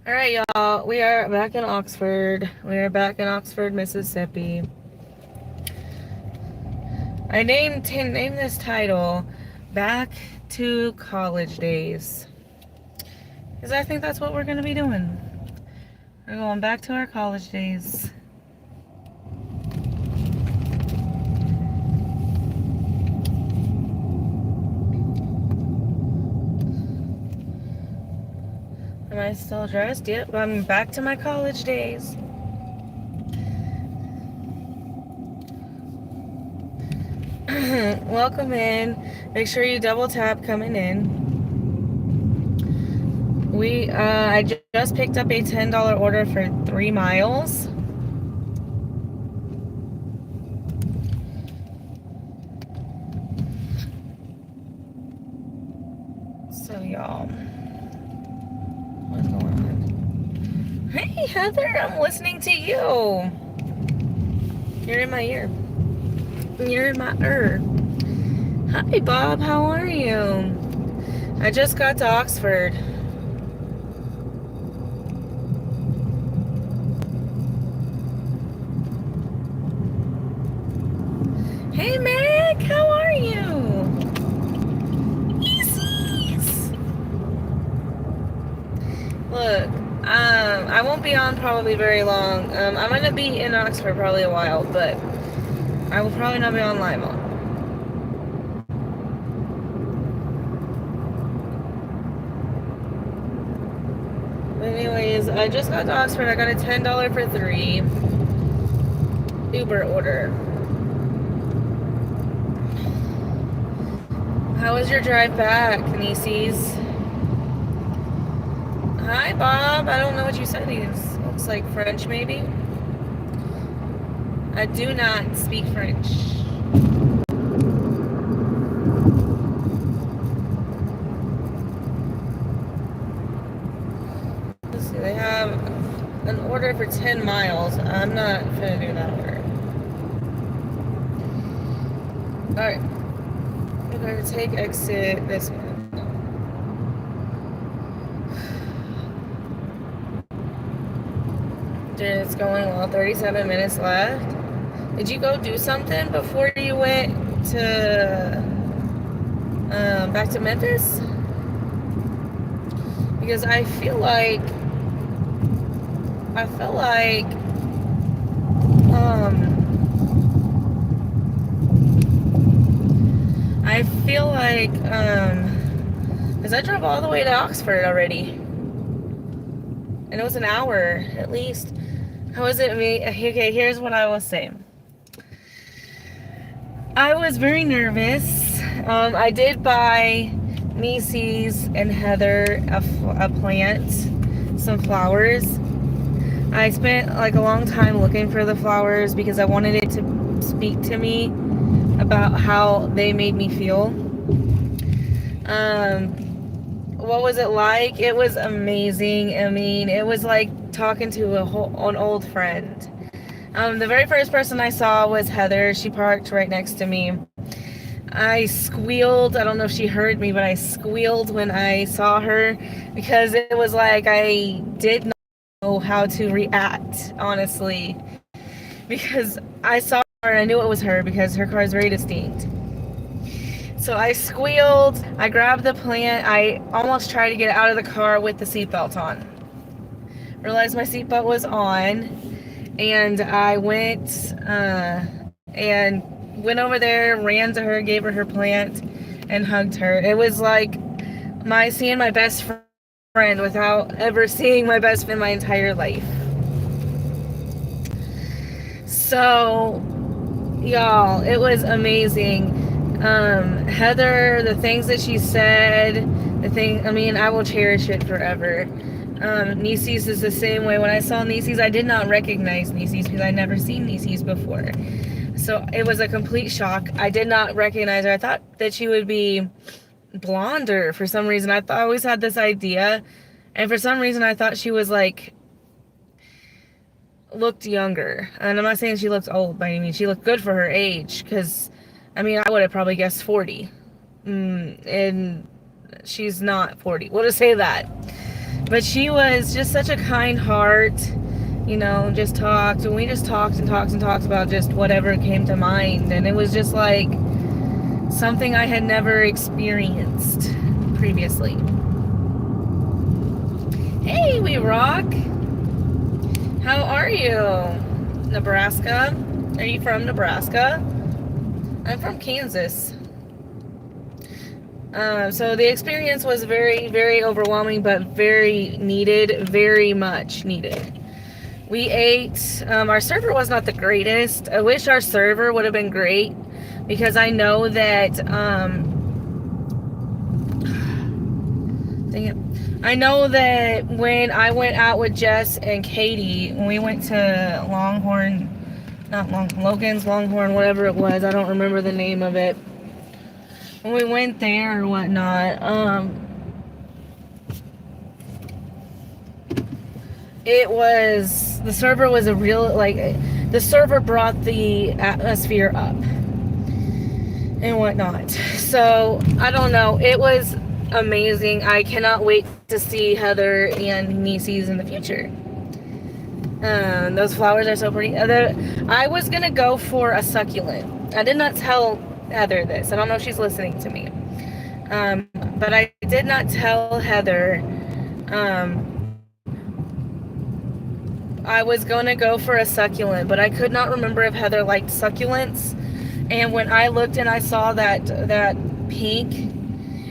All right, y'all. We are back in Oxford. We are back in Oxford, Mississippi. I named this title "Back to College Days" because I think that's what we're gonna be doing. We're going back to our college days. Am I still dressed? Yep, I'm back to my college days. Welcome in. Make sure you double tap coming in. I just picked up a $10 order for 3 miles. So y'all, what's going on? Hey Heather, I'm listening to you. You're in my ear. You're in my ear. Hi Bob, how are you? I just got to Oxford. Hey Meg, how are you? Easies. Look, I won't be on probably very long. I'm gonna be in Oxford probably a while, but I will probably not be on live on. But anyways, I just got to Oxford. I got a $10 for 3 Uber order. How was your drive back, Nieces? Hi, Bob. I don't know what you said. He looks like French, maybe. I do not speak French. Let's see. They have an order for 10 miles. I'm not gonna do that order. Alright. We're going to take exit this one. It's going well. 37 minutes left. Did you go do something before you went to back to Memphis? Because I feel like I feel like because I drove all the way to Oxford already, and it was an hour at least. How was it? Okay, here's what I will say. I was very nervous. I did buy Nieces and Heather a plant, some flowers. I spent like a long time looking for the flowers because I wanted it to speak to me about how they made me feel. What was it like? It was amazing. I mean, it was like talking to an old friend. The very first person I saw was Heather. She parked right next to me. I squealed. I don't know if she heard me, but I squealed when I saw her because it was like I did not know how to react, honestly. Because I saw her and I knew it was her because her car is very distinct. So I squealed. I grabbed the plant. I almost tried to get out of the car with the seatbelt on. Realized my seatbelt was on, and I went and went over there, ran to her, gave her her plant, and hugged her. It was like seeing my best friend without ever seeing my best friend in my entire life. So, y'all, it was amazing. Heather, the things that she said, I will cherish it forever. Nieces is the same way. When I saw Nieces, I did not recognize Nieces because I'd never seen Nieces before. So it was a complete shock. I did not recognize her. I thought that she would be blonder for some reason. I always had this idea, and for some reason I thought she was like looked younger. And I'm not saying she looked old by any means. She looked good for her age because, I mean, I would have probably guessed 40. And she's not 40. We'll just say that. But she was just such a kind heart, you know, just talked, and we just talked and talked and talked about just whatever came to mind. And it was just like something I had never experienced previously. Hey, we rock. How are you? Nebraska? Are you from Nebraska? I'm from Kansas. So the experience was very, very overwhelming, but very needed, very much needed. We ate, our server was not the greatest. I wish our server would have been great, because I know that, dang it. I know that when I went out with Jess and Katie, when we went to Logan's, Longhorn, whatever it was, I don't remember the name of it. When we went there or whatnot, the server was a real, like, the server brought the atmosphere up and whatnot. So, I don't know, it was amazing. I cannot wait to see Heather and Nieces in the future. Those flowers are so pretty. I was gonna go for a succulent. I did not tell Heather this. I don't know if she's listening to me. But I did not tell Heather. I was gonna go for a succulent, but I could not remember if Heather liked succulents. And when I looked and I saw that pink,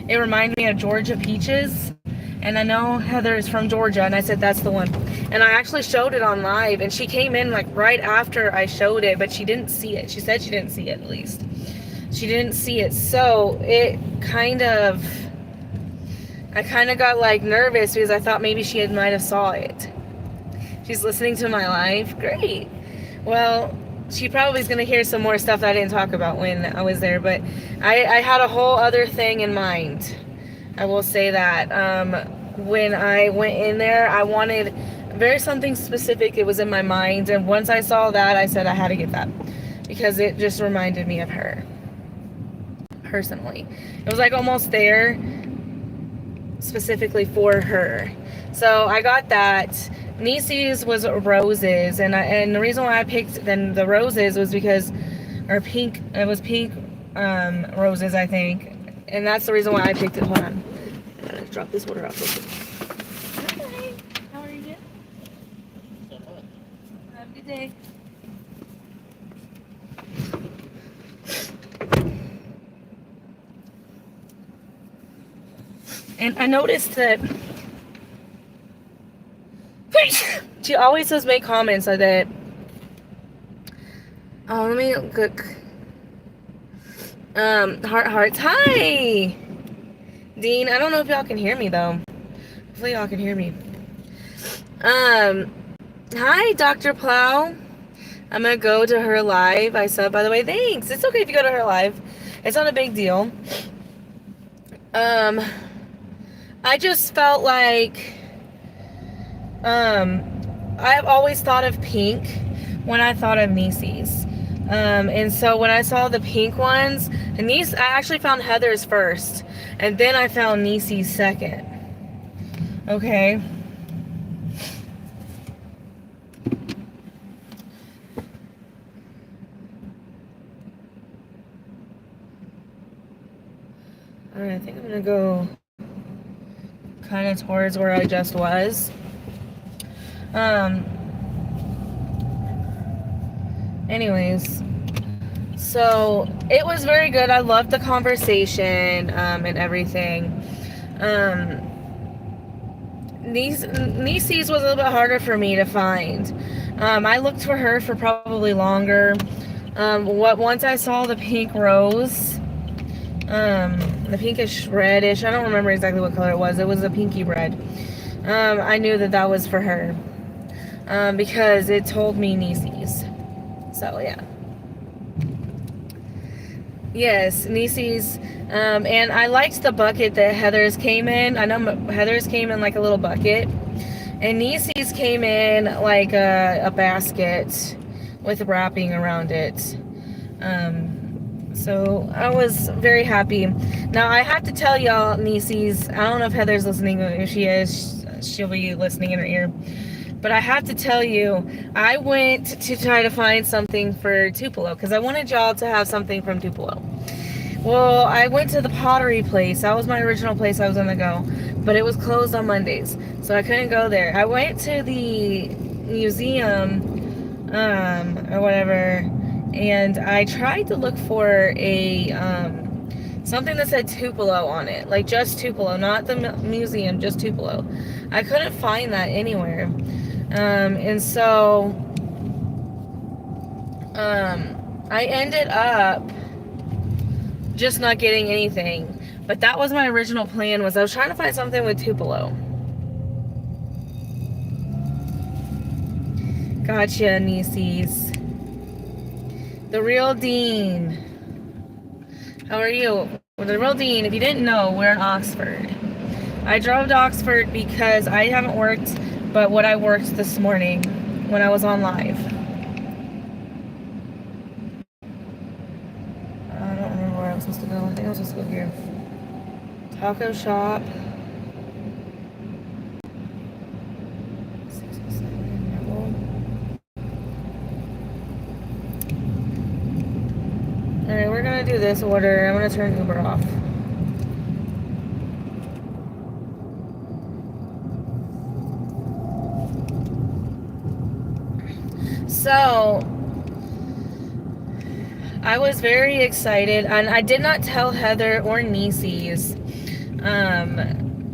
it reminded me of Georgia peaches. And I know Heather is from Georgia, and I said, that's the one. And I actually showed it on live, and she came in like right after I showed it, but she didn't see it. She said she didn't see it, at least. She didn't see it. So I kind of got like nervous, because I thought maybe she might have saw it. She's listening to my live. Great. Well, she probably is going to hear some more stuff that I didn't talk about when I was there, but I had a whole other thing in mind. I will say that. When I went in there, I wanted something specific. It was in my mind, and once I saw that, I said I had to get that, because it just reminded me of her personally. It was like almost there specifically for her. So I got that. Nieces was roses, and the reason why I picked then the roses was because, it was pink roses, I think, and that's the reason why I picked it. Hold on, I gotta drop this water off real quick. Hi, how are you? Have a good day. And I noticed that she always does make comments like that. Oh, let me cook. Hearts. Hi, Dean. I don't know if y'all can hear me though. Hopefully y'all can hear me. Hi, Dr. Plow. I'm gonna go to her live. I saw, by the way, thanks. It's okay if you go to her live. It's not a big deal. I just felt like, I've always thought of pink when I thought of Nieces. And so when I saw the pink ones, and I actually found Heather's first, and then I found Nieces second. Okay. Alright, I think I'm gonna go kind of towards where I just was. Anyways, so it was very good. I loved the conversation, and everything. Nieces was a little bit harder for me to find. I looked for her for probably longer. Once I saw the pink rose, the pinkish reddish, I don't remember exactly what color it was. It was a pinky red. I knew that was for her, because it told me Nieces. So yeah. Yes, Nieces. And I liked the bucket that Heather's came in. I know Heather's came in like a little bucket, and Nieces came in like a basket with wrapping around it. So I was very happy. Now I have to tell y'all, Nieces, I don't know if Heather's listening. If she is, she'll be listening in her ear. But I have to tell you, I went to try to find something for Tupelo because I wanted y'all to have something from Tupelo. Well, I went to the pottery place. That was my original place I was gonna go, but it was closed on Mondays, so I couldn't go there. I went to the museum, or whatever, and I tried to look for a something that said Tupelo on it, like just Tupelo, not the museum, just Tupelo. I couldn't find that anywhere, and so I ended up just not getting anything. But that was my original plan, was I was trying to find something with Tupelo. Gotcha, nieces. The real Dean. How are you? Well, the real Dean, if you didn't know, we're in Oxford. I drove to Oxford because I haven't worked but what I worked this morning when I was on live. I don't remember where I was supposed to go. I think I was supposed to go here. Taco shop. 607. Alright, we're gonna do this order. I'm gonna turn Uber off. So, I was very excited, and I did not tell Heather or Nieces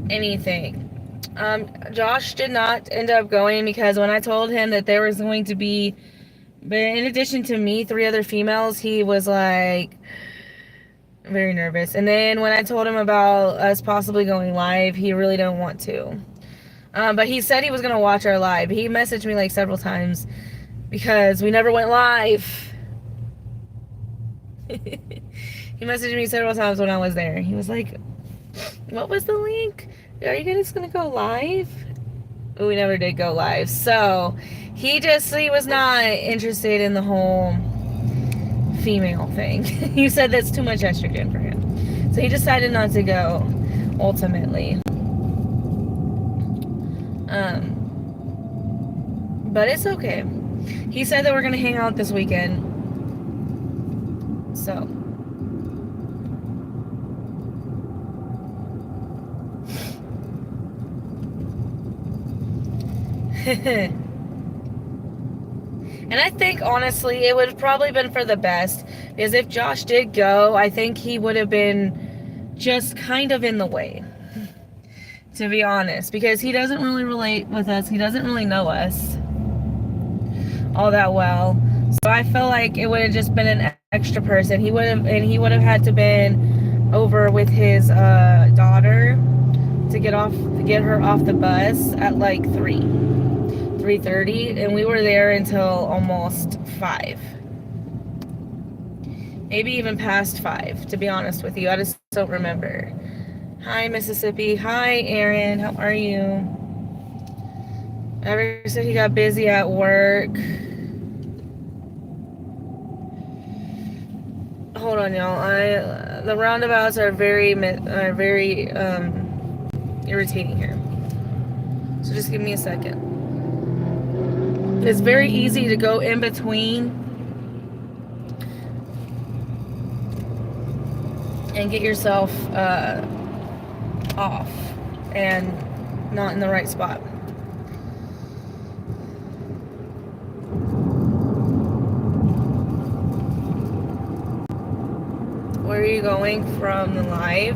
anything. Josh did not end up going because when I told him that there was going to be, but in addition to me, 3 other females, he was like very nervous. And then when I told him about us possibly going live, he really didn't want to. But he said he was going to watch our live. He messaged me like several times because we never went live. He messaged me several times when I was there. He was like, what was the link? Are you guys going to go live? We never did go live. So he was not interested in the whole female thing. He said that's too much estrogen for him. So he decided not to go, ultimately. But it's okay. He said that we're going to hang out this weekend. So. And I think, honestly, it would have probably been for the best. Because if Josh did go, I think he would have been just kind of in the way. To be honest. Because he doesn't really relate with us. He doesn't really know us all that well. So I feel like it would have just been an extra person. He would have had to been over with his daughter to get her off the bus at like 3:30, and we were there until almost 5. Maybe even past 5, to be honest with you. I just don't remember. Hi, Mississippi. Hi, Aaron. How are you? Ever said he got busy at work. Hold on, y'all. The roundabouts are very irritating here. So just give me a second. It's very easy to go in between and get yourself off and not in the right spot. Where are you going from the live?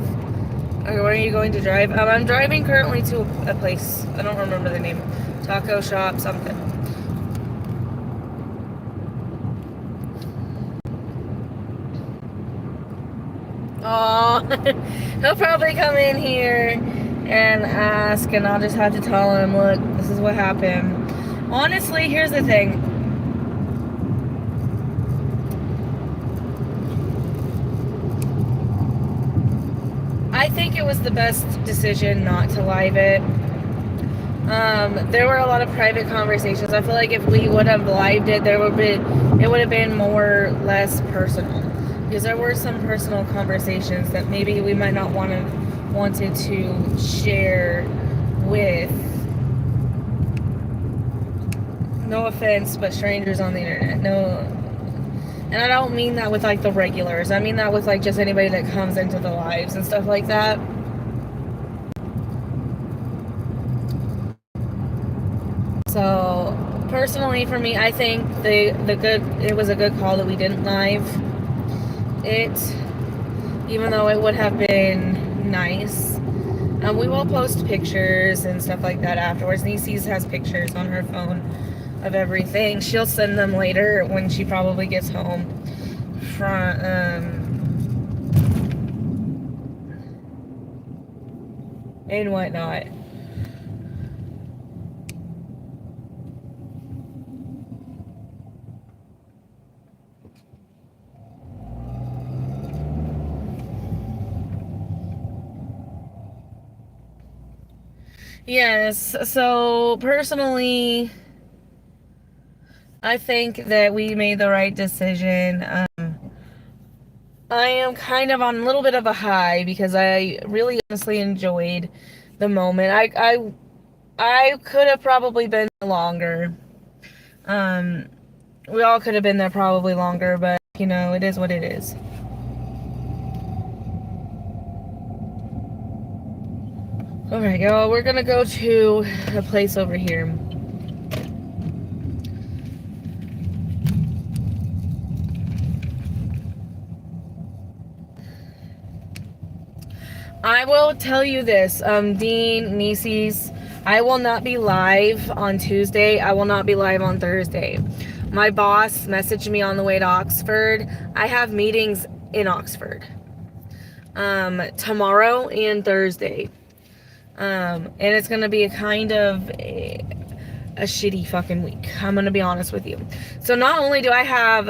Or where are you going to drive? I'm driving currently to a place. I don't remember the name. Taco shop, something. Oh, he'll probably come in here and ask, and I'll just have to tell him, look, this is what happened. Honestly, here's the thing. I think it was the best decision not to live it. There were a lot of private conversations. I feel like if we would have lived it, it would have been less personal. Because there were some personal conversations that maybe we might not wanted to share with No offense, but strangers on the internet. No, and I don't mean that with like the regulars. I mean that with like just anybody that comes into the lives and stuff like that. So personally, for me, I think it was a good call that we didn't live it, even though it would have been nice. We will post pictures and stuff like that afterwards. Nieces has pictures on her phone of everything. She'll send them later when she probably gets home from and whatnot. Yes, so personally, I think that we made the right decision. I am kind of on a little bit of a high because I really honestly enjoyed the moment. I could have probably been longer. Um, we all could have been there probably longer, but you know, it is what it is. Alright, y'all, we're gonna go to a place over here. I will tell you this, Dean, Nieces, I will not be live on Tuesday. I will not be live on Thursday. My boss messaged me on the way to Oxford. I have meetings in Oxford tomorrow and Thursday. And it's gonna be a kind of a shitty fucking week. I'm gonna be honest with you. So not only do I have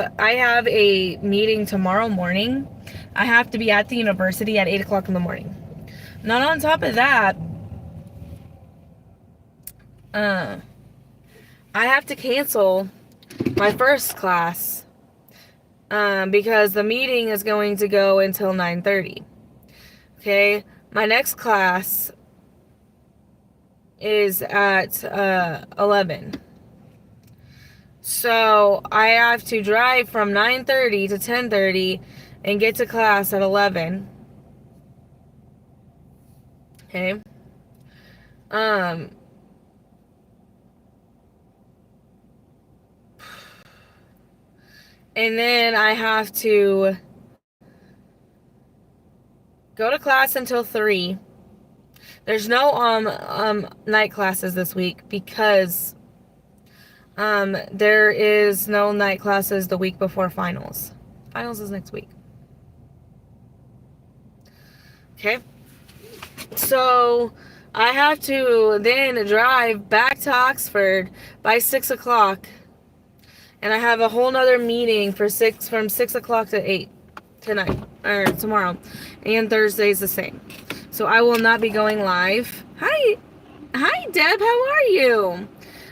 a meeting tomorrow morning, I have to be at the university at 8 o'clock in the morning. Not on top of that, uh, I have to cancel my first class because the meeting is going to go until 9:30. Okay, my next class is at 11. So I have to drive from 9:30 to 10:30 and get to class at 11. Okay. Um and then I have to go to class until 3. There's no night classes this week because there is no night classes the week before finals. Finals is next week. Okay? So I have to then drive back to Oxford by 6 o'clock. And I have a whole nother meeting from 6 o'clock to 8 tonight, or tomorrow. And Thursday's the same. So I will not be going live. Hi Deb, how are you?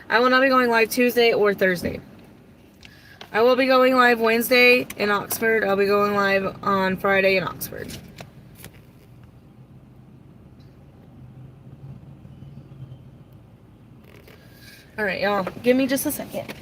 I will not be going live Tuesday or Thursday. I will be going live Wednesday in Oxford. I'll be going live on Friday in Oxford. Alright, y'all. Give me just a second.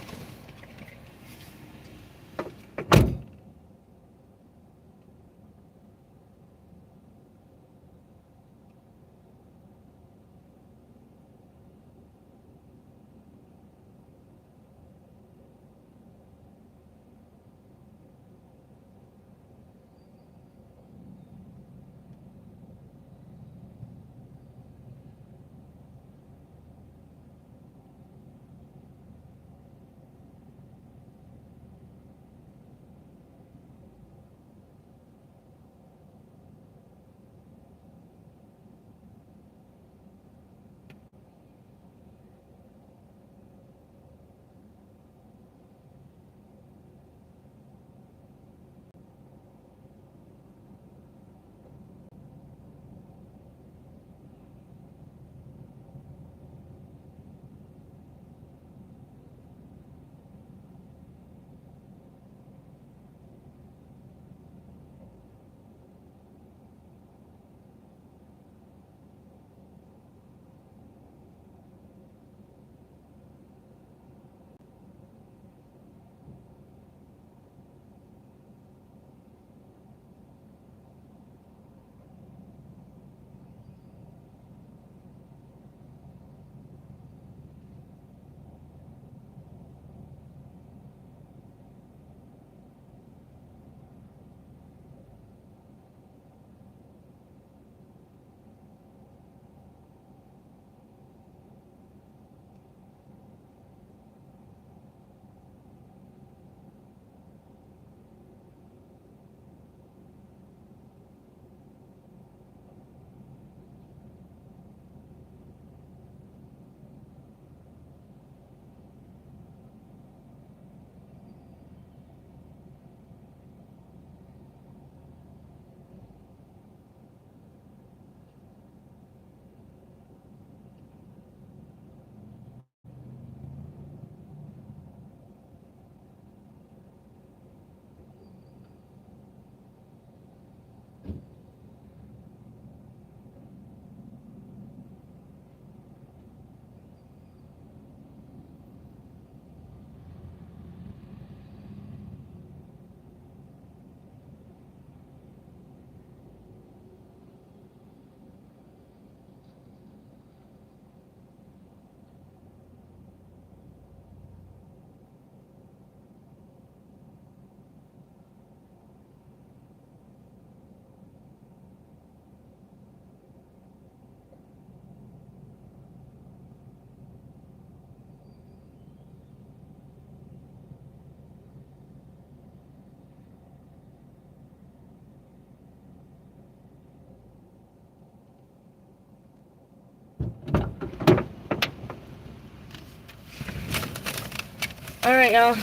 All right, y'all.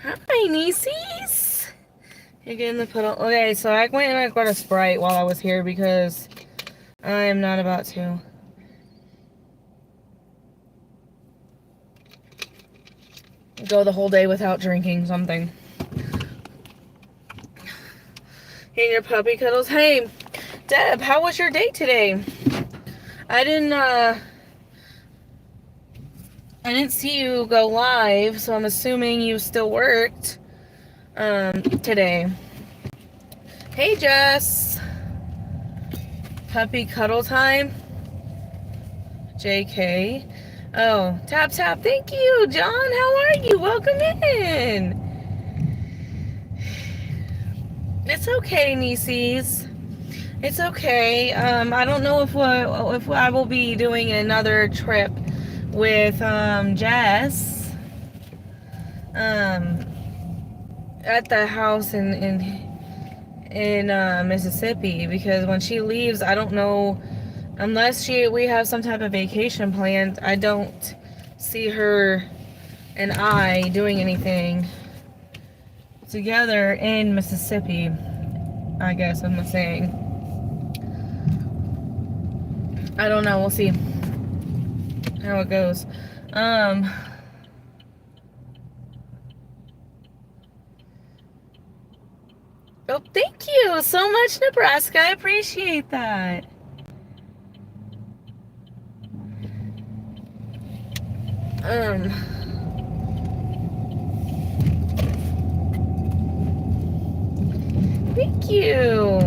Hi, nieceys. You're getting the puddle. Okay, so I went and I got a Sprite while I was here because I am not about to go the whole day without drinking something. And your puppy cuddles. Hey, Deb, how was your date today? I didn't see you go live, so I'm assuming you still worked today. Hey, Jess. Puppy cuddle time. JK. Oh, tap tap. Thank you, John. How are you? Welcome in. It's okay, nieces. It's okay. I don't know if I will be doing another trip with Jess at the house in Mississippi, because when she leaves, I don't know, unless we have some type of vacation planned. I don't see her and I doing anything together in Mississippi, I guess I'm saying. I don't know. We'll see how it goes. Oh, thank you so much, Nebraska. I appreciate that. Thank you.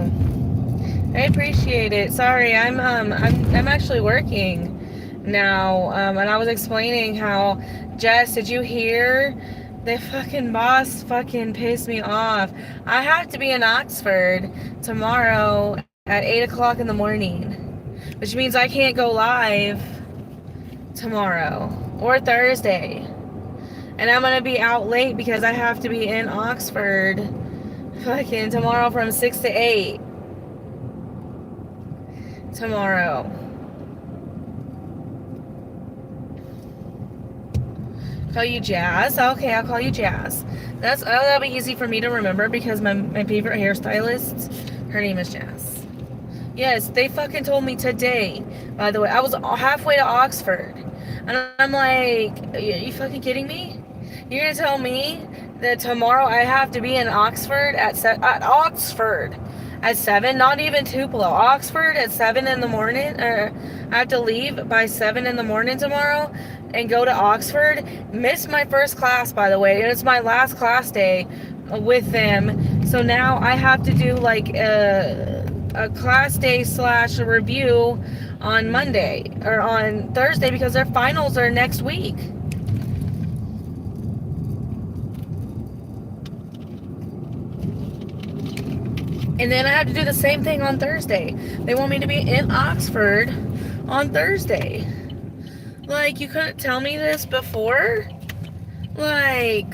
I appreciate it. Sorry, I'm actually working now. And I was explaining how, Jess, did you hear? The fucking boss fucking pissed me off. I have to be in Oxford tomorrow at 8 o'clock in the morning, which means I can't go live tomorrow or Thursday. And I'm gonna be out late because I have to be in Oxford fucking tomorrow from 6 to 8. Tomorrow. Call you Jazz? Okay, I'll call you Jazz. That'll be easy for me to remember because my favorite hairstylist, her name is Jazz. Yes, they fucking told me today, by the way. I was halfway to Oxford. And I'm like, are you fucking kidding me? You're gonna tell me that tomorrow I have to be in Oxford at Oxford at 7, not even Tupelo. Oxford at 7 in the morning, or I have to leave by 7 in the morning tomorrow and go to Oxford. Missed my first class, by the way, and it's my last class day with them. So now I have to do like a class day / a review on Monday or on Thursday because their finals are next week. And then I have to do the same thing on Thursday. They want me to be in Oxford on Thursday. Like, you couldn't tell me this before? Like,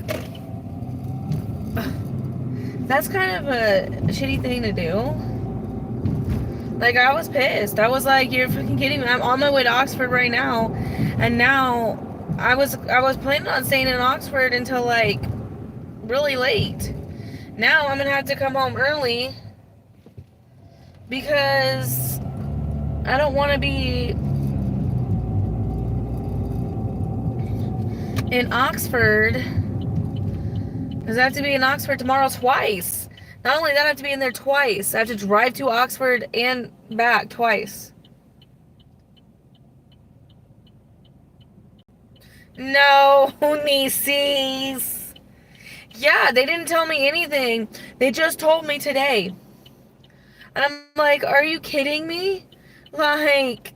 that's kind of a shitty thing to do. Like, I was pissed. I was like, you're fucking kidding me. I'm on my way to Oxford right now. And now I was planning on staying in Oxford until like really late. Now I'm gonna have to come home early because I don't want to be in Oxford, because I have to be in Oxford tomorrow twice. Not only that, I have to be in there twice. I have to drive to Oxford and back twice. No, nieces. Yeah, they didn't tell me anything. They just told me today. And I'm like, are you kidding me? Like,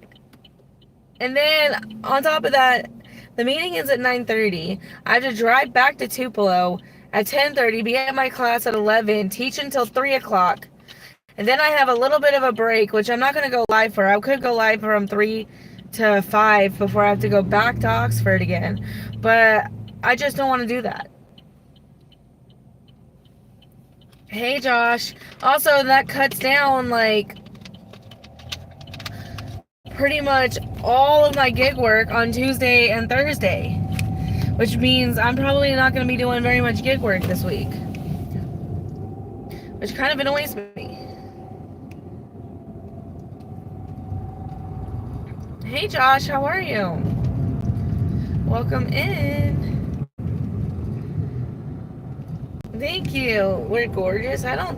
and then on top of that, the meeting is at 9:30. I have to drive back to Tupelo at 10:30, be at my class at 11, teach until 3 o'clock, And then I have a little bit of a break, which I'm not going to go live for. I could go live from 3 to 5 before I have to go back to Oxford again. But I just don't want to do that. Hey, Josh. Also, that cuts down, like, pretty much all of my gig work on Tuesday and Thursday. Which means I'm probably not going to be doing very much gig work this week. Which kind of annoys me. Hey, Josh. How are you? Welcome in. Thank you. We're gorgeous. I don't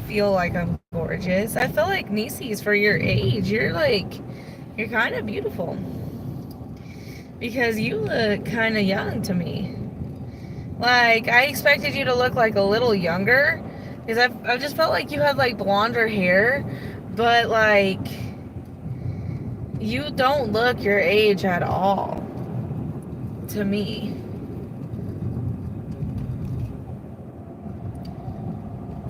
feel like I'm gorgeous. I feel like Nieces for your age. You're kind of beautiful. Because you look kind of young to me. Like, I expected you to look like a little younger. Because I've just felt like you had like blonder hair. But like, you don't look your age at all. To me.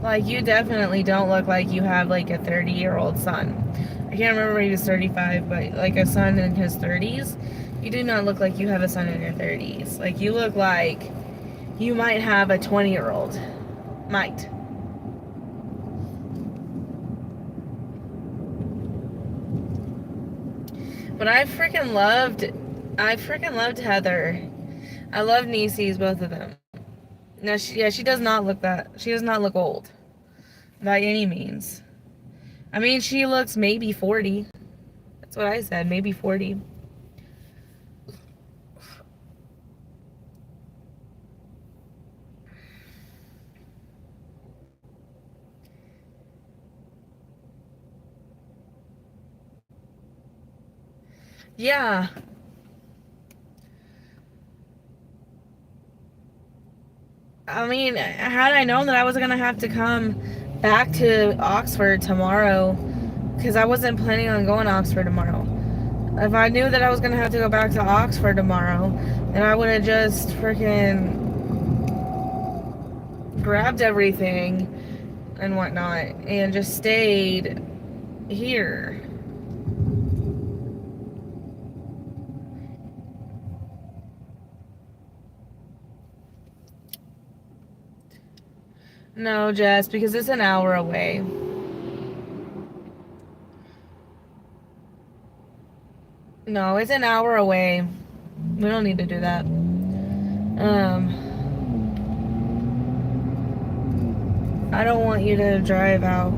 Like, you definitely don't look like you have, like, a 30-year-old son. I can't remember he was 35, but, like, a son in his 30s. You do not look like you have a son in your 30s. Like, you look like you might have a 20-year-old. Might. But I freaking loved Heather. I love Nieces, both of them. No, she does not look she does not look old. By any means. I mean, she looks maybe 40. That's what I said, maybe 40. Yeah. I mean, had I known that I was going to have to come back to Oxford tomorrow, because I wasn't planning on going to Oxford tomorrow. If I knew that I was going to have to go back to Oxford tomorrow, then I would have just freaking grabbed everything and whatnot and just stayed here. No, Jess, because it's an hour away. No, it's an hour away. We don't need to do that. I don't want you to drive out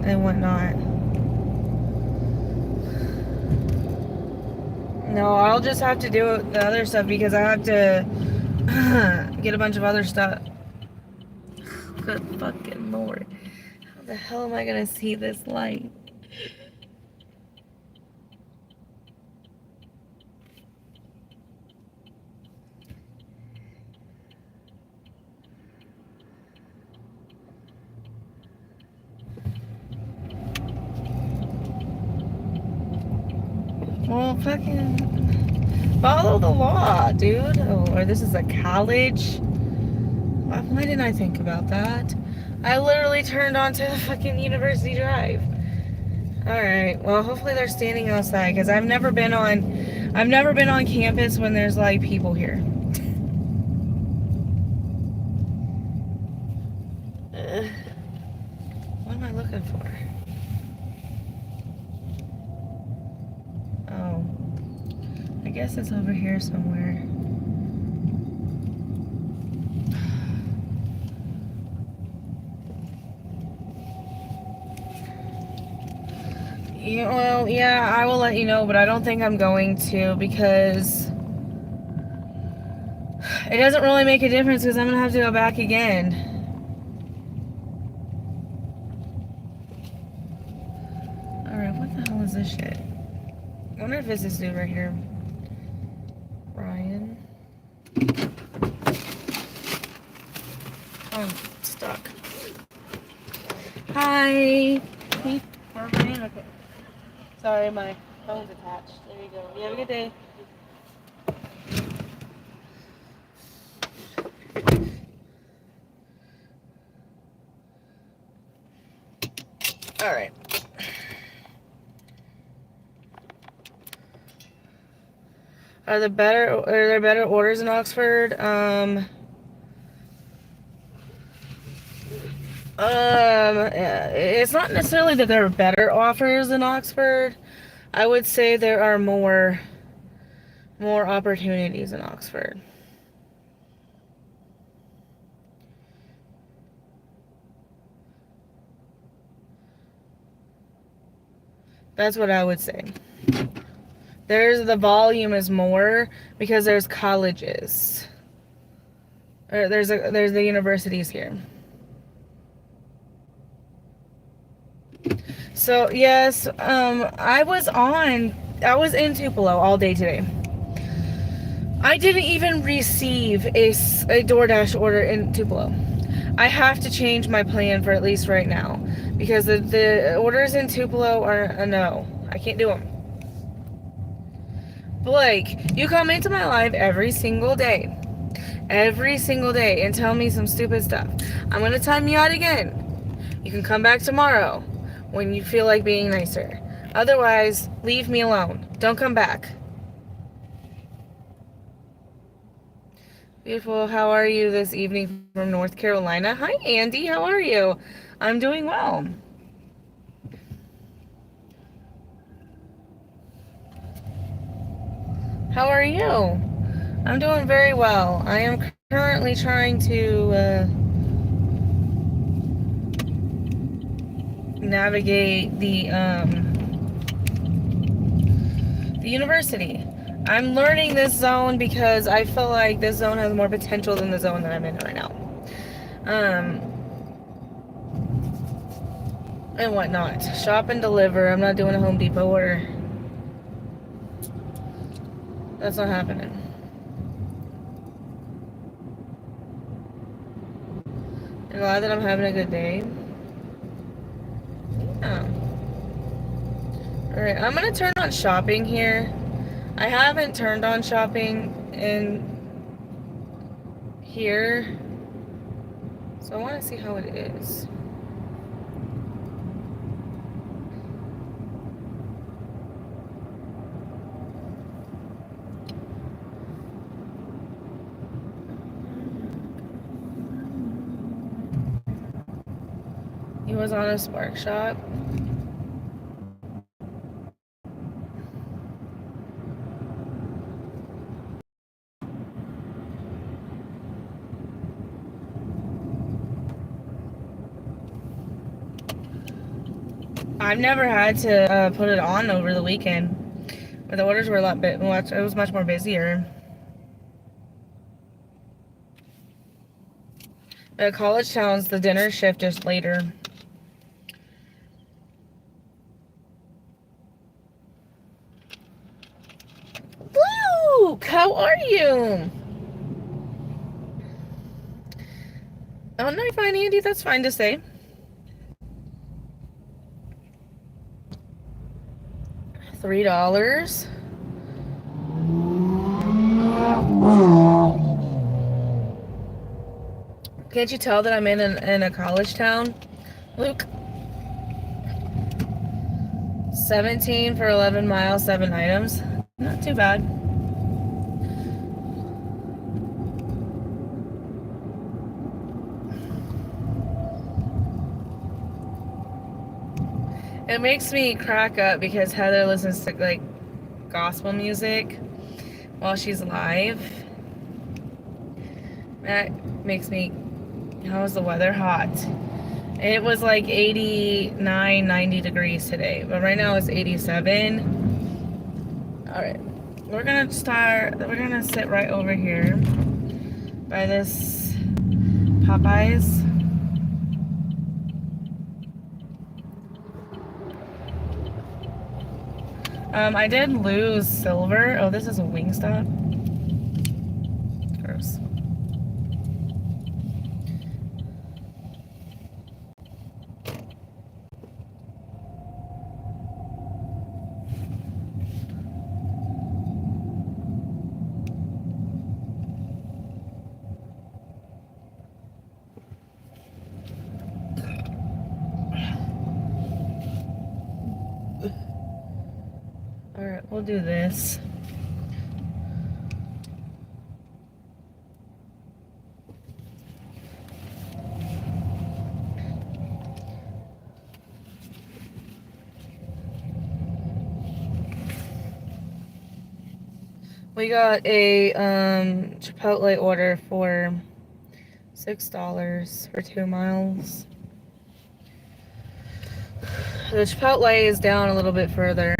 and whatnot. No, I'll just have to do the other stuff because I have to get a bunch of other stuff. Good fucking lord. How the hell am I gonna see this light? Well, fucking follow the law, dude. Oh, or this is a college. Why didn't I think about that? I literally turned onto the fucking University Drive. Alright, well hopefully they're standing outside because I've never been on campus when there's like people here. What am I looking for? Oh. I guess it's over here somewhere. Yeah, well, yeah, I will let you know, but I don't think I'm going to because it doesn't really make a difference because I'm going to have to go back again. Alright, what the hell is this shit? I wonder if it's this dude right here. Ryan. Oh, I'm stuck. Hi. Hey, Ryan. Okay. Sorry, my phone's attached. There you go. You have a good day. All right. Are there better orders in Oxford? It's not necessarily that there are better offers in Oxford. I would say there are more opportunities in Oxford. That's what I would say. The volume is more because there's colleges. Or there's the universities here. So yes, I was in Tupelo all day today. I didn't even receive a DoorDash order in Tupelo. I have to change my plan for at least right now because the orders in Tupelo are a no. I can't do them. Blake, you come into my live every single day, and tell me some stupid stuff. I'm gonna time you out again. You can come back tomorrow when you feel like being nicer. Otherwise, leave me alone. Don't come back. Beautiful. How are you this evening from North Carolina? Hi, Andy. How are you? I'm doing well. How are you? I'm doing very well. I am currently trying to navigate the university. I'm learning this zone because I feel like this zone has more potential than the zone that I'm in right now. Um, and whatnot. Shop and deliver. I'm not doing a Home Depot order. That's not happening. I'm glad that I'm having a good day. Yeah. Alright, I'm gonna turn on shopping here. I haven't turned on shopping in here, so I want to see how it is. He was on a Spark Shop. I've never had to put it on over the weekend, but the orders were a lot bit much. It was much more busier. At college towns, the dinner shift is later. Luke, how are you? Oh, no, fine, Andy. That's fine to say. $3. Can't you tell that I'm in a college town, Luke? 17 for 11 miles, 7 items. Not too bad. It makes me crack up because Heather listens to like gospel music while she's live. That makes me. How is the weather? Hot. It was like 89, 90 degrees today, but right now it's 87. All right, we're gonna sit right over here by this Popeyes. I did lose silver. Oh, this is a Wingstop. Gross. Alright, we'll do this. We got a Chipotle order for $6 for 2 miles. The Chipotle is down a little bit further.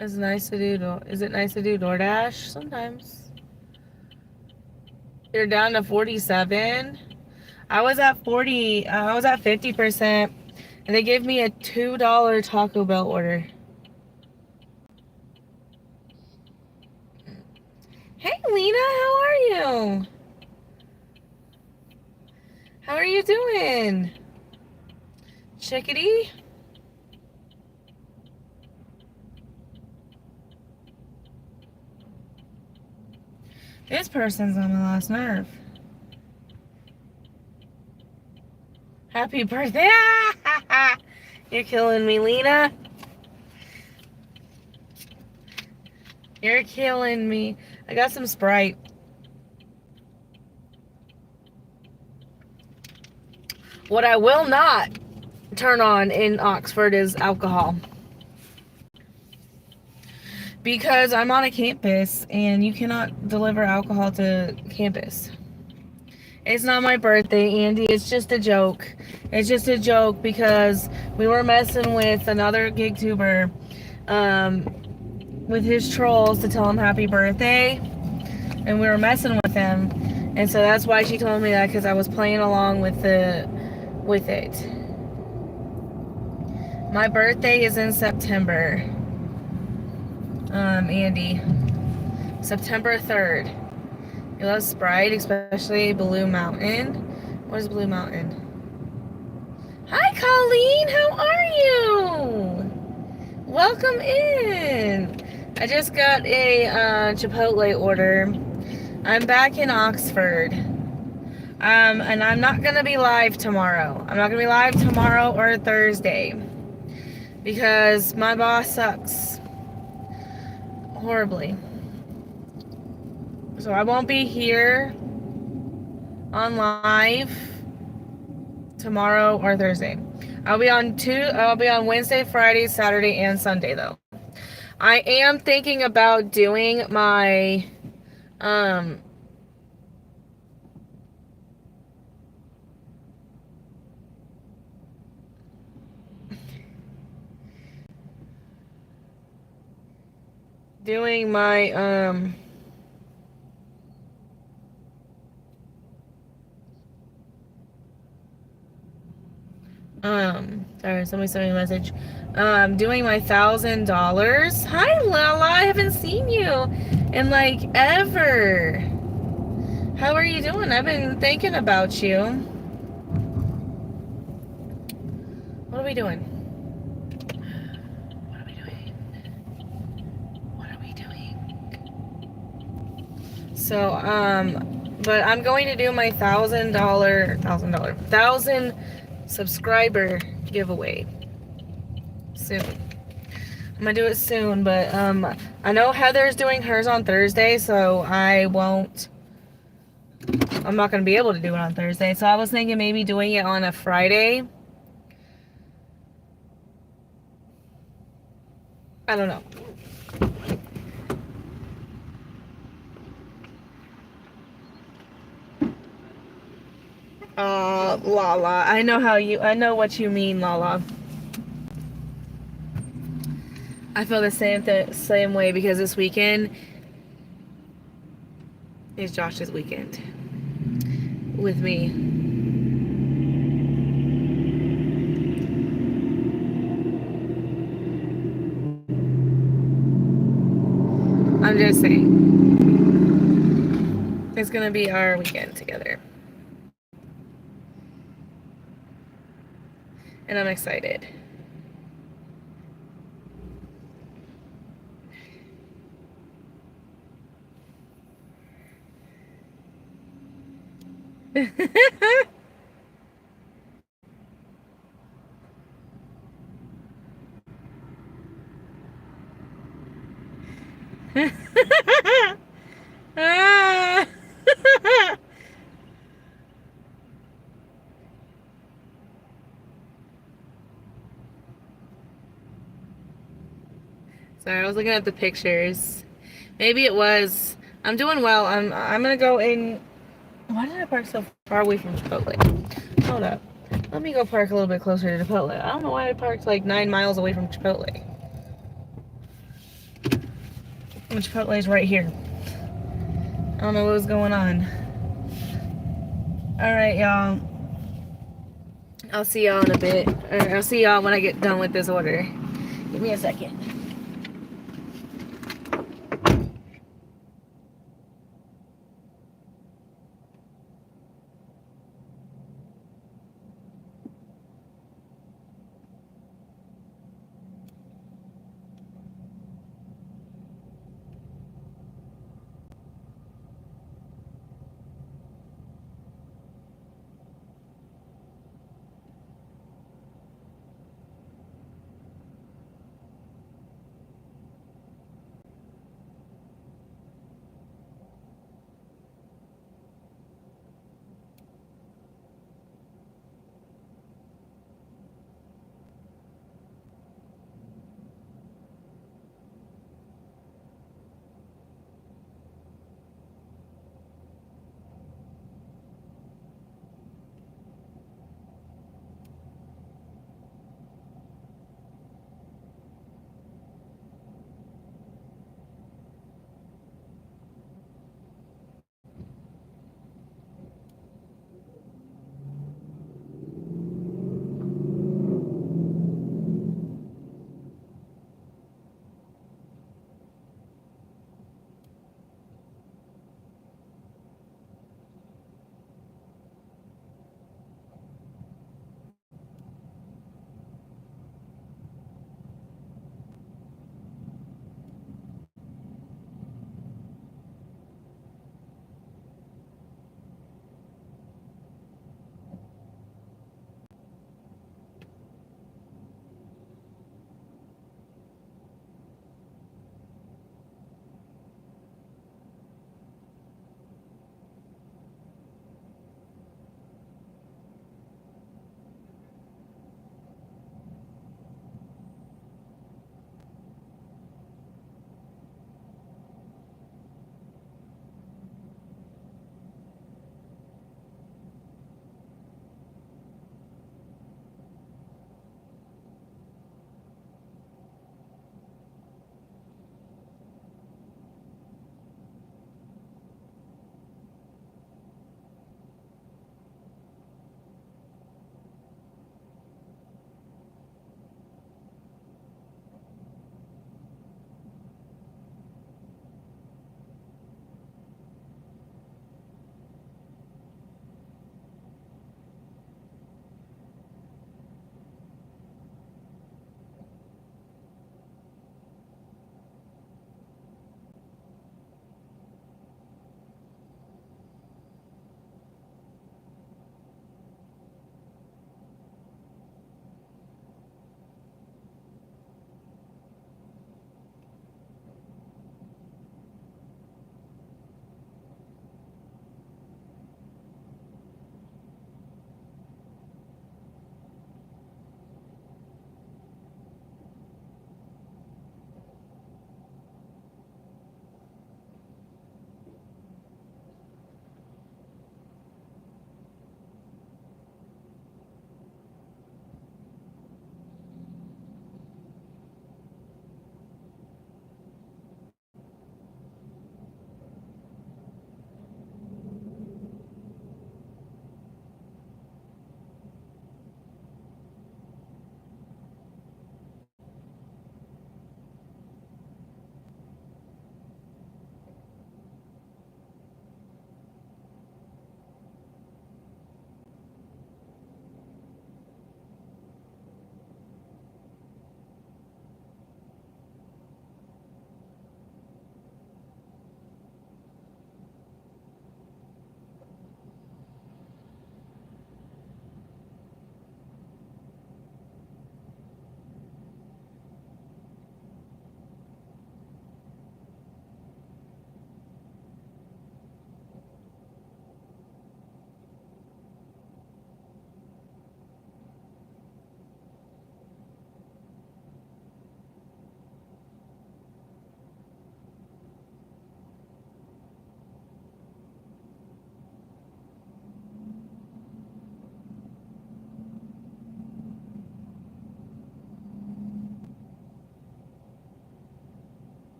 Is it nice to do DoorDash? Sometimes. You're down to 47. I was at 50%, and they gave me a $2 Taco Bell order. Hey Lena, how are you? How are you doing? Chickadee? This person's on my last nerve. Happy birthday. You're killing me, Lena. You're killing me. I got some Sprite. What I will not turn on in Oxford is alcohol. Because I'm on a campus and you cannot deliver alcohol to campus. It's not my birthday, Andy. It's just a joke. It's just a joke because we were messing with another gig tuber with his trolls to tell him happy birthday. And we were messing with him. And so that's why she told me that, because I was playing along with it. My birthday is in September. Andy. September 3rd. You love Sprite, especially Blue Mountain. What is Blue Mountain? Hi, Colleen. How are you? Welcome in. I just got a Chipotle order. I'm back in Oxford. And I'm not going to be live tomorrow. I'm not going to be live tomorrow or Thursday. Because my boss sucks. Horribly. So I won't be here on live tomorrow or Thursday. I'll be on Wednesday, Friday, Saturday, and Sunday though. I am thinking about doing my sorry, somebody sent me a message. Doing my $1,000. Hi, Lala. I haven't seen you in like ever. How are you doing? I've been thinking about you. What are we doing? What are we doing? What are we doing? So, but I'm going to do my $1,000 subscriber giveaway soon. I'm gonna do it soon, but I know Heather's doing hers on Thursday, so I'm not gonna be able to do it on Thursday. So I was thinking maybe doing it on a Friday. I don't know. Lala. I know what you mean, Lala. I feel the same way because this weekend is Josh's weekend with me. I'm just saying. It's gonna be our weekend together. And I'm excited. Ah. Sorry, I was looking at the pictures. Maybe it was. I'm doing well. I'm gonna go in. Why did I park so far away from Chipotle? Hold up. Let me go park a little bit closer to Chipotle. I don't know why I parked like 9 miles away from Chipotle. And Chipotle is right here. I don't know what was going on. All right, y'all. I'll see y'all in a bit. Or I'll see y'all when I get done with this order. Give me a second.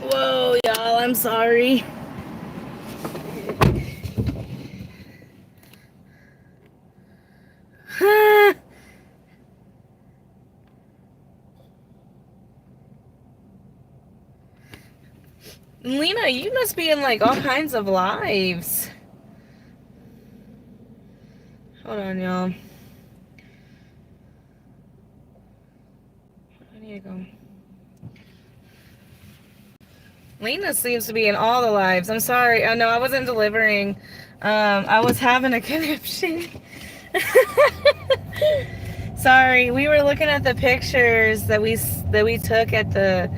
Whoa, y'all, I'm sorry. Lena, you must be in like all kinds of lives. Hold on, y'all. I need to go. Lena seems to be in all the lives. I'm sorry. Oh no, I wasn't delivering. I was having a conniption. Sorry, we were looking at the pictures that we took at the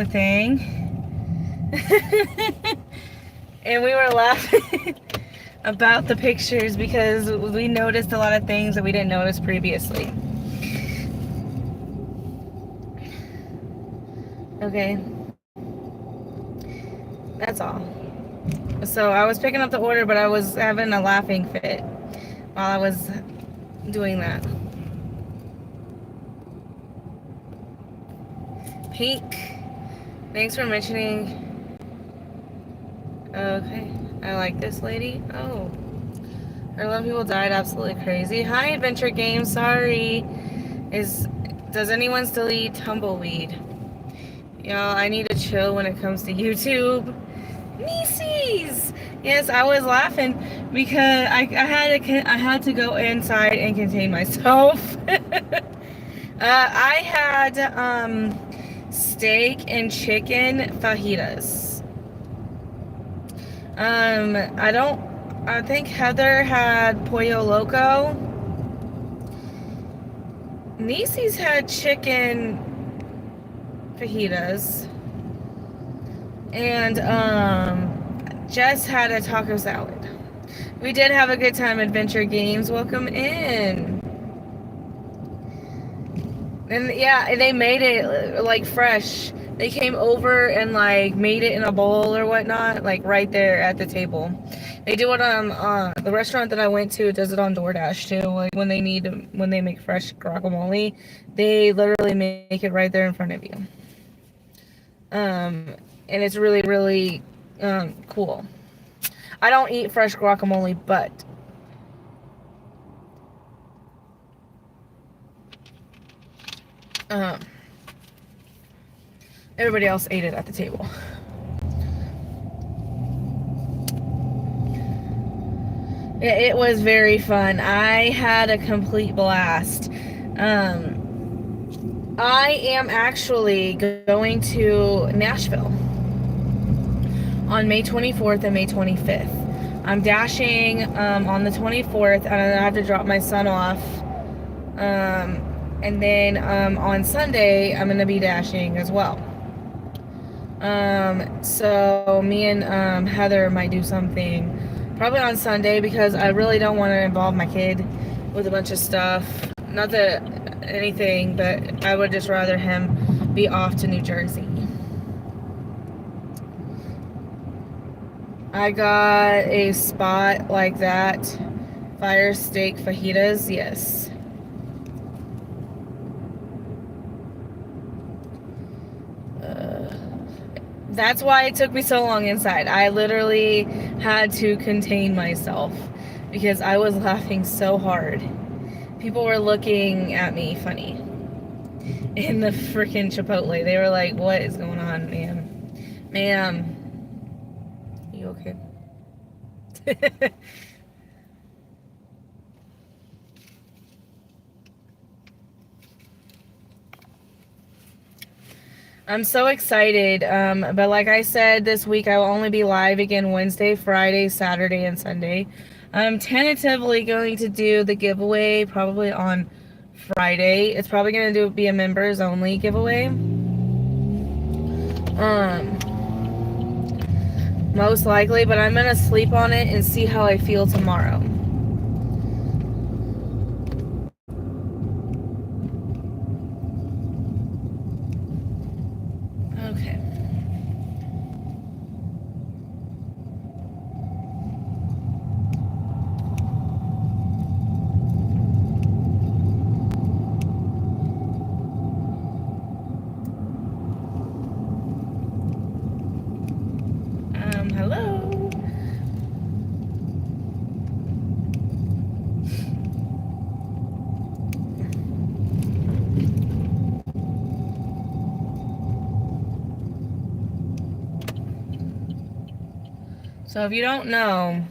thing, and we were laughing about the pictures because we noticed a lot of things that we didn't notice previously. Okay, that's all. So I was picking up the order, but I was having a laughing fit while I was doing that. Pink, thanks for mentioning. Okay, I like this lady. Oh, her 11 people died. Absolutely crazy. Hi, Adventure Games. Sorry. Does anyone still eat tumbleweed? Y'all, I need to chill when it comes to YouTube. Nieces. Yes, I was laughing because I had to go inside and contain myself. I had steak and chicken fajitas. I think Heather had pollo loco. Niecy's had chicken fajitas. And Jess had a taco salad. We did have a good time, Adventure Games. Welcome in. And yeah, they made it like fresh. They came over and like made it in a bowl or whatnot, like right there at the table. They do it on the restaurant that I went to. Does it on DoorDash too. Like when they make fresh guacamole, they literally make it right there in front of you. And it's really really cool. I don't eat fresh guacamole, but Um, Everybody else ate it at the table. It was very fun. I had a complete blast. I am actually going to Nashville on May 24th and May 25th. I'm dashing on the 24th, and I have to drop my son off. And then on Sunday, I'm going to be dashing as well. So me and Heather might do something probably on Sunday, because I really don't want to involve my kid with a bunch of stuff. Not that anything, but I would just rather him be off to New Jersey. I got a spot like that. Fire steak fajitas, yes. That's why it took me so long inside. I literally had to contain myself because I was laughing so hard. People were looking at me funny in the freaking Chipotle. They were like, "What is going on, ma'am? Ma'am, are you okay?" I'm so excited. But like I said, this week I will only be live again Wednesday, Friday, Saturday, and Sunday. I'm tentatively going to do the giveaway probably on Friday. It's probably going to be a members only giveaway. Most likely, but I'm going to sleep on it and see how I feel tomorrow. Okay. Hello. So if you don't know,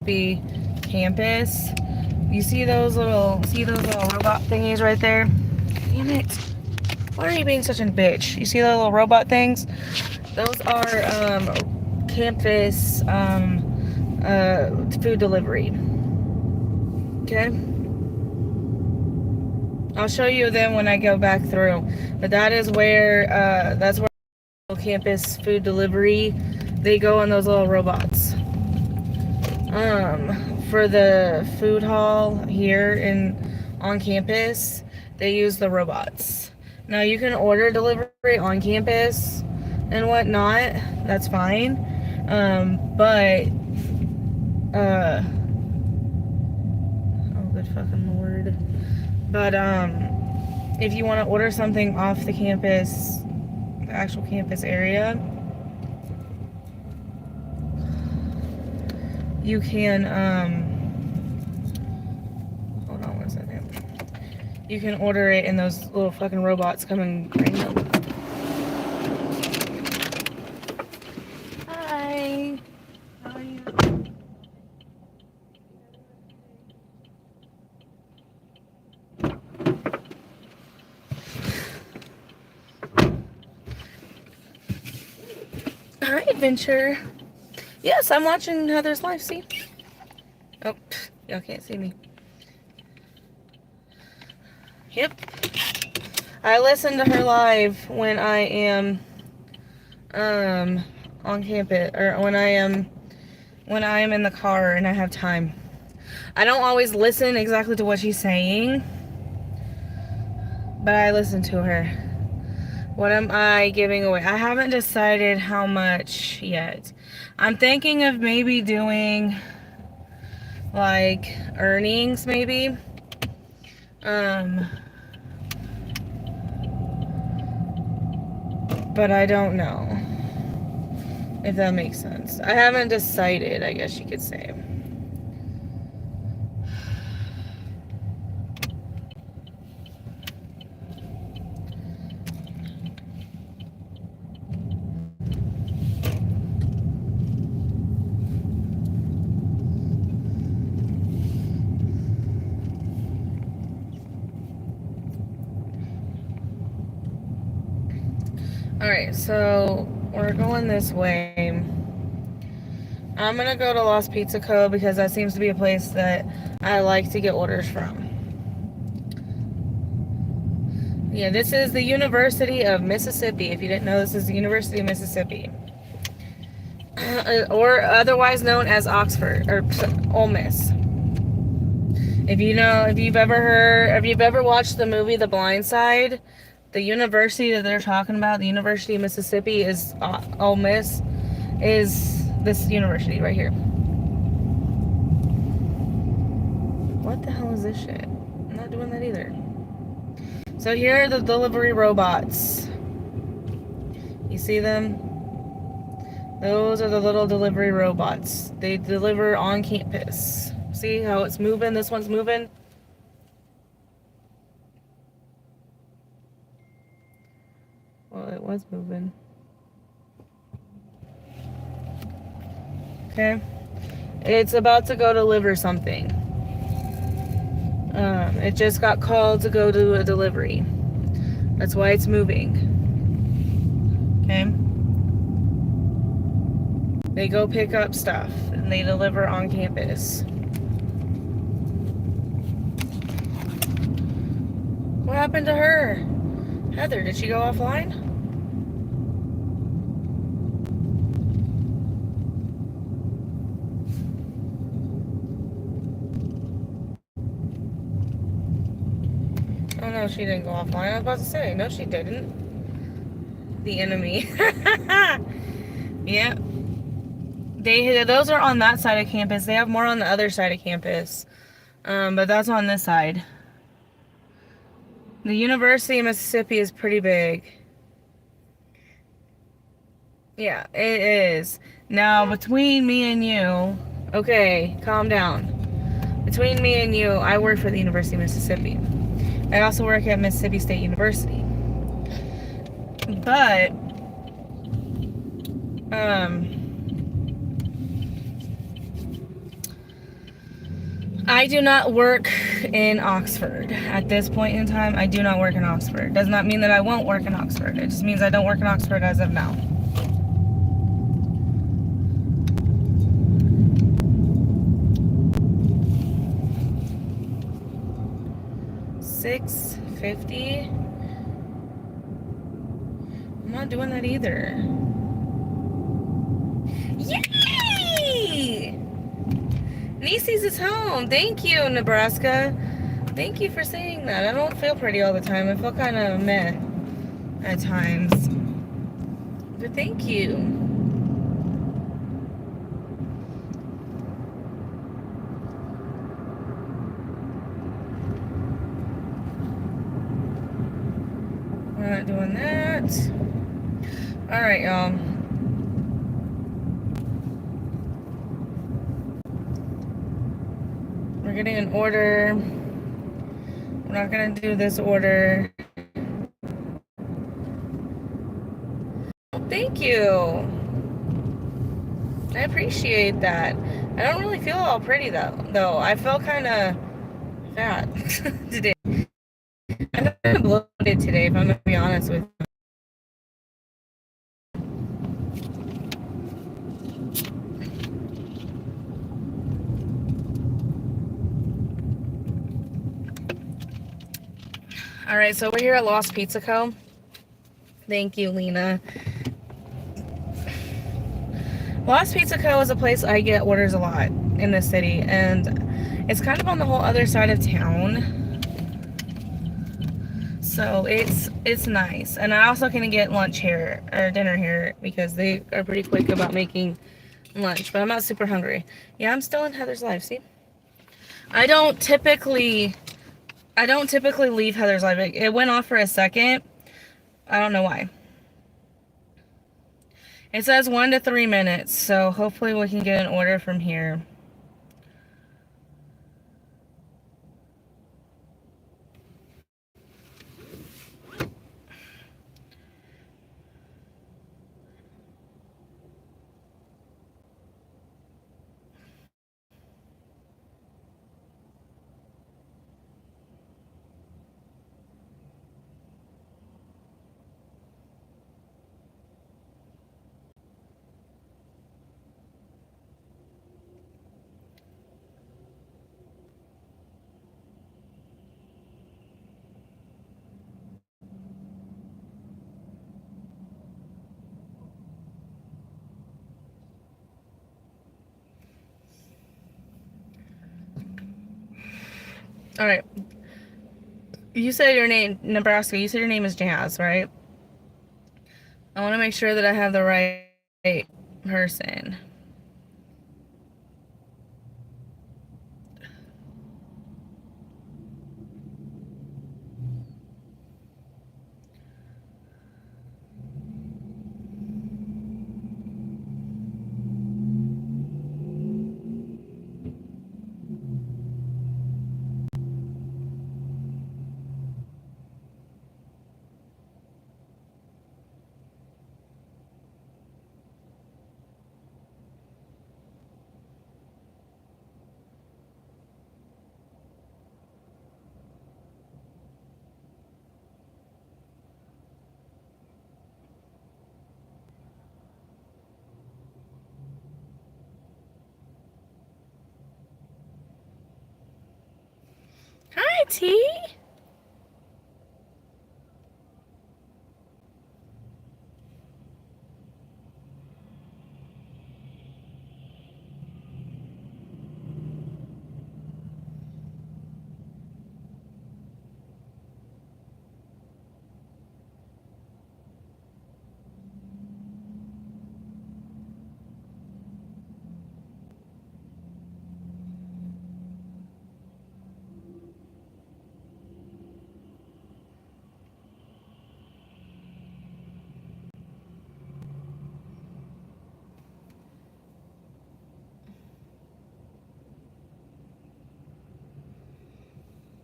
be campus. You see those little robot thingies right there? Damn it. Why are you being such a bitch? You see the little robot things? Those are campus food delivery. Okay? I'll show you them when I go back through. But that's where campus food delivery, they go on those little robots. For the food hall here on campus, they use the robots. Now you can order delivery on campus and whatnot. That's fine. But oh good fucking lord. But if you want to order something off the campus, the actual campus area, you can hold on one second. You can order it and those little fucking robots come and bring them. Hi. How are you? Hi, Adventure. Yes, I'm watching Heather's live, see? Oh, y'all can't see me. Yep. I listen to her live when I am on campus, or when I am in the car and I have time. I don't always listen exactly to what she's saying, but I listen to her. What am I giving away? I haven't decided how much yet. I'm thinking of maybe doing like earnings, maybe. But I don't know if that makes sense. I haven't decided, I guess you could say. Alright, so we're going this way. I'm gonna go to Lost Pizza Co. because that seems to be a place that I like to get orders from. Yeah, this is the University of Mississippi. If you didn't know, this is the University of Mississippi. Or otherwise known as Oxford, or Ole Miss. If you've ever watched the movie The Blind Side, the university that they're talking about, the University of Mississippi, is Ole Miss, is this university right here. What the hell is this shit? I'm not doing that either. So here are the delivery robots. You see them? Those are the little delivery robots. They deliver on campus. See how it's moving? This one's moving. Well, it was moving. Okay. It's about to go deliver something. It just got called to go to a delivery. That's why it's moving. Okay. They go pick up stuff and they deliver on campus. What happened to her? Heather, did she go offline? Oh no, she didn't go offline. I was about to say, no, she didn't. The enemy. Yeah. Those are on that side of campus. They have more on the other side of campus. But that's on this side. The University of Mississippi is pretty big. Yeah, it is. Now, between me and you, okay, calm down. Between me and you, I work for the University of Mississippi. I also work at Mississippi State University. But, I do not work in Oxford. At this point in time, I do not work in Oxford. Does not mean that I won't work in Oxford. It just means I don't work in Oxford as of now. $6.50. I'm not doing that either. Yay! Nieces is home. Thank you, Nebraska. Thank you for saying that. I don't feel pretty all the time. I feel kind of meh at times. But thank you. We're not doing that. Alright, y'all. We're getting an order. We're not gonna do this order. Thank you. I appreciate that. I don't really feel all pretty though. I feel kind of fat today. I'm kind of bloated today, if I'm gonna be honest with you. All right, so we're here at Lost Pizza Co. Thank you, Lena. Lost Pizza Co. is a place I get orders a lot in this city, and it's kind of on the whole other side of town. So it's nice. And I also can get lunch here, or dinner here, because they are pretty quick about making lunch. But I'm not super hungry. Yeah, I'm still in Heather's live, see? I don't typically leave Heather's live. It went off for a second. I don't know why. It says 1 to 3 minutes, so hopefully we can get an order from here. All right. You said your name, Nebraska. You said your name is Jazz, right? I want to make sure that I have the right person. Hi, T.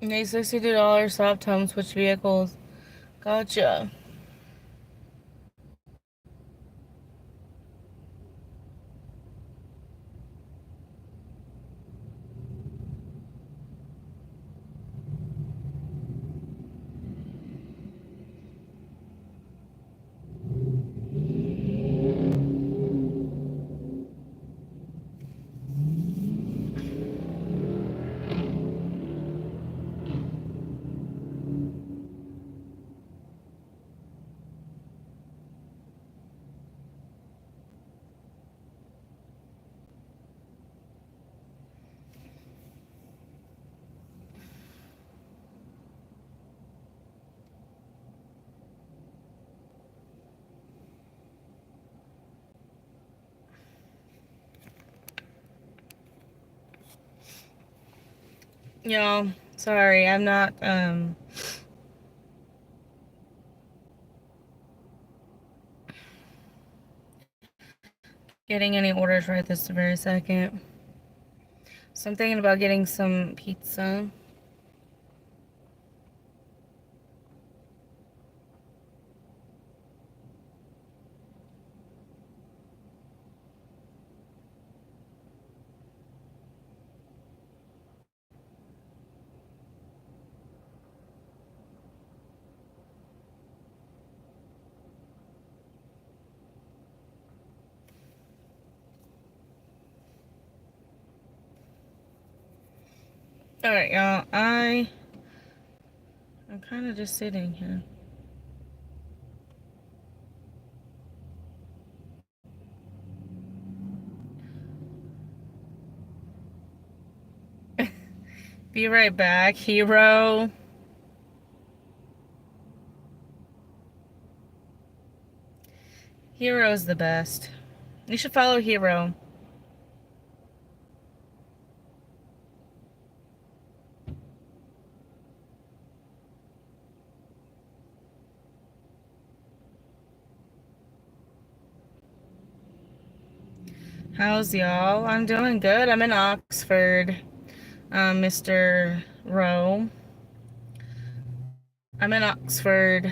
They $62 soft home switch vehicles. Gotcha. Y'all, sorry, I'm not getting any orders right this very second. So I'm thinking about getting some pizza. Alright, y'all, I'm kind of just sitting here. Be right back, Hero. Hero's the best. You should follow Hero. How's y'all? I'm doing good. I'm in Oxford, Mr. Rowe. I'm in Oxford.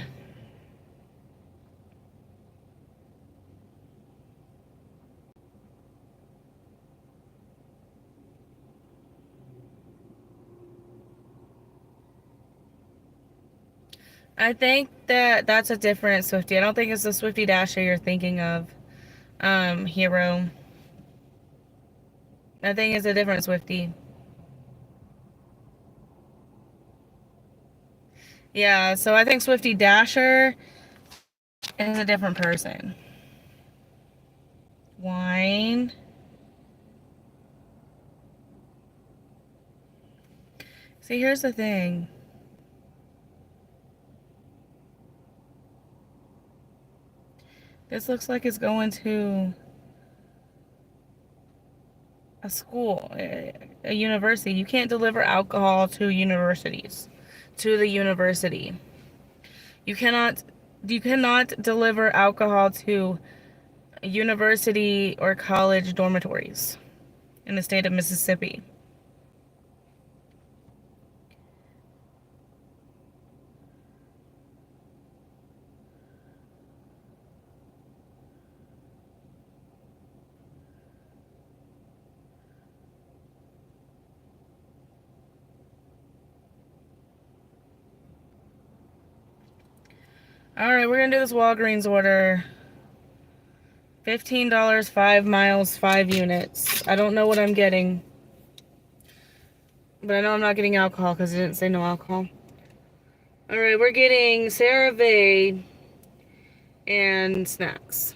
I think that that's a different Swifty. I don't think it's the Swifty Dasher you're thinking of, Hero. I think it's a different Swifty. Yeah, so I think Swifty Dasher is a different person. Wine. See, here's the thing. This looks like it's going to a school, a university. You can't deliver alcohol to universities, to the university. You cannot deliver alcohol to university or college dormitories in the state of Mississippi. Alright, we're gonna do this Walgreens order. $15, 5 miles, 5 units. I don't know what I'm getting. But I know I'm not getting alcohol because it didn't say no alcohol. Alright, we're getting CeraVe and snacks.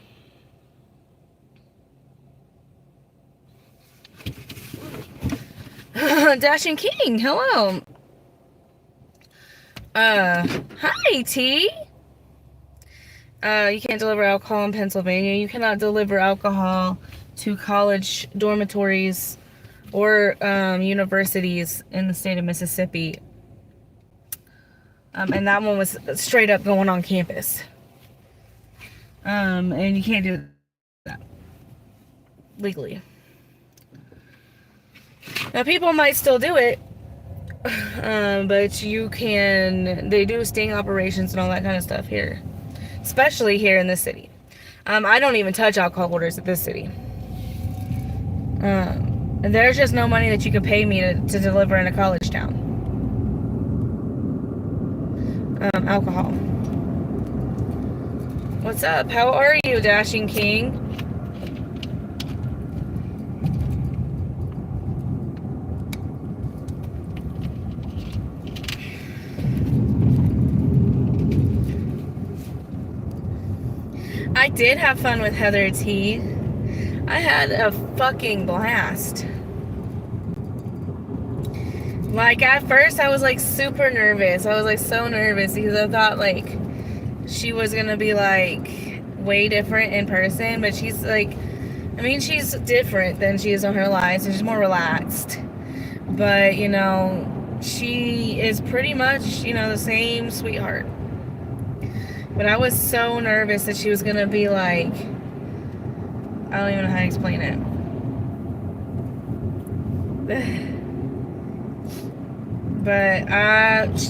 Dashing King, hello. Hi, T. You can't deliver alcohol in Pennsylvania. You cannot deliver alcohol to college dormitories or universities in the state of Mississippi. And that one was straight up going on campus. And you can't do that legally. Now, people might still do it, but you can, they do sting operations and all that kind of stuff here, especially here in this city. I don't even touch alcohol orders at this city. And there's just no money that you could pay me to deliver in a college town. Alcohol. What's up? How are you, Dashing King? I did have fun with Heather T. I had a fucking blast. Like, at first I was like super nervous. I was like so nervous because I thought like she was gonna be like way different in person, but she's like, I mean, she's different than she is on her live, so she's more relaxed. But, you know, she is pretty much, you know, the same sweetheart. But I was so nervous that she was gonna be like, I don't even know how to explain it. But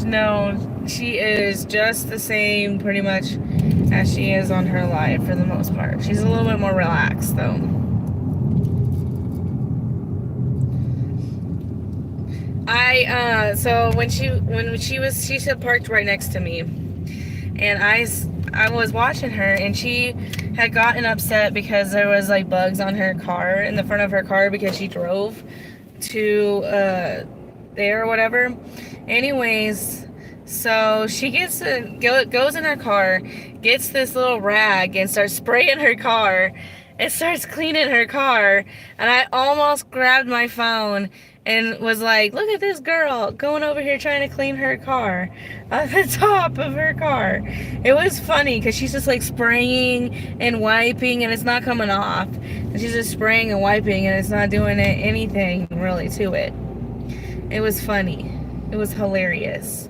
no, she is just the same pretty much as she is on her live for the most part. She's a little bit more relaxed though. So when she said parked right next to me, and I was watching her, and she had gotten upset because there was like bugs on her car, in the front of her car, because she drove to there or whatever. Anyways, so she goes in her car, gets this little rag and starts spraying her car and starts cleaning her car, and I almost grabbed my phone and was like, look at this girl going over here trying to clean her car on the top of her car. It was funny because she's just like spraying and wiping and it's not coming off. And she's just spraying and wiping and it's not doing anything really to it. It was funny. It was hilarious.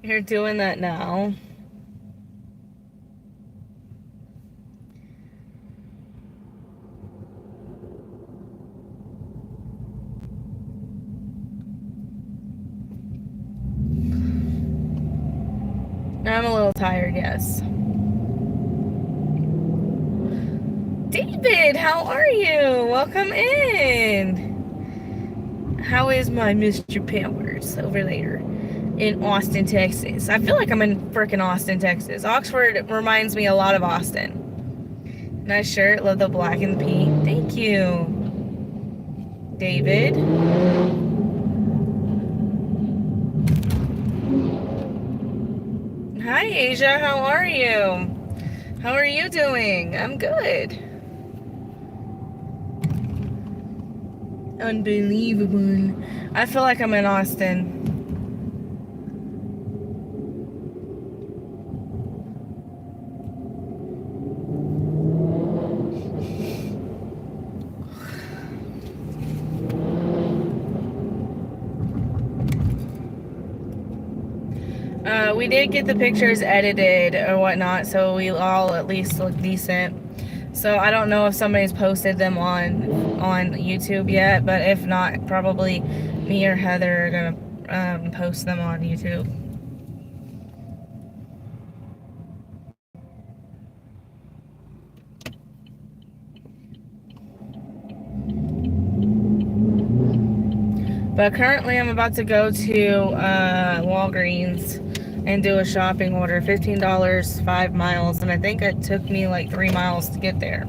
You're doing that now. I'm a little tired, yes. David, how are you? Welcome in. How is my Mr. Powers over there? in Austin, Texas. I feel like I'm in freaking Austin, Texas. Oxford reminds me a lot of Austin. Nice shirt. Love the black and pink. Thank you, David. Hi, Asia. How are you? How are you doing? I'm good. Unbelievable. I feel like I'm in Austin. We did get the pictures edited or whatnot, so we all at least look decent. So I don't know if somebody's posted them on YouTube yet, but if not, probably me or Heather are gonna post them on YouTube. But currently I'm about to go to Walgreens and do a shopping order. $15, 5 miles, and I think it took me like 3 miles to get there.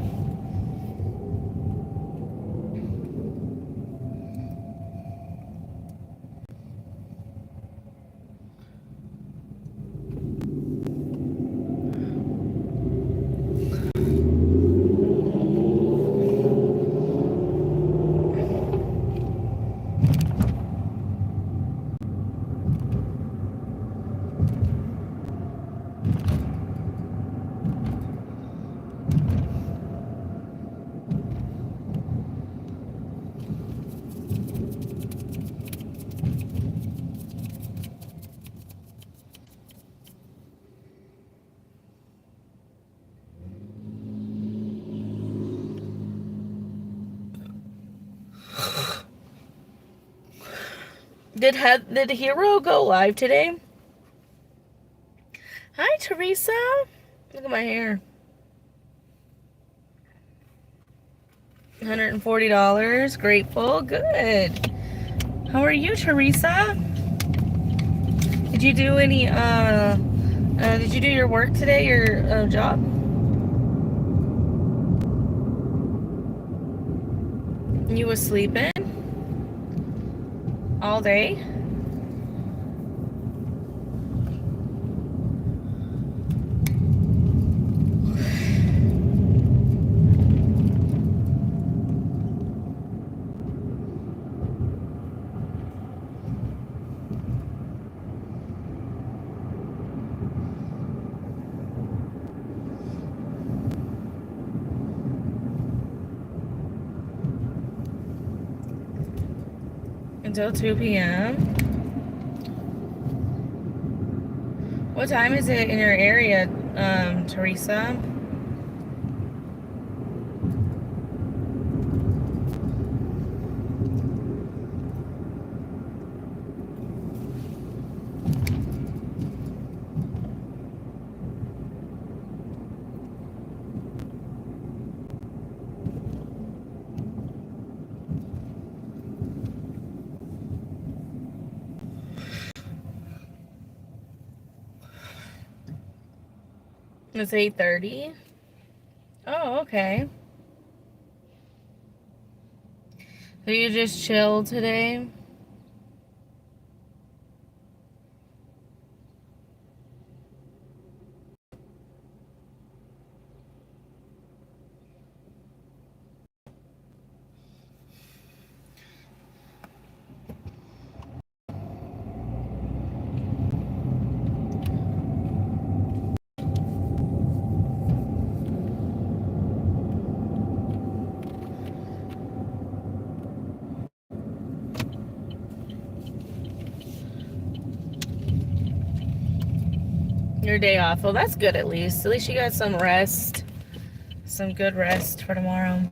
Did Hero go live today? Hi, Teresa. Look at my hair. $140. Grateful. Good. How are you, Teresa? Did you do any, did you do your work today, your job? You was sleeping? All day? Until 2 p.m. What time is it in your area, Teresa? It's 8:30. Oh, okay. So you just chilled today? Your day off. Well, that's good at least. At least you got some rest. Some good rest for tomorrow.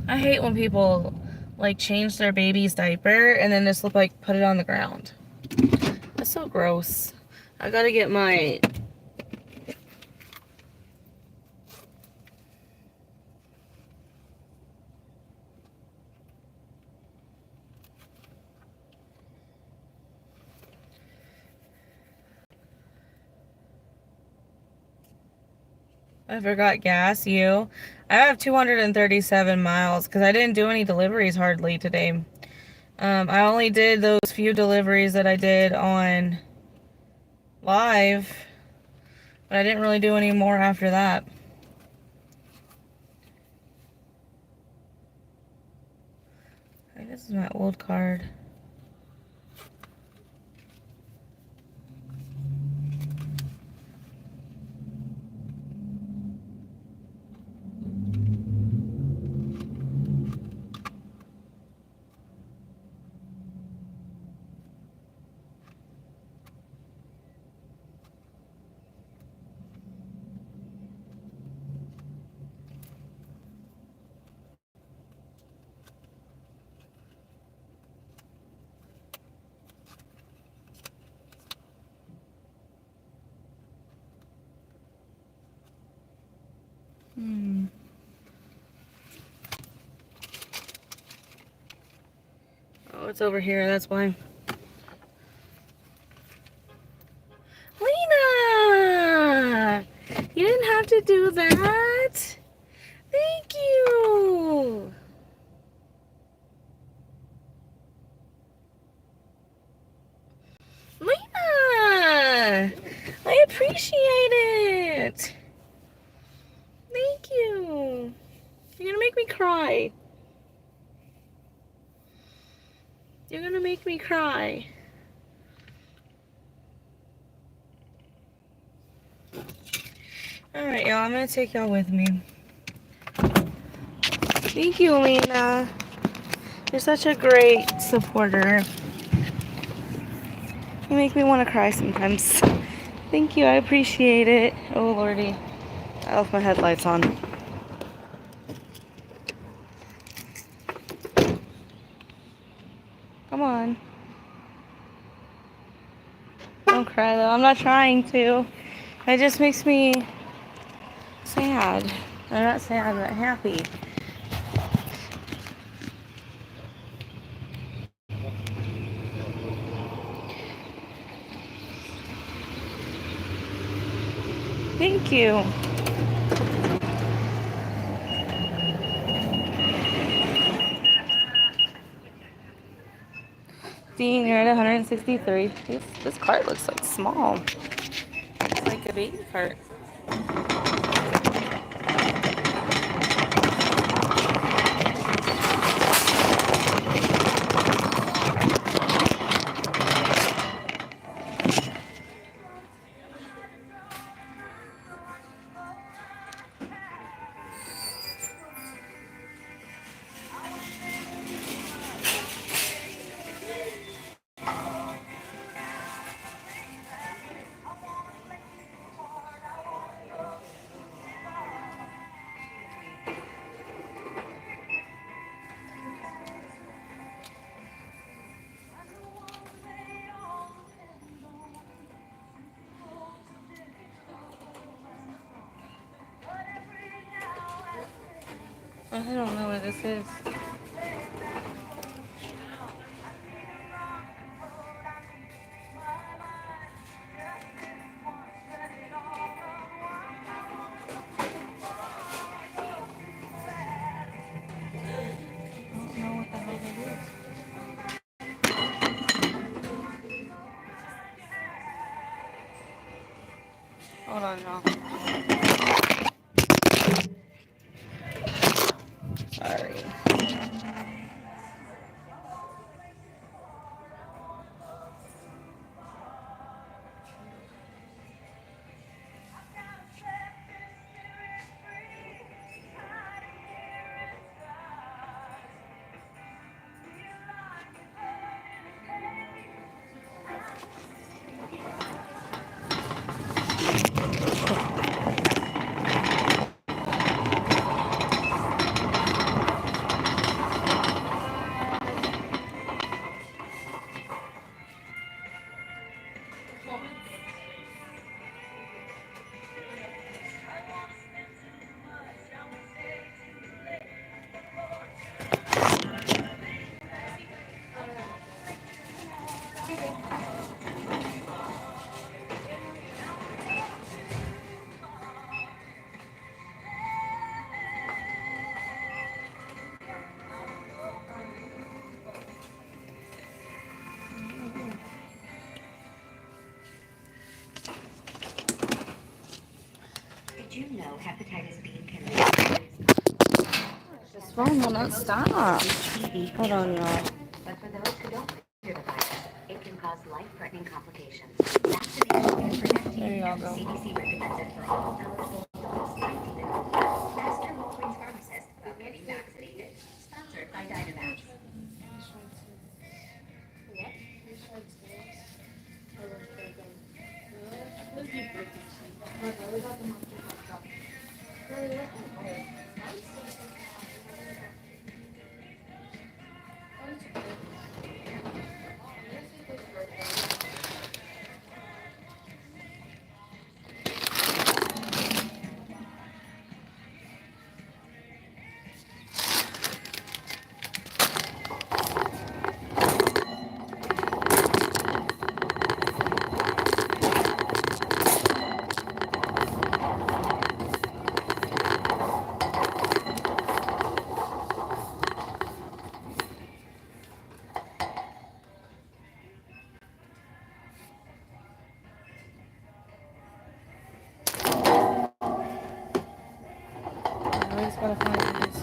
I hate when people like change their baby's diaper and then just like put it on the ground. That's so gross. I gotta get my I forgot gas. You. I have 237 miles because I didn't do any deliveries hardly today. I only did those few deliveries that I did on live, but I didn't really do any more after that. I think this is my old card. Oh, it's over here. That's why. Lena! You didn't have to do that. Thank you. Lena! I appreciate it. Thank you. You're gonna make me cry. You're gonna make me cry. Alright, y'all. I'm gonna take y'all with me. Thank you, Lena. You're such a great supporter. You make me want to cry sometimes. Thank you. I appreciate it. Oh, Lordy. I left my headlights on. Come on. Don't cry, though. I'm not trying to. It just makes me sad. I'm not sad, but happy. Thank you. Dean, you're at 163. This cart looks like small. It's like a baby cart. I don't know what this is. Hold on, y'all. Sorry. This phone will not stop. Hold on, y'all. There y'all go. I just gotta find this.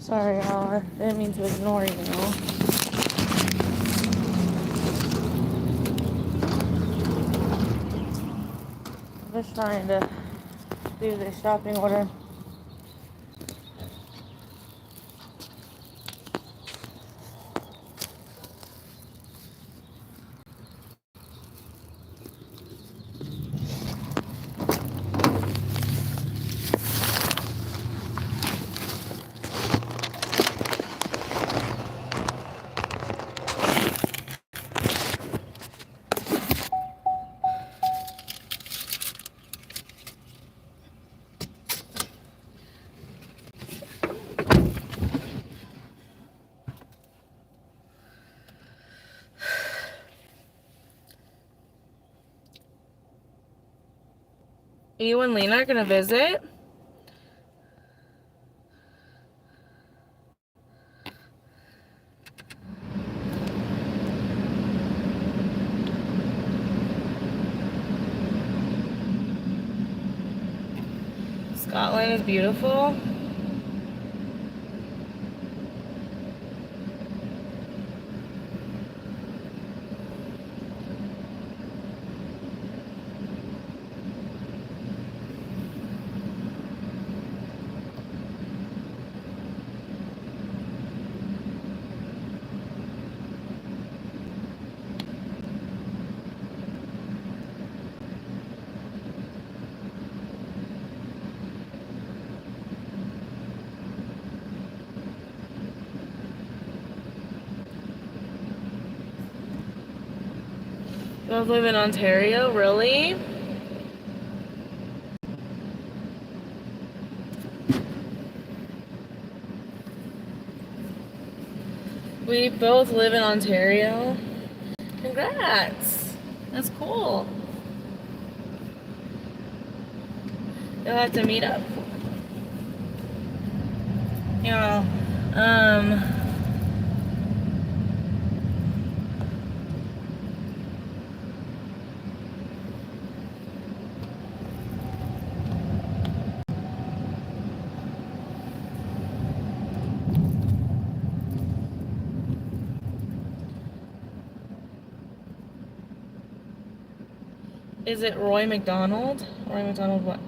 Sorry, y'all. I didn't mean to ignore you. I'm just trying to do this shopping order. You and Lena are gonna visit? Scotland is beautiful. You both live in Ontario? Really? We both live in Ontario. Congrats. That's cool. You'll have to meet up. Yeah. Is it Roy McDonald? Roy McDonald what?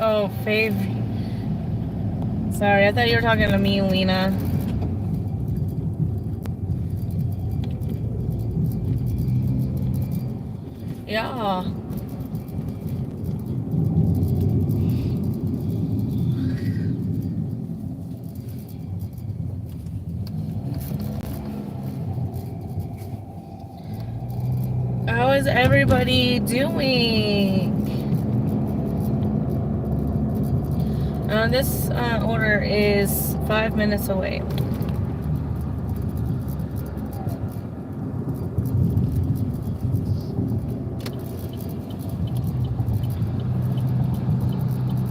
Oh, Fave. Sorry, I thought you were talking to me, Lena. Yeah. How is everybody doing? This order is 5 minutes away.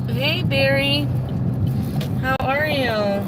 Hey, Barry. How are you?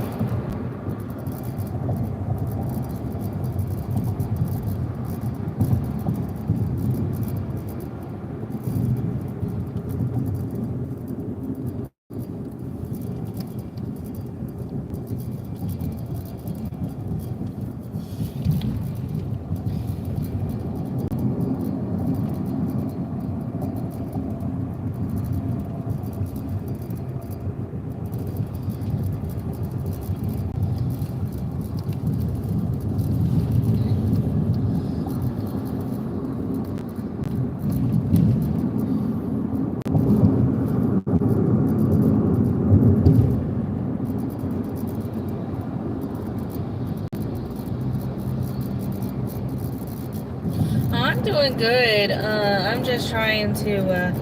I'm doing good. I'm just trying to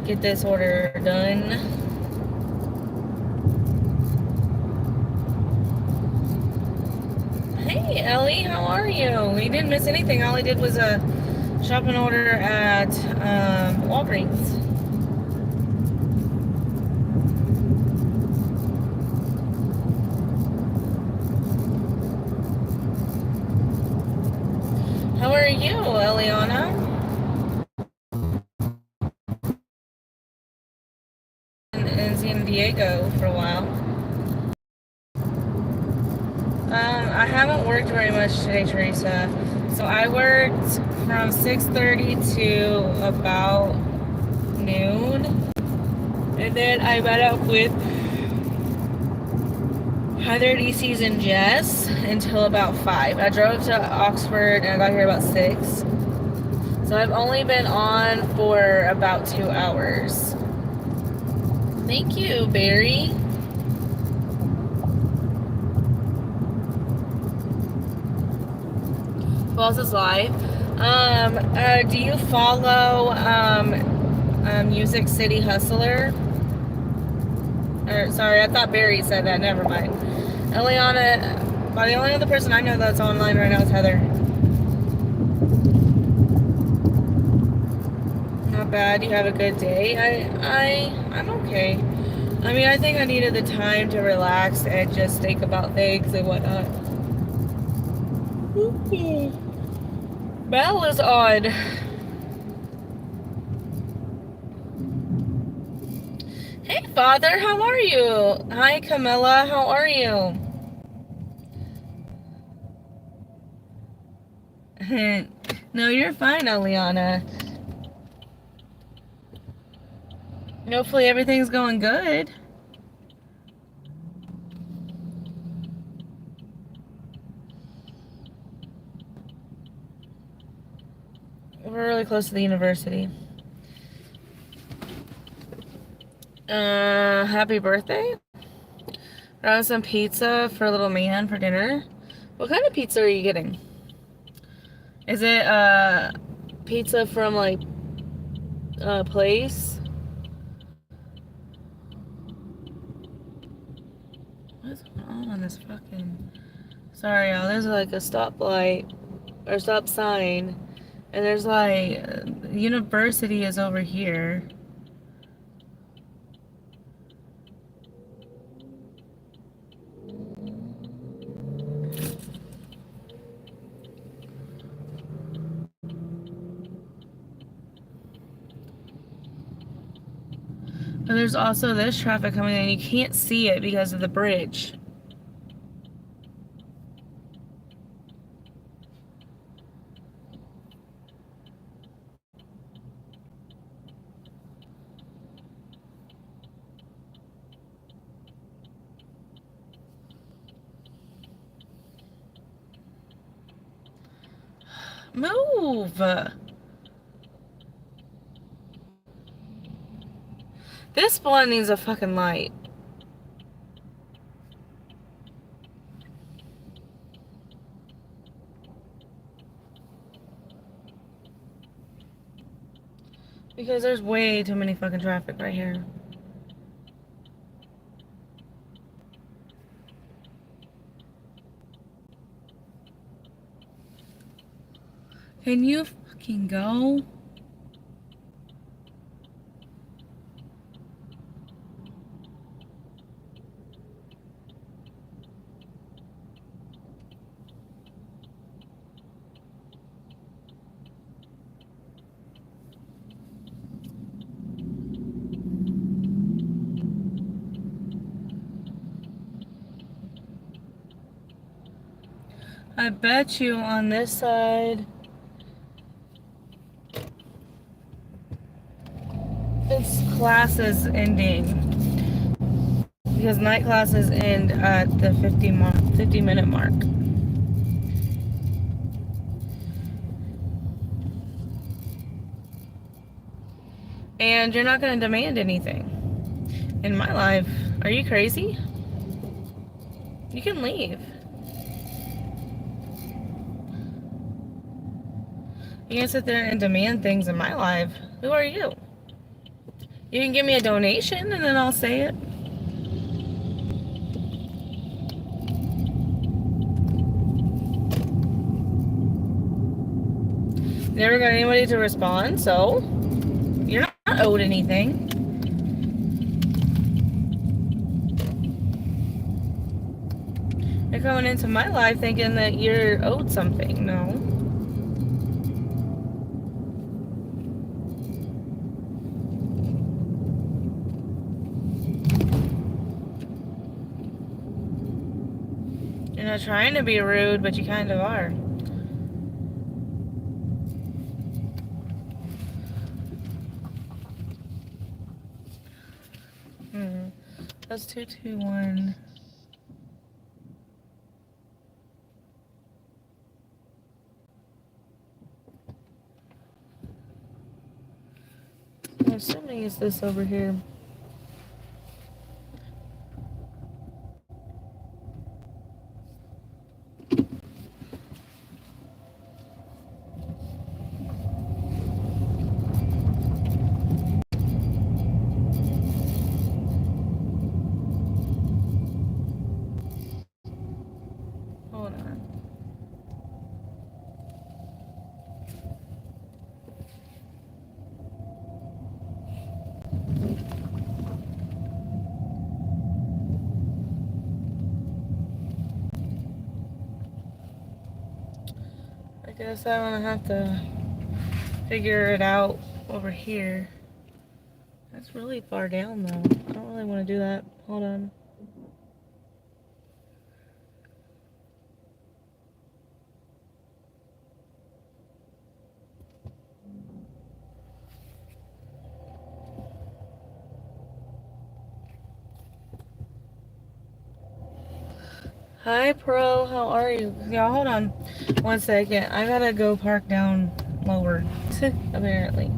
get this order done. Hey, Ellie, how are you? We didn't miss anything. All I did was a shopping order at Walgreens. a while. I haven't worked very much today, Teresa. So I worked from 6:30 to about noon. And then I met up with Heather, DC's, and Jess until about 5. I drove to Oxford and I got here about 6. So I've only been on for about 2 hours. Thank you, Barry. Who else is live? Do you follow Music City Hustler? Or sorry, I thought Barry said that. Never mind. Eliana, well, the only other person I know that's online right now is Heather. Not bad. You have a good day. I'm okay. I mean, I think I needed the time to relax and just think about things and whatnot. Bell is on. Hey, Father, how are you? Hi, Camilla, how are you? No, you're fine, Eliana. Hopefully everything's going good. We're really close to the university. Happy birthday. Got some pizza for little man for dinner. What kind of pizza are you getting? Is it pizza from like a place? What's going on this fucking... Sorry, y'all. There's like a stoplight or stop sign, and there's like university is over here. But there's also this traffic coming in. You can't see it because of the bridge. Move! This one needs a fucking light. Because there's way too many fucking traffic right here. Can you fucking go? I bet you on this side it's classes ending. Because night classes end at the 50-minute mark. And you're not going to demand anything. In my life, are you crazy? You can leave. You can't sit there and demand things in my life. Who are you? You can give me a donation and then I'll say it. Never got anybody to respond, so you're not owed anything. You're going into my life thinking that you're owed something. No. You're not trying to be rude, but you kind of are. That's 221. I'm assuming it's this over here. Hold on. I guess I'm gonna have to figure it out over here. That's really far down though. I don't really want to do that. Hold on. Hi, Pro. How are you? Y'all, hold on 1 second. I gotta go park down lower, apparently.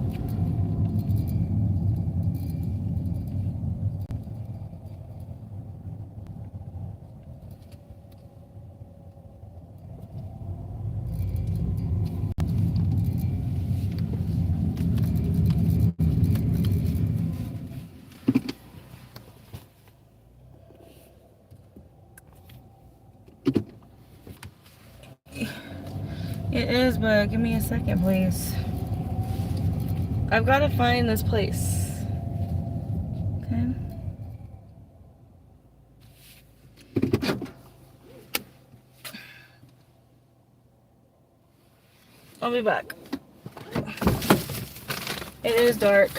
It is, but give me a second, please. I've got to find this place. Okay. I'll be back. It is dark.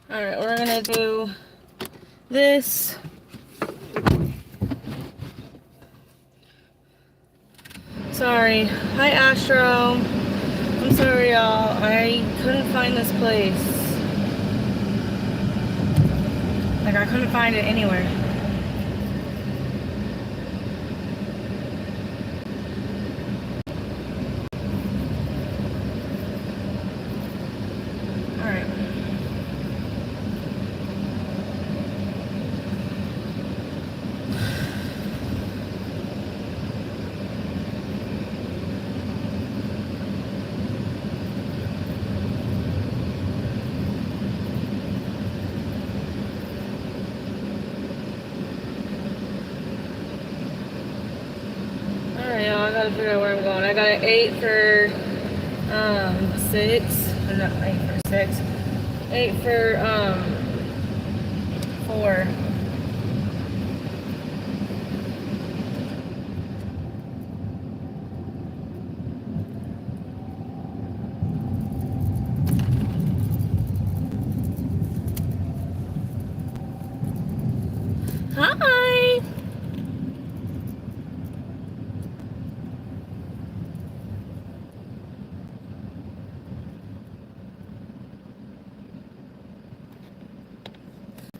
Alright, we're gonna do this. Sorry. Hi, Astro. I'm sorry, y'all. I couldn't find this place. Like, I couldn't find it anywhere. Alright. Alright, y'all. I gotta figure out where I'm going. I got an 8 for 6. Or not 8 for 6. 8 for 4. Hi!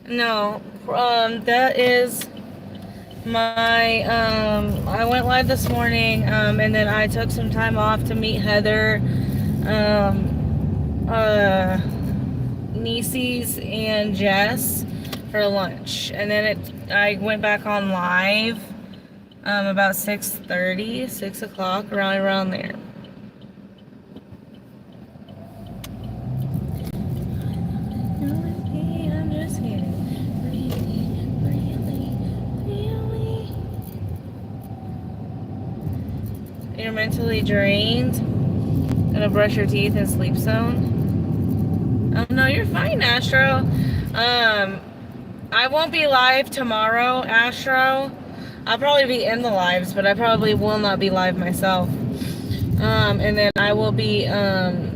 No, that is my, I went live this morning, and then I took some time off to meet Heather, Nieces and Jess for lunch. And then I went back on live, about 6:30, 6 o'clock, around there. I'm just kidding. Really? You're mentally drained? Gonna brush your teeth and sleep soon? Oh no, you're fine, Astro. I won't be live tomorrow, Astro. I'll probably be in the lives, but I probably will not be live myself. And then I will be, and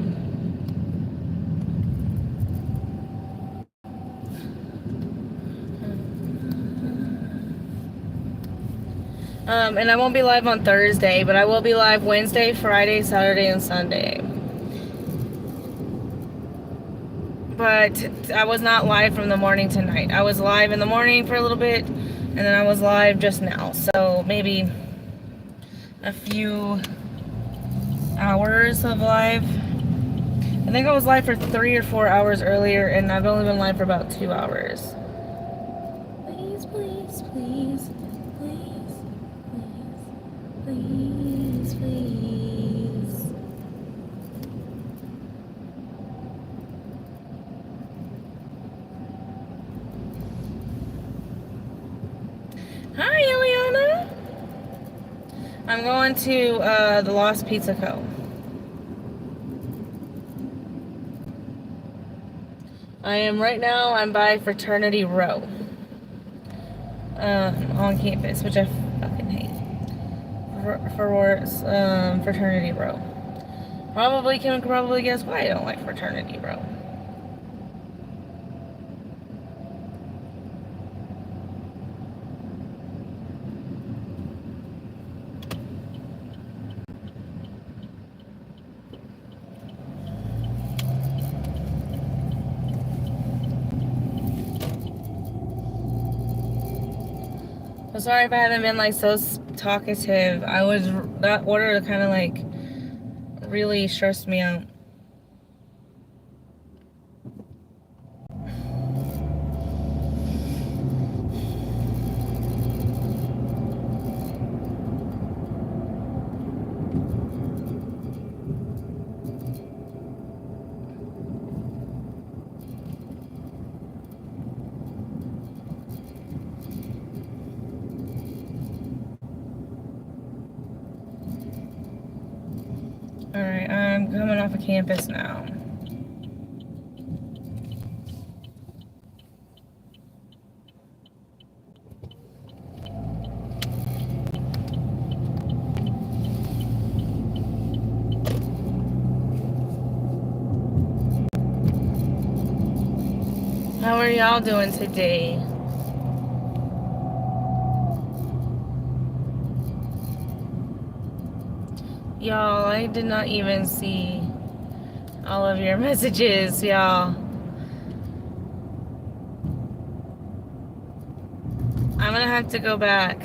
I won't be live on Thursday, but I will be live Wednesday, Friday, Saturday, and Sunday. But I was not live from the morning to night. I was live in the morning for a little bit, and then I was live just now. So maybe a few hours of live. I think I was live for 3 or 4 hours earlier, and I've only been live for about 2 hours. Please, please, please, please, please, please, please. Hi, Eliana. I'm going to the Lost Pizza Co. I am right now. I'm by Fraternity Row on campus, which I fucking hate. Fraternity Row. Can probably guess why I don't like Fraternity Row. I'm sorry if I haven't been like so talkative. That order kind of like really stressed me out. Alright, I'm coming off of campus now. How are y'all doing today? Y'all, I did not even see all of your messages, y'all. I'm gonna have to go back.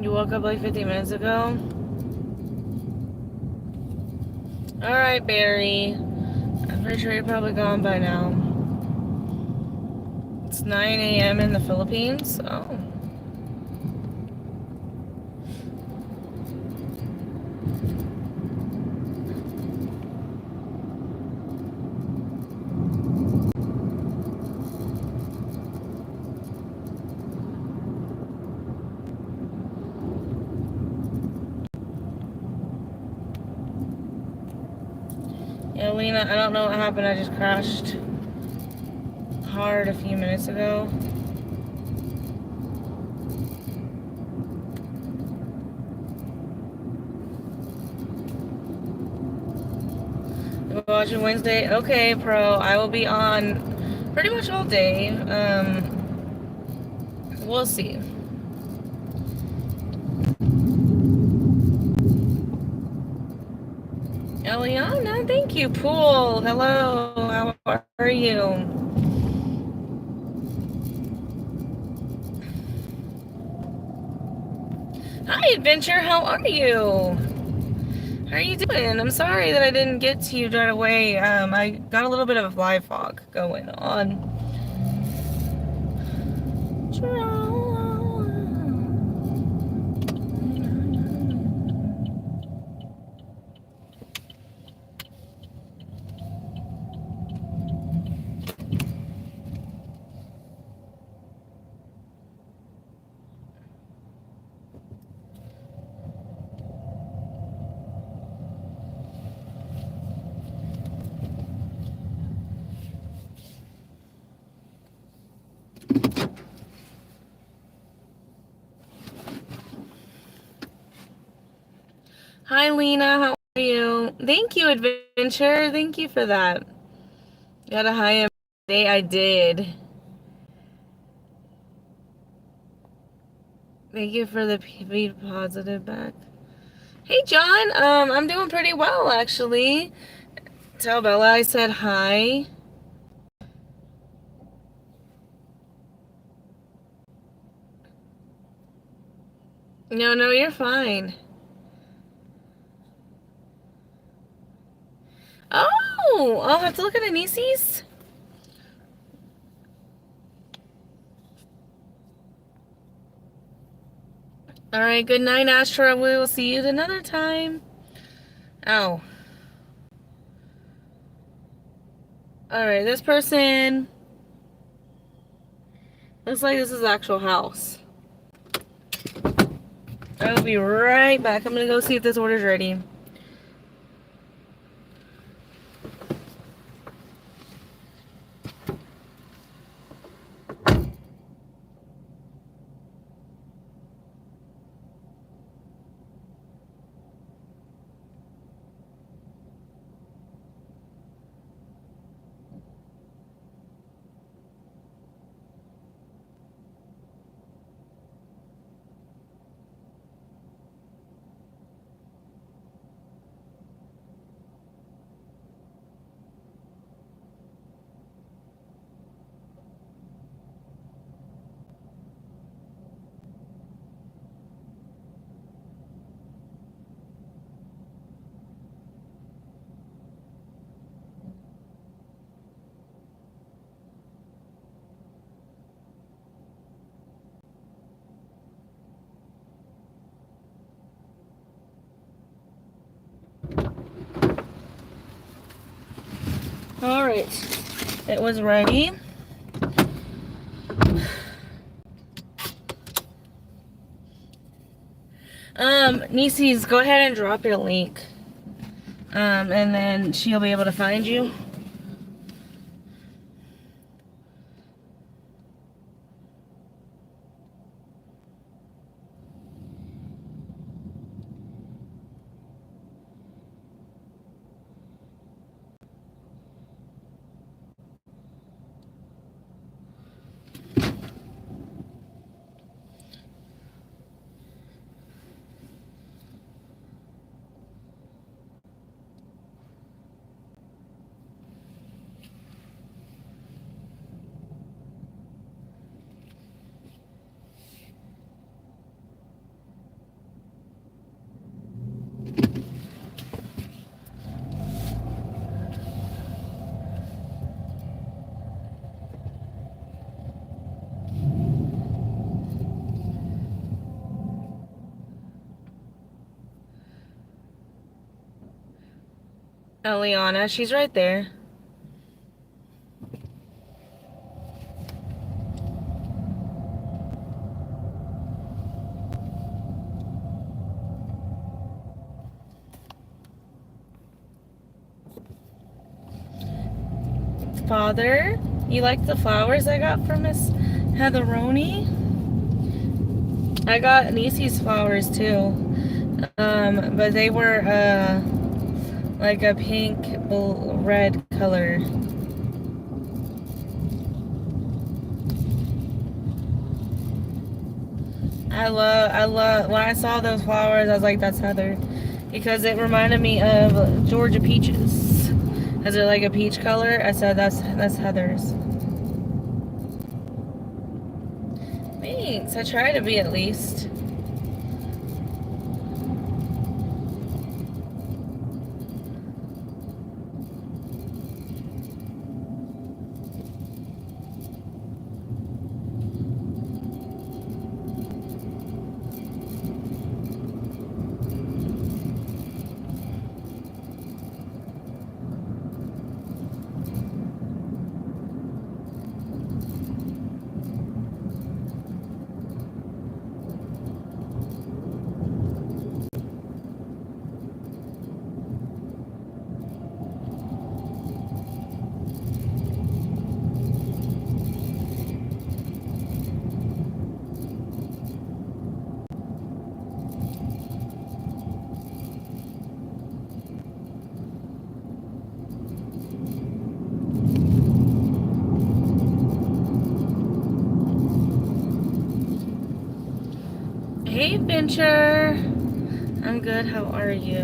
You woke up like 50 minutes ago? Alright, Barry. I'm pretty sure you're probably gone by now. It's 9 a.m. in the Philippines? Oh. Yeah, Lena, I don't know what happened. I just crashed hard a few minutes ago. Watching Wednesday. Okay, Pro. I will be on pretty much all day. We'll see. Eliana, thank you. Pool. Hello. How are you? Hi, Adventure. How are you? How are you doing? I'm sorry that I didn't get to you right away. I got a little bit of live fog going on. Hi, Lena. How are you? Thank you, Adventure. Thank you for that. Got a high day. I did. Thank you for the be positive back. Hey, John. I'm doing pretty well, actually. Tell Bella I said hi. No, you're fine. Oh, I'll have to look at Anisis. All right, good night, Astra. We will see you another time. Oh. All right, this person looks like this is the actual house. I will be right back. I'm gonna go see if this order's ready. Alright. It was ready. Nieces, go ahead and drop your link. And then she'll be able to find you. Eliana, she's right there. Father, you like the flowers I got from Miss Heatheroni? I got Niecy's flowers too. But they were like a pink red color. I love when I saw those flowers, I was like, that's Heather, because it reminded me of Georgia peaches. Is it like a peach color? I said that's Heather's. Thanks. I try to be at least. Hey, Venture. I'm good. How are you?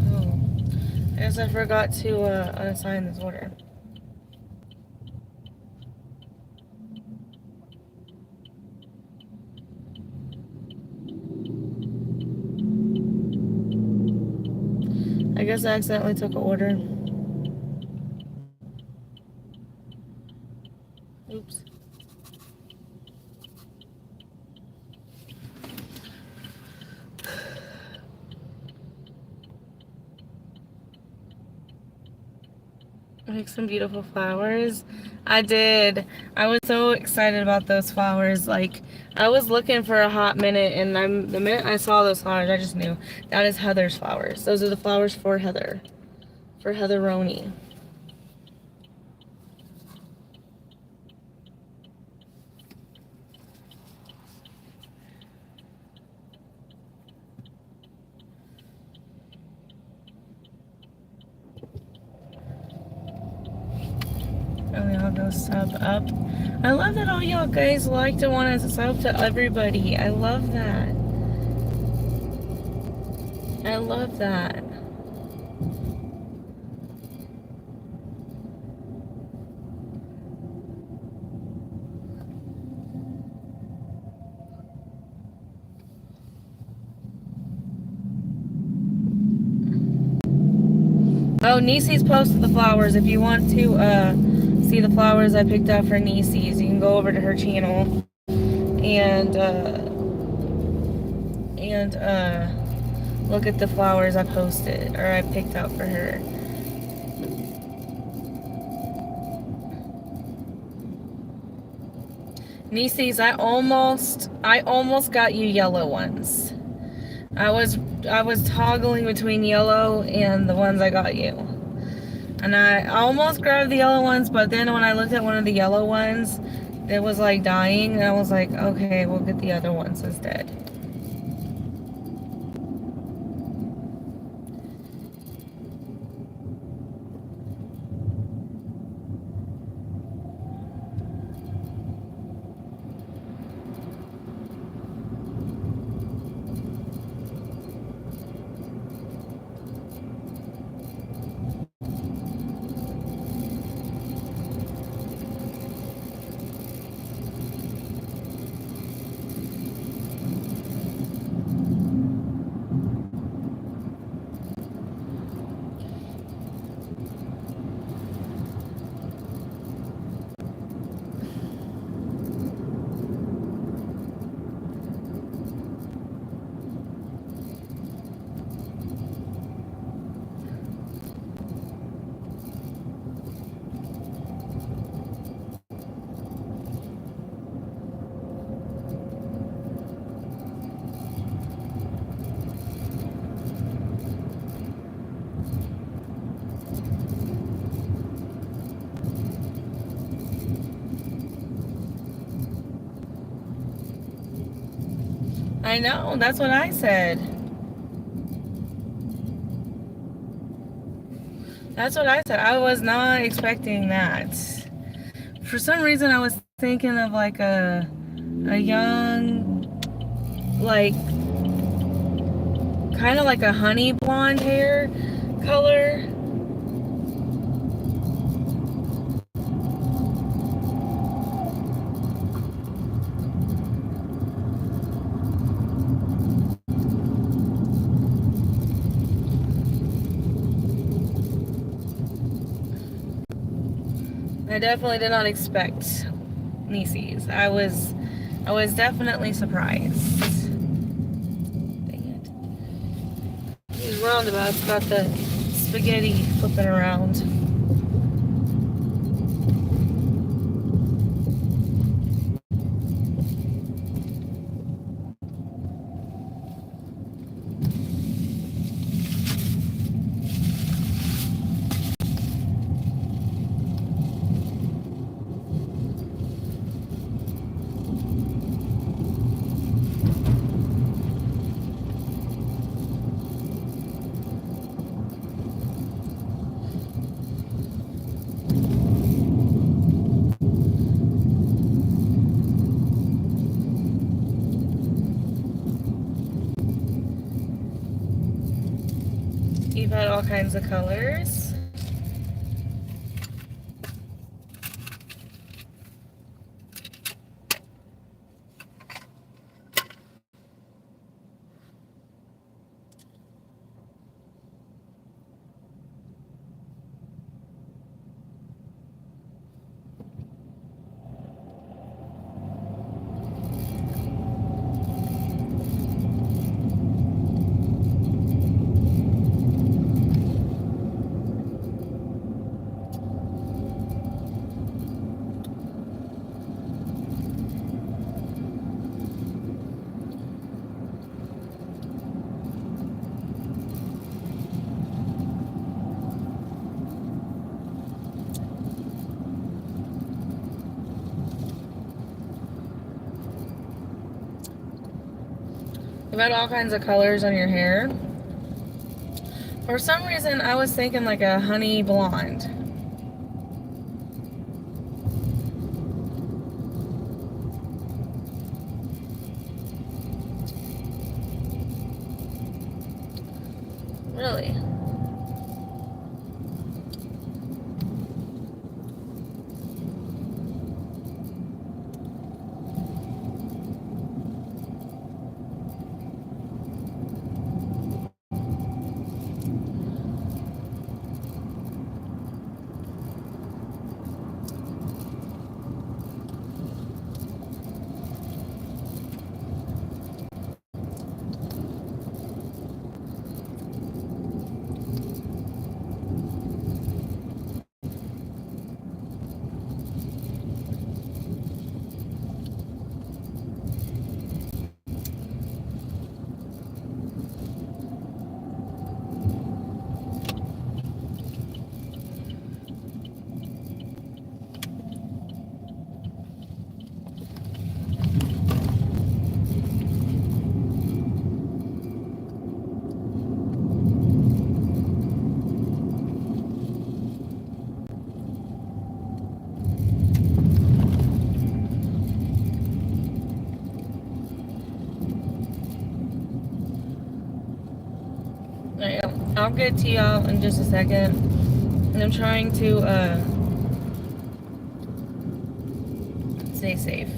Oh, I guess I forgot to unassign this order. I guess I accidentally took an order. Oops. Make some beautiful flowers. I did. I was so excited about those flowers. Like, I was looking for a hot minute, and the minute I saw those flowers, I just knew that is Heather's flowers. Those are the flowers for Heather, for Heatheroni. And we all go sub up. I love that all y'all guys like to want to sub to everybody. I love that. I love that. Oh, Niecy's posted the flowers. If you want to see the flowers I picked out for Niecy's, you can go over to her channel Look at the flowers I posted, or I picked out for her. Nieces, I almost got you yellow ones. I was toggling between yellow and the ones I got you. And I almost grabbed the yellow ones, but then when I looked at one of the yellow ones, it was like dying, and I was like, okay, we'll get the other ones instead. I know, that's what I said. That's what I said. I was not expecting that. For some reason, I was thinking of like a young, like, kind of like a honey blonde hair color. I definitely did not expect Nieces. I was definitely surprised. Dang it. These roundabouts got the spaghetti flipping around. You've had all kinds of colors. You've had all kinds of colors on your hair. For some reason, I was thinking like a honey blonde. Really? I'll get to y'all in just a second. And I'm trying to stay safe.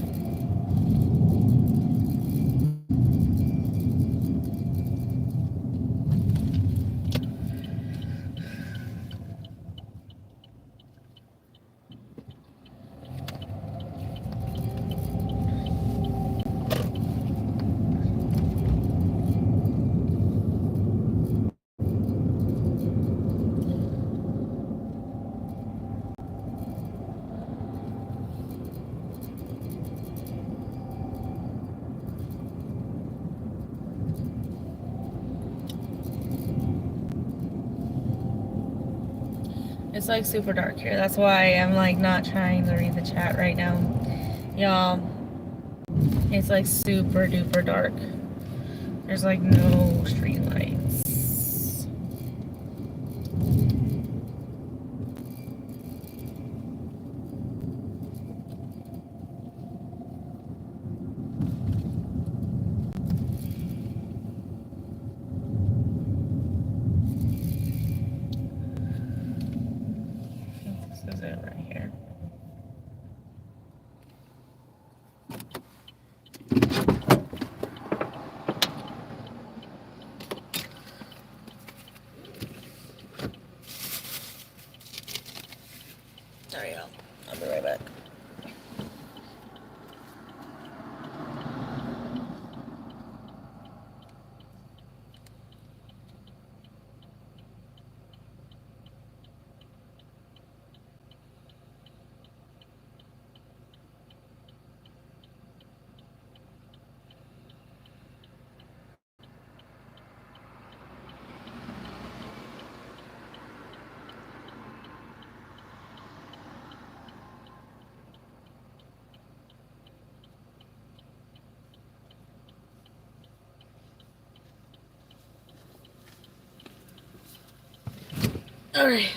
It's like super dark here. That's why I'm like not trying to read the chat right now. Y'all, it's like super duper dark. There's like no street lights. I think this is it right here. Sorry, y'all. I'll be right back. All right.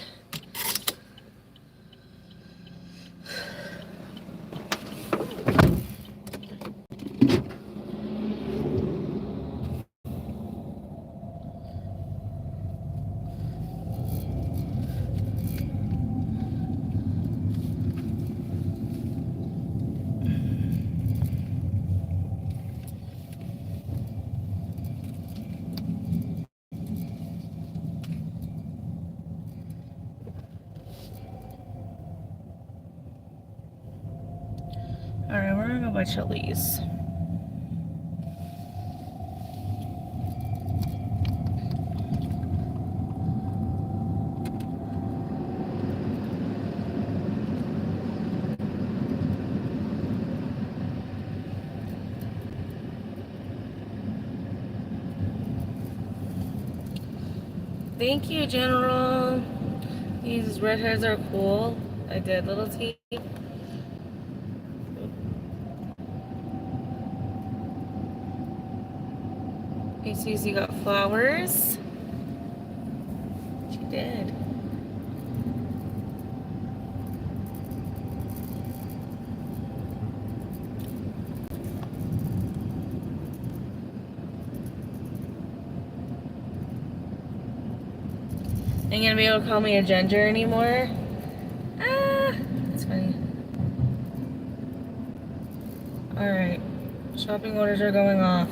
All right, we're gonna go by Chili's. Thank you, General. These redheads are cool. I did, little T. ACC got flowers. She did. Ain't gonna be able to call me a ginger anymore. Ah, that's funny. Alright. Shopping orders are going off.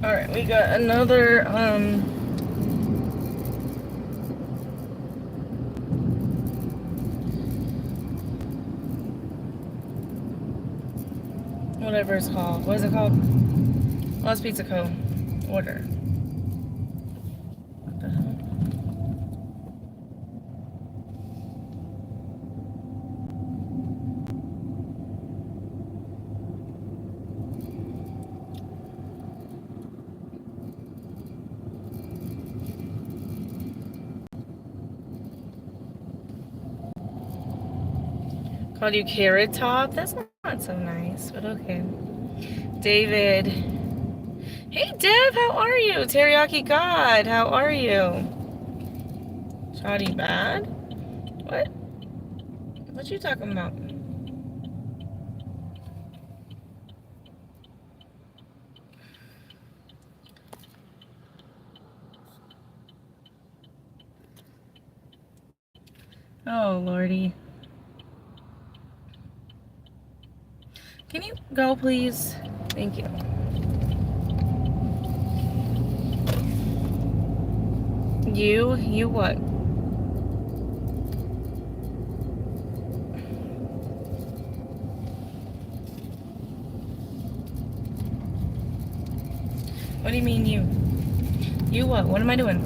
Alright, we got another, whatever it's called. What is it called? Lost Pizza Co. order. What the hell? Called you Carrot Top? That's not so nice, but okay. David. Hey Dev, how are you? Teriyaki God, how are you? Shoddy bad? What? What you talking about? Oh lordy. Can you go please? Thank you. You what? What do you mean you? You what? What am I doing?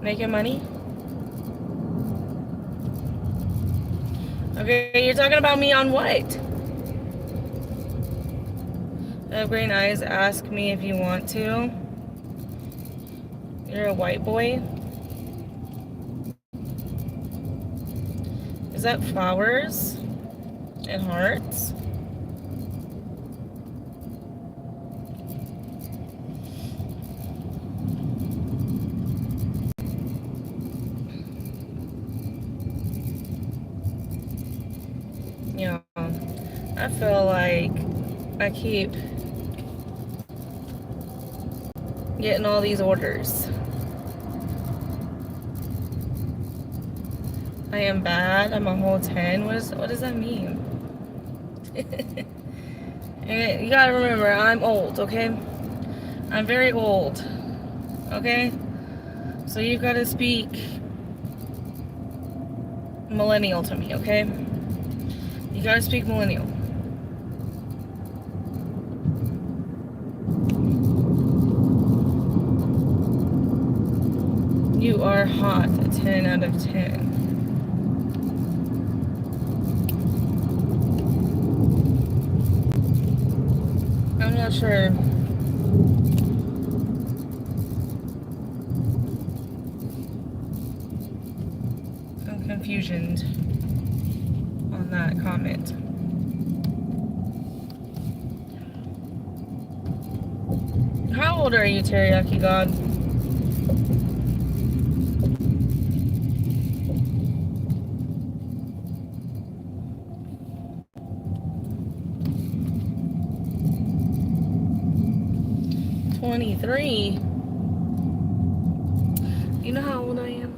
Making money? Okay, you're talking about me on what? Green eyes, ask me if you want to. You're a white boy? Is that flowers and hearts? You know, I feel like I keep getting all these orders. I am bad. I'm a whole 10. What does that mean? And you gotta remember, I'm old, okay? I'm very old, okay? So you gotta speak millennial to me, okay? You gotta speak millennial. You are hot, a 10 out of 10. I'm not sure. I'm confusioned on that comment. How old are you, Teriyaki God? "23? You know how old I am?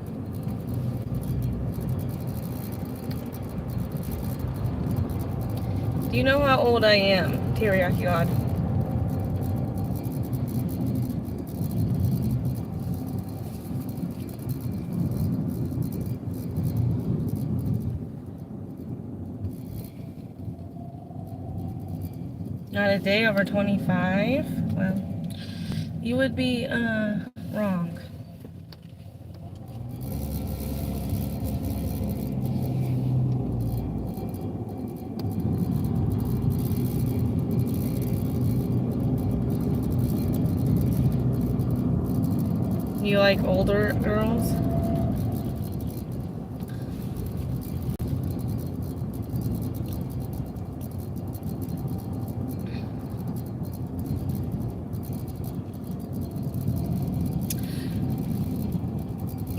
Do you know how old I am, Teriyaki God? Not a day over 25? Well, you would be, wrong. You like older girls?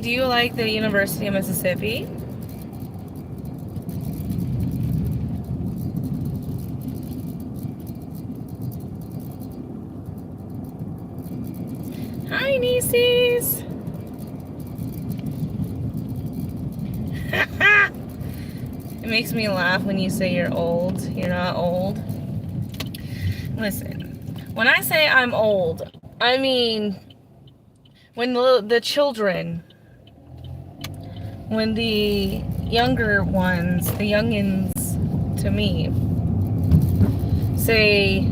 Do you like the University of Mississippi? Hi, nieces. It makes me laugh when you say you're old. You're not old. Listen, when I say I'm old, I mean when the children, when the younger ones, the youngins to me, say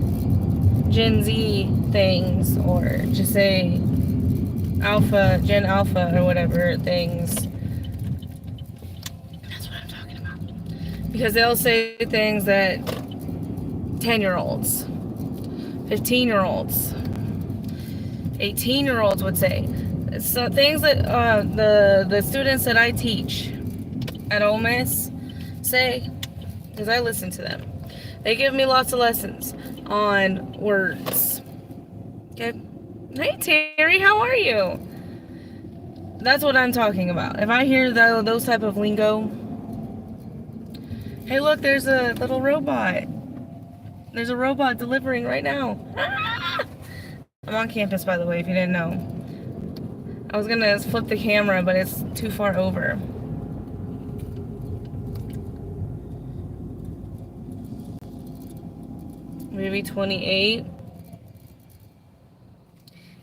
Gen Z things or just say Alpha, Gen Alpha or whatever things. That's what I'm talking about. Because they'll say things that 10-year-olds, 15-year-olds, 18-year-olds would say. So things that the students that I teach at Ole Miss say, because I listen to them. They give me lots of lessons on words Okay. Hey Terry, how are you? That's what I'm talking about. If I hear those type of lingo, hey look, there's a little robot. There's a robot delivering right now. I'm on campus, by the way, if you didn't know. I was gonna flip the camera, but it's too far over. Maybe 28.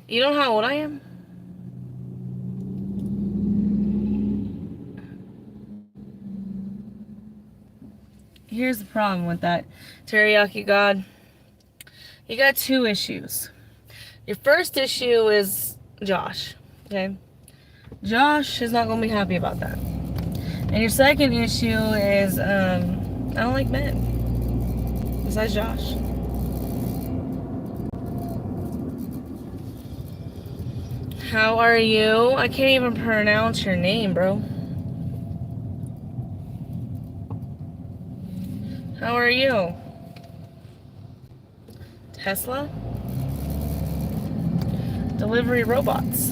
You know how old I am? Here's the problem with that, Teriyaki God. You got two issues. Your first issue is Josh, okay? Josh is not going to be happy about that. And your second issue is, I don't like men. Besides Josh. How are you? I can't even pronounce your name, bro. How are you? Tesla? Delivery robots.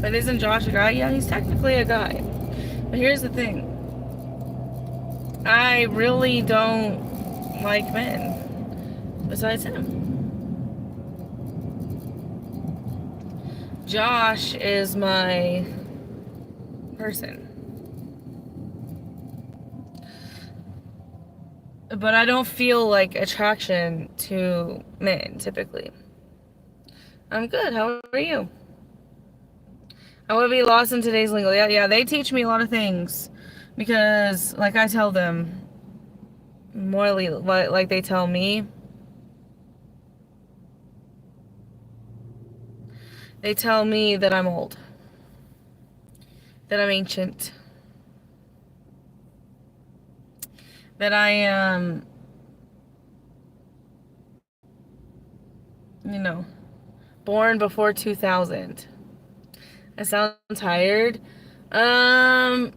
But isn't Josh a guy? Yeah, he's technically a guy. But here's the thing. I really don't like men. Besides him. Josh is my person. But I don't feel like attraction to men typically. I'm good. How are you? I would be lost in today's lingo. Yeah, they teach me a lot of things because, like I tell them, more like they tell me. They tell me that I'm old, that I'm ancient, that I am, you know, born before 2000. I sound tired. I've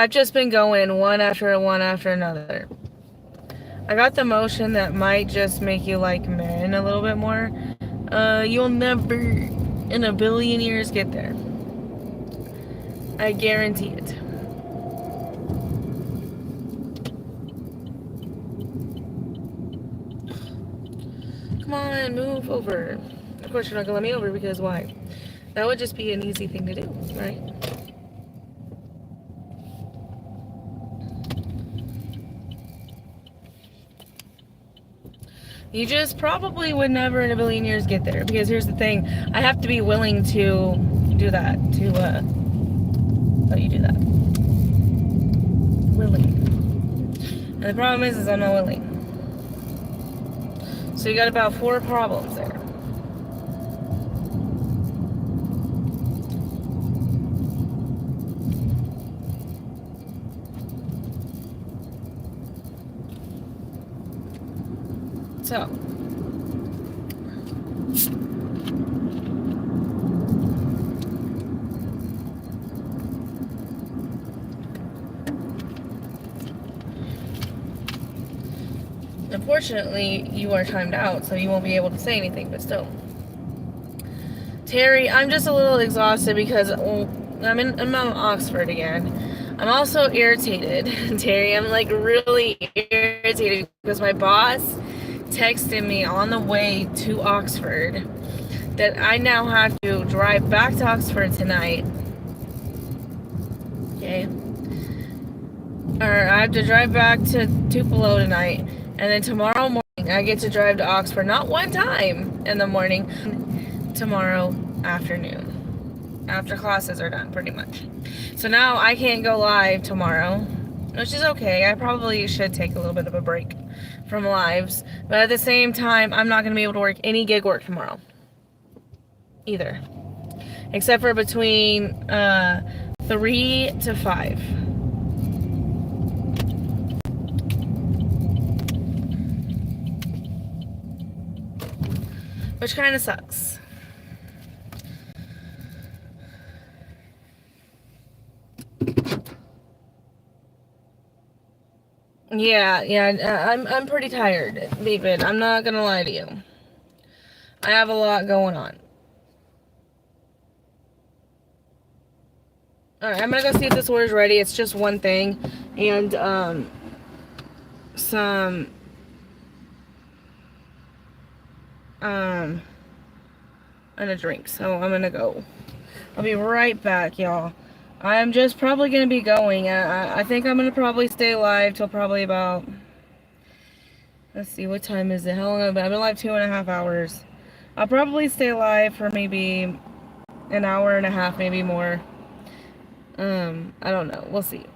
just been going one after another. I got the motion that might just make you like men a little bit more. You'll never in a billion years get there. I guarantee it. Come on, move over. Of course you're not gonna let me over because why? That would just be an easy thing to do, right? You just probably would never in a billion years get there because here's the thing. I have to be willing to do that, to let you do that. Willing. And the problem is I'm not willing. So you got about 4 problems there. So, unfortunately, you are timed out, so you won't be able to say anything, but still. Terry, I'm just a little exhausted because I'm Oxford again. I'm also irritated, Terry. I'm like really irritated because my boss texted me on the way to Oxford that I now have to drive back to Oxford tonight. Okay. Or I have to drive back to Tupelo tonight. And then tomorrow morning I get to drive to Oxford. Not one time in the morning. Tomorrow afternoon. After classes are done, pretty much. So now I can't go live tomorrow. Which is okay. I probably should take a little bit of a break from lives. But at the same time, I'm not going to be able to work any gig work tomorrow. Either. Except for between 3 to 5. Which kind of sucks. Yeah. I'm pretty tired, David. I'm not gonna lie to you. I have a lot going on. Alright, I'm gonna go see if this order's ready. It's just one thing. And, some, um, and a drink. So I'm gonna go. I'll be right back, y'all. I'm just probably gonna be going. I think I'm gonna probably stay live till probably about, let's see, what time is it? How long have I been? I've been live 2.5 hours. I'll probably stay live for maybe an hour and a half, maybe more. I don't know. We'll see.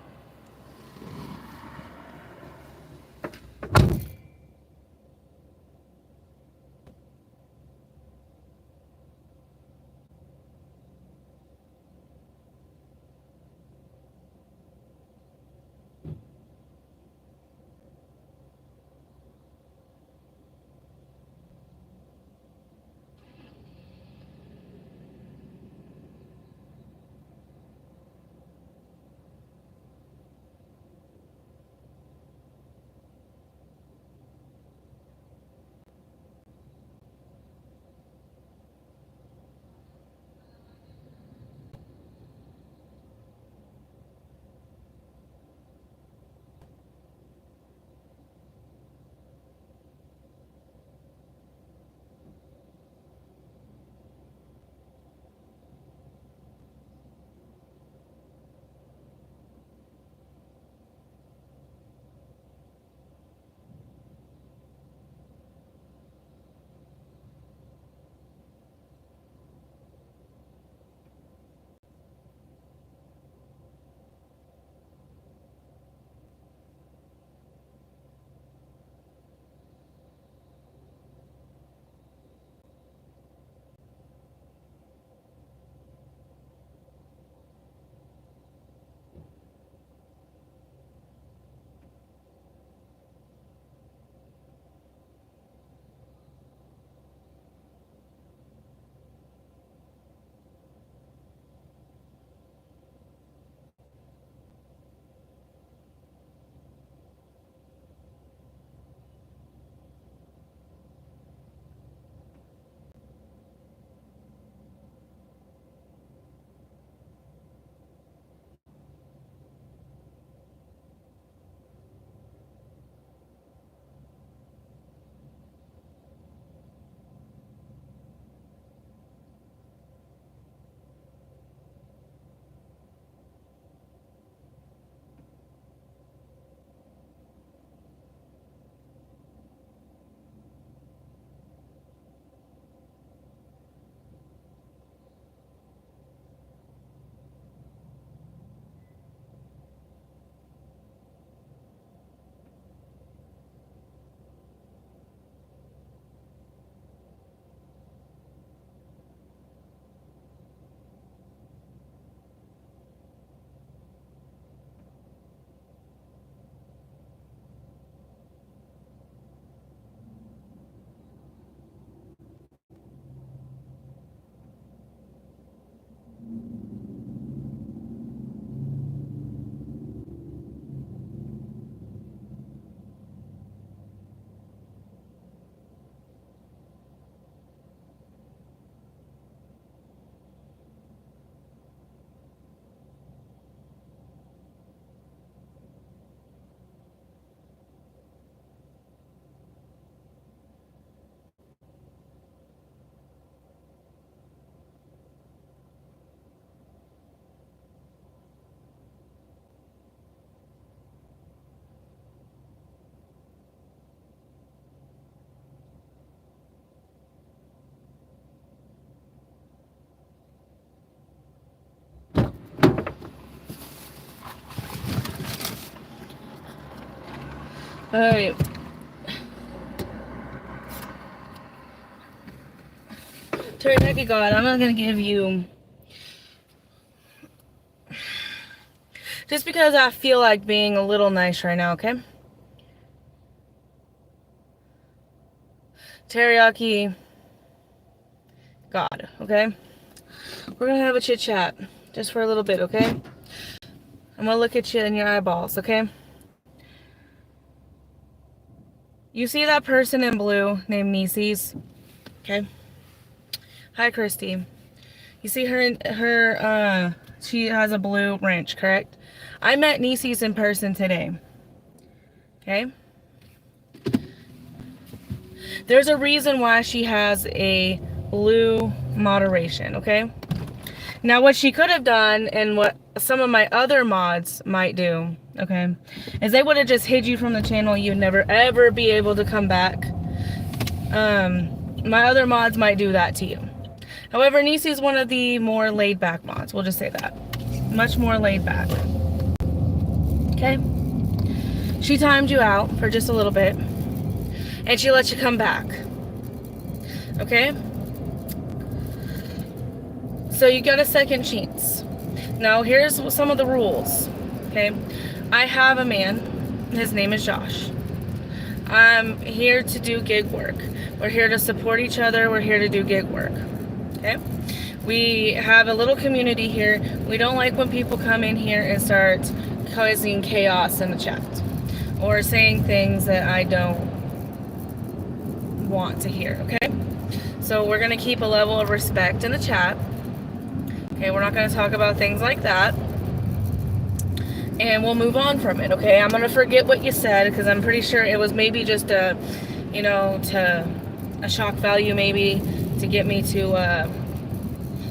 Alright. Teriyaki God, I'm not gonna give you, just because I feel like being a little nice right now, okay? Teriyaki God, okay? We're gonna have a chit chat just for a little bit, okay? I'm gonna look at you in your eyeballs, okay? You see that person in blue named Nieces? Okay. Hi, Christy. You see she has a blue wrench, correct? I met Nieces in person today. Okay. There's a reason why she has a blue moderation, okay? Now, what she could have done, and what some of my other mods might do, okay, is they would have just hid you from the channel. You'd never, ever be able to come back. My other mods might do that to you. However, Nisi is one of the more laid-back mods. We'll just say that. Much more laid-back. Okay? She timed you out for just a little bit, and she let you come back. Okay? So you got a second chance. Now, here's some of the rules. Okay? I have a man. His name is Josh. I'm here to do gig work. We're here to support each other. We're here to do gig work. Okay? We have a little community here. We don't like when people come in here and start causing chaos in the chat or saying things that I don't want to hear. Okay? So we're going to keep a level of respect in the chat. Okay? We're not going to talk about things like that. And we'll move on from it, okay? I'm going to forget what you said because I'm pretty sure it was maybe just a, you know, to a shock value maybe to get me to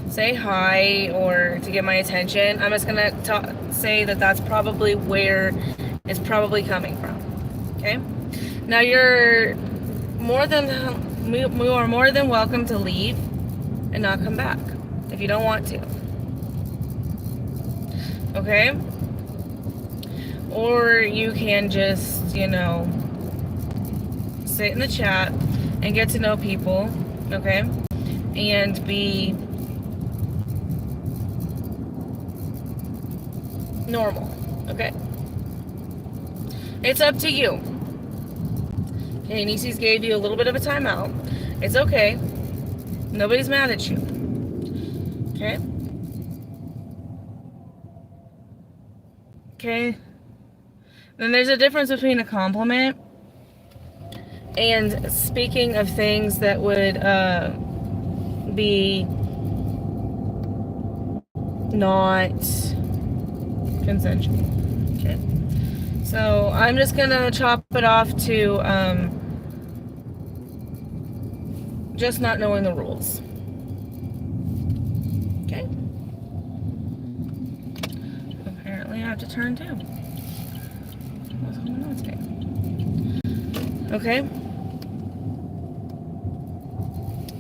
say hi or to get my attention. I'm just going to say that that's probably where it's probably coming from, okay? Now you're more than welcome to leave and not come back if you don't want to, okay? Or you can just, you know, sit in the chat and get to know people, okay? And be normal, okay? It's up to you. Okay, Nieces gave you a little bit of a timeout. It's okay. Nobody's mad at you. Okay? Okay? Then there's a difference between a compliment and speaking of things that would be not consensual. Okay. So I'm just gonna chop it off to just not knowing the rules. Okay. Apparently I have to turn too. What's going on today? Okay.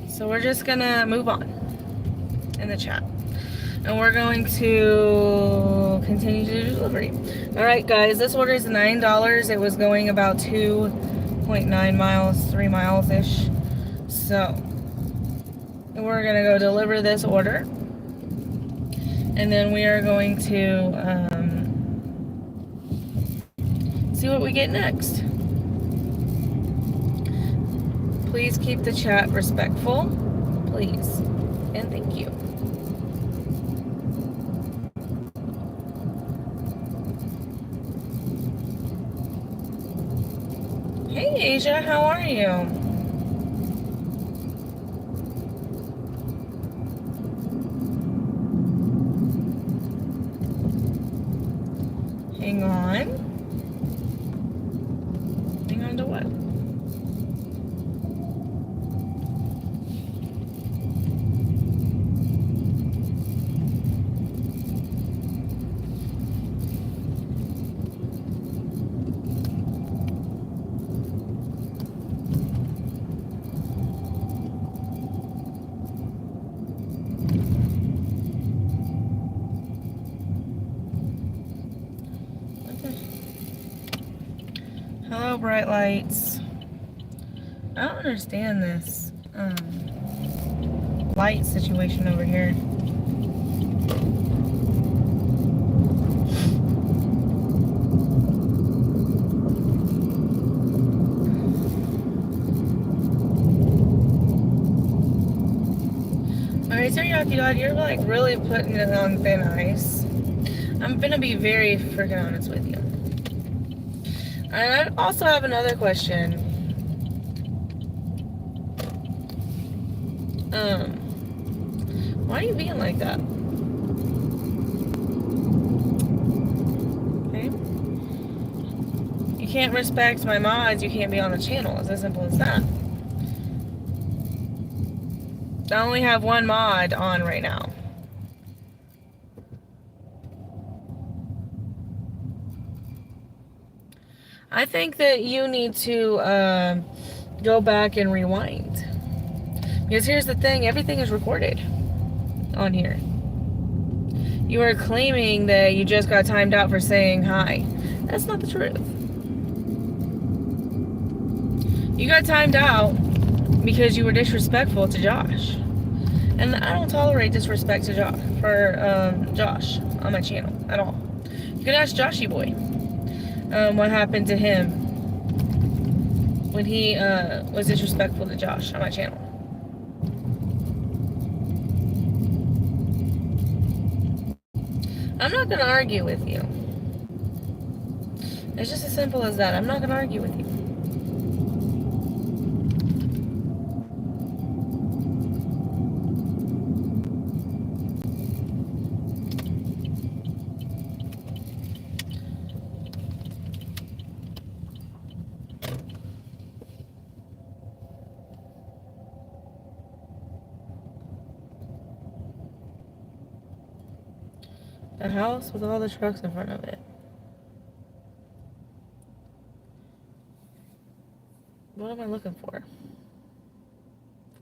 So we're just gonna move on in the chat. And we're going to continue to do delivery. Alright guys, this order is $9. It was going about 2.9 miles, 3 miles-ish. So, we're gonna go deliver this order. And then we are going to see what we get next. Please keep the chat respectful. Please. And thank you. Hey Asia, how are you? Hang on. Hang on to what? Hello, bright lights. I don't understand this light situation over here. Alright, Teriyaki Dog, you're like really putting it on thin ice. I'm gonna be very freaking honest with you. And I also have another question. Um, why are you being like that? Okay? You can't respect my mods, you can't be on the channel. It's as simple as that. I only have one mod on right now. I think that you need to go back and rewind. Because here's the thing, everything is recorded on here. You are claiming that you just got timed out for saying hi. That's not the truth. You got timed out because you were disrespectful to Josh. And I don't tolerate disrespect to Josh on my channel at all. You can ask Joshy Boy what happened to him when he was disrespectful to Josh on my channel. I'm not going to argue with you. It's just as simple as that. I'm not going to argue with you. The house with all the trucks in front of it. What am I looking for?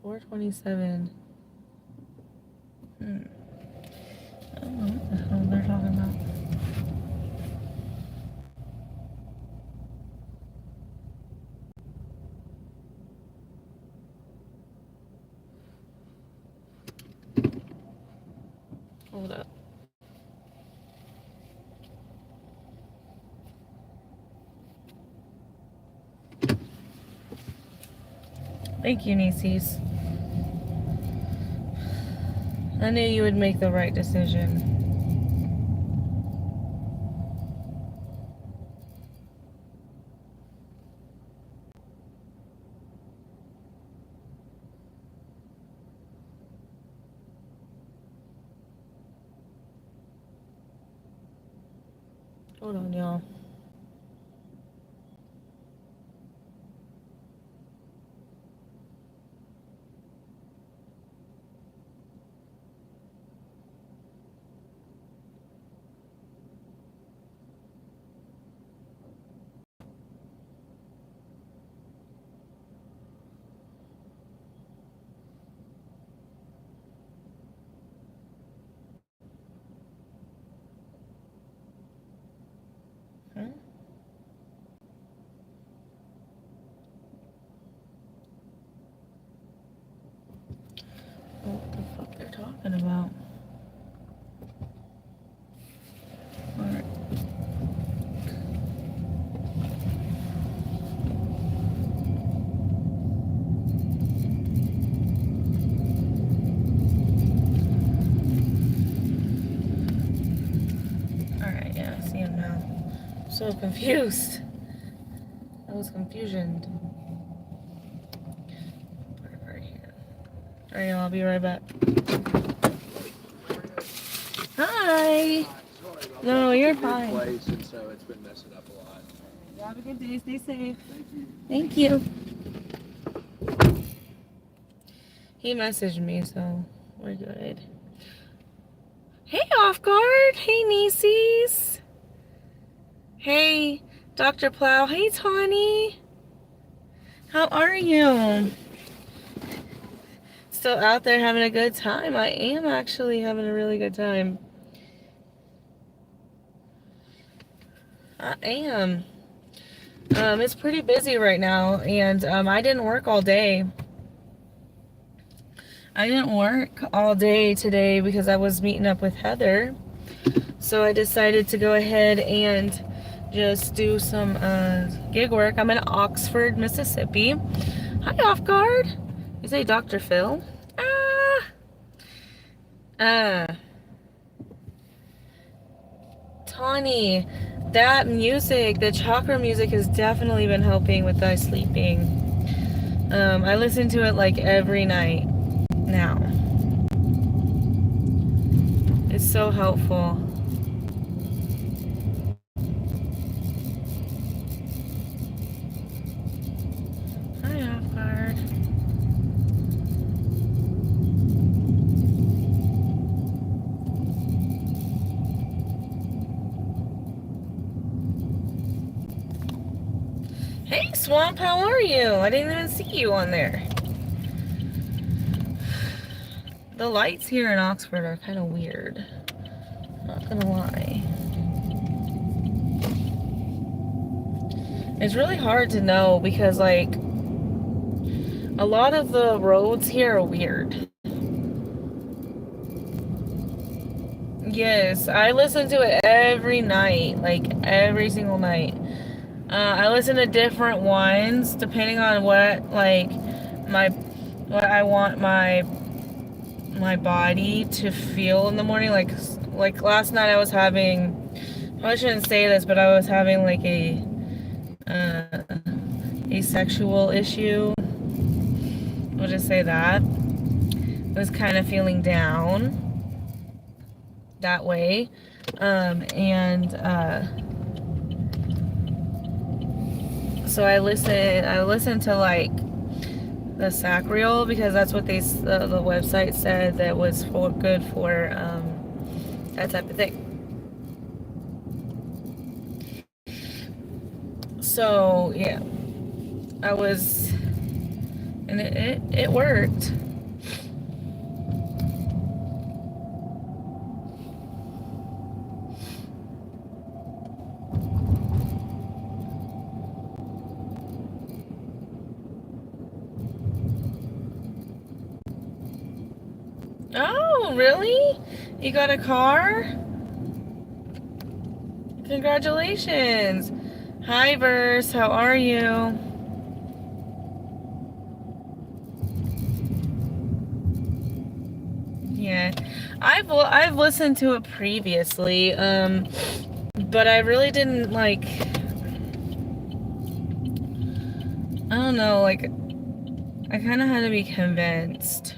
427. I don't know what the hell they're talking about. Hold up. Thank you, nieces. I knew you would make the right decision. Hold on, y'all. What the fuck they're talking about? Alright. Alright, yeah, I see him now. I'm so confused. I was confusioned. Put it right here. Alright, I'll be right back. Hi! No, you're fine. Place, and so it's been messing up a lot. Have a good day. Stay safe. Thank you. He messaged me, so we're good. Hey, Off Guard. Hey, nieces. Hey, Dr. Plow. Hey, Tawny. How are you? Still out there having a good time? I am actually having a really good time. I am. It's pretty busy right now, and I didn't work all day. I didn't work all day today because I was meeting up with Heather. So I decided to go ahead and just do some gig work. I'm in Oxford, Mississippi. Hi, Off Guard. You say Dr. Phil? Tawny, that music, the chakra music has definitely been helping with my sleeping. I listen to it like every night. now. It's so helpful. Hi, off guard. Hey, Swamp, how are you? I didn't even see you on there. The lights here in Oxford are kind of weird. Not gonna lie. It's really hard to know because, like, a lot of the roads here are weird. Yes, I listen to it every night, like every single night. I listen to different ones depending on what, like, what I want my body to feel in the morning. Like last night I was having, I shouldn't say this, but I was having like uh, a sexual issue. We'll just say that. I was kind of feeling down that way. So I listen to like the sacral because that's what the website said that was good for that type of thing. So yeah, I was, and it worked. Oh, really? You got a car? Congratulations. Hi, Verse. How are you? Yeah, I've listened to it previously, but I really didn't like. I don't know, like I kind of had to be convinced.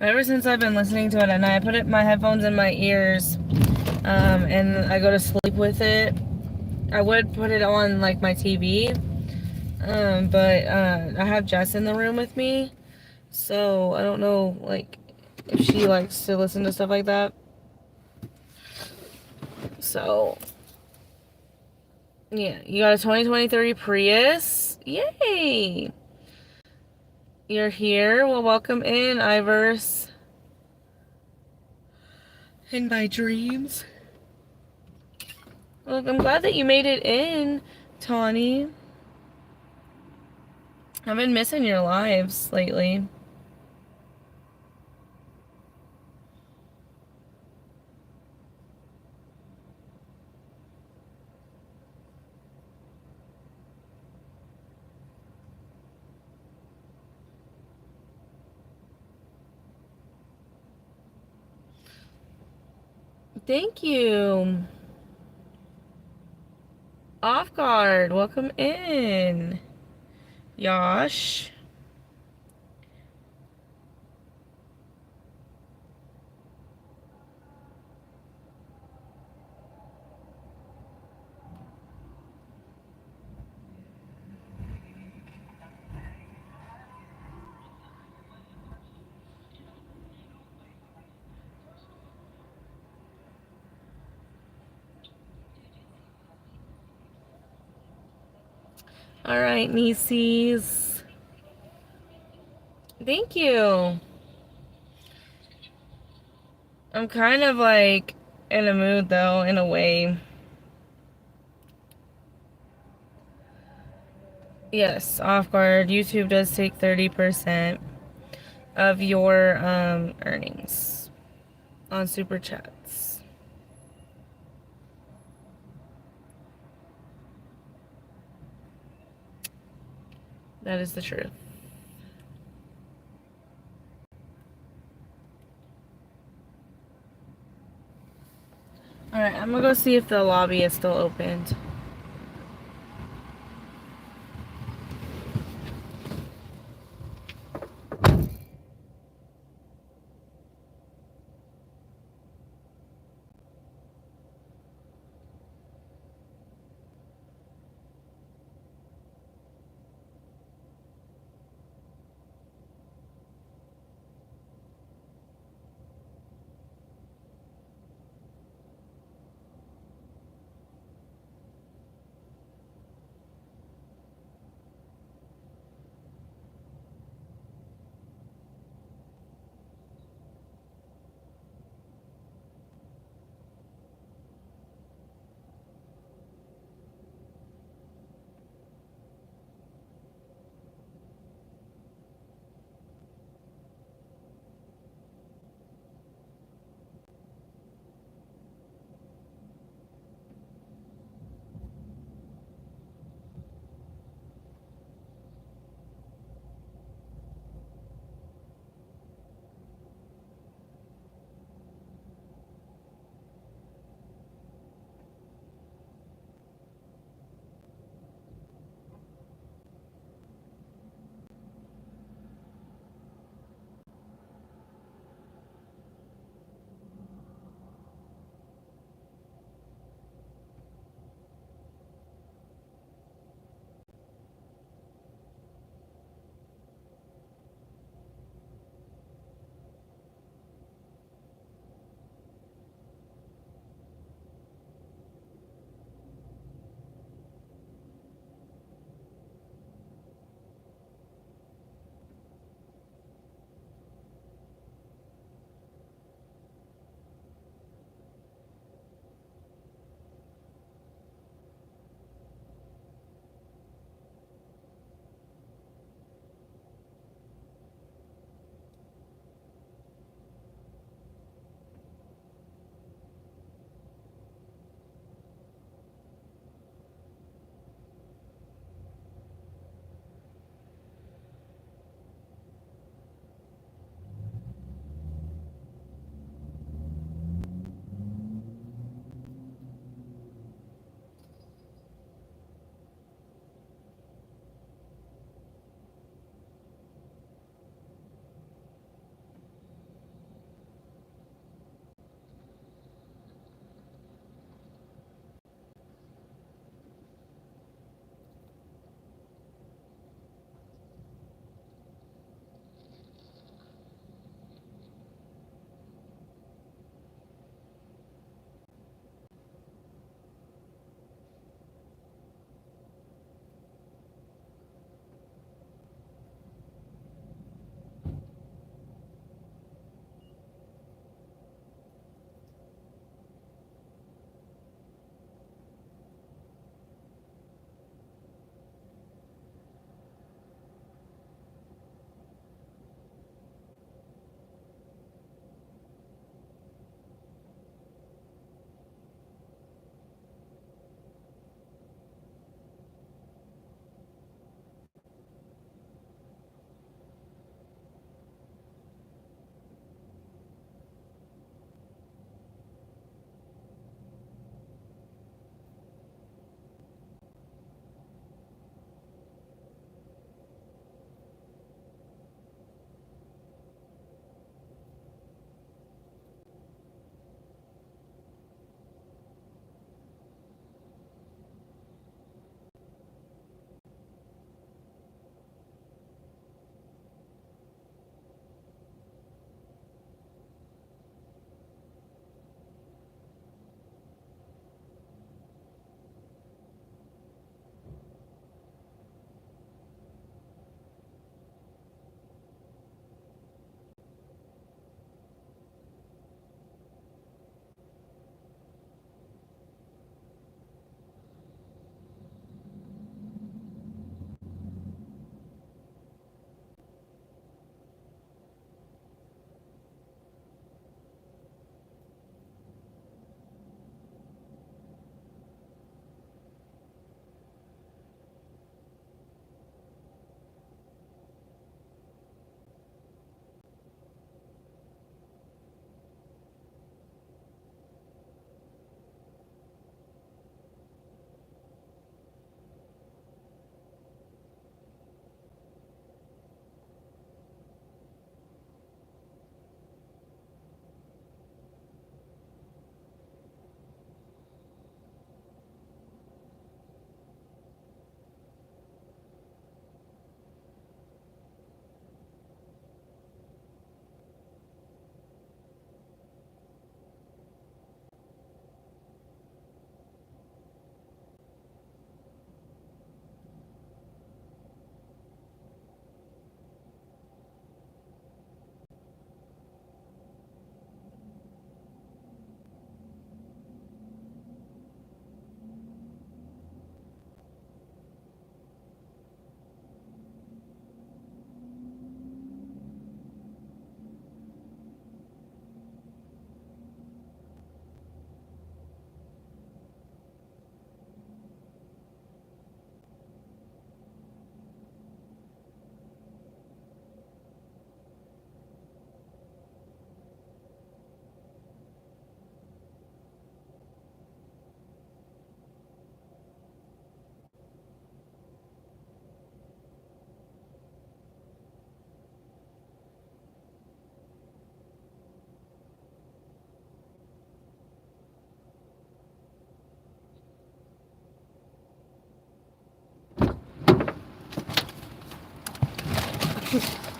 Ever since I've been listening to it at night, I put my headphones in my ears, and I go to sleep with it. I would put it on like my TV, but I have Jess in the room with me, so I don't know like if she likes to listen to stuff like that. So yeah, you got a 2023 Prius. Yay! You're here. Well, welcome in, Ivers. In my dreams. Well, I'm glad that you made it in, Tawny. I've been missing your lives lately. Thank you. Off guard. Welcome in. Yosh. All right, nieces. Thank you. I'm kind of like in a mood though, in a way. Yes, off guard. YouTube does take 30% of your earnings on super chats. That is the truth. Alright, I'm gonna go see if the lobby is still opened.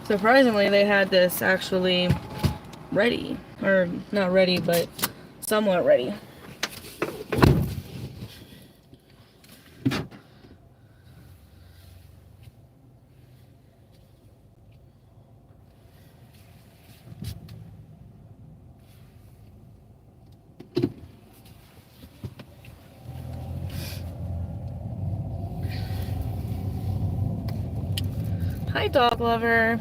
Surprisingly, they had this actually ready. Or not ready, but somewhat ready. Hi, dog lover.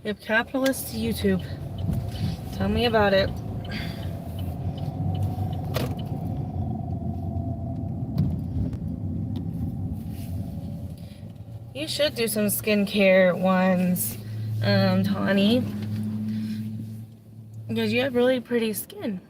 You have capitalist YouTube. Tell me about it. You should do some skincare ones, Tawny. Because you have really pretty skin.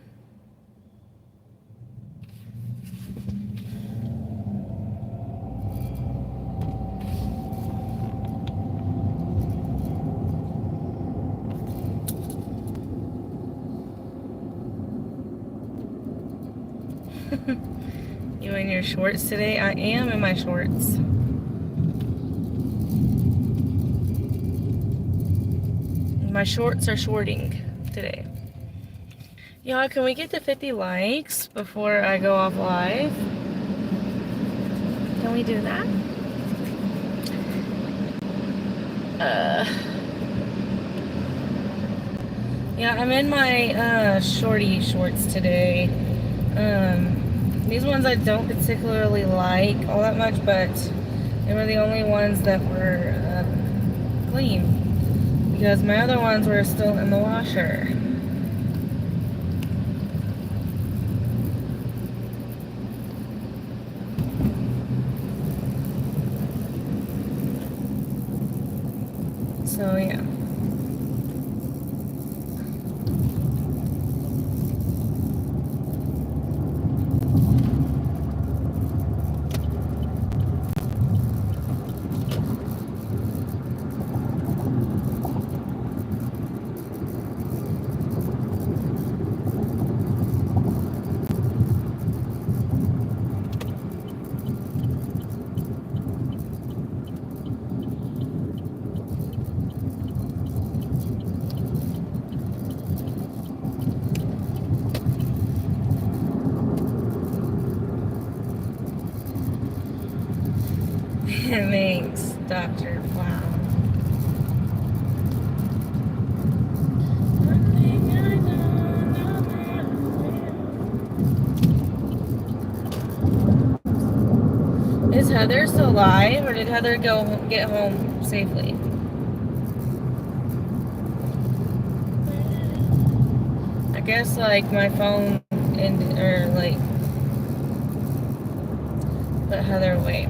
You in your shorts today? I am in my shorts. My shorts are shorting today. Y'all, can we get to 50 likes before I go off live? Can we do that? Yeah, I'm in my shorty shorts today. These ones I don't particularly like all that much, but they were the only ones that were clean. Because my other ones were still in the washer. So yeah. Thanks, Dr. Clown. Is Heather still alive, or did Heather get home safely? I guess like my phone put Heather away.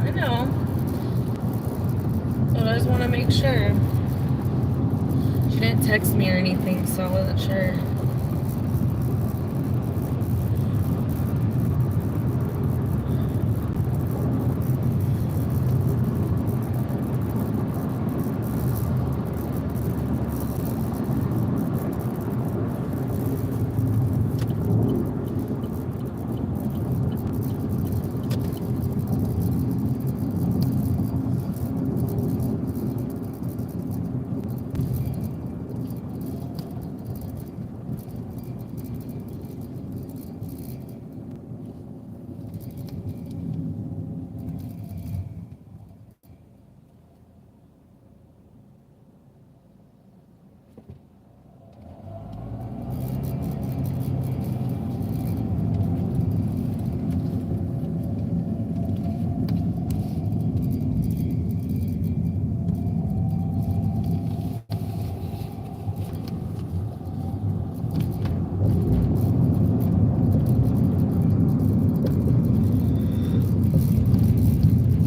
I know, but I just want to make sure. She didn't text me or anything, so I wasn't sure.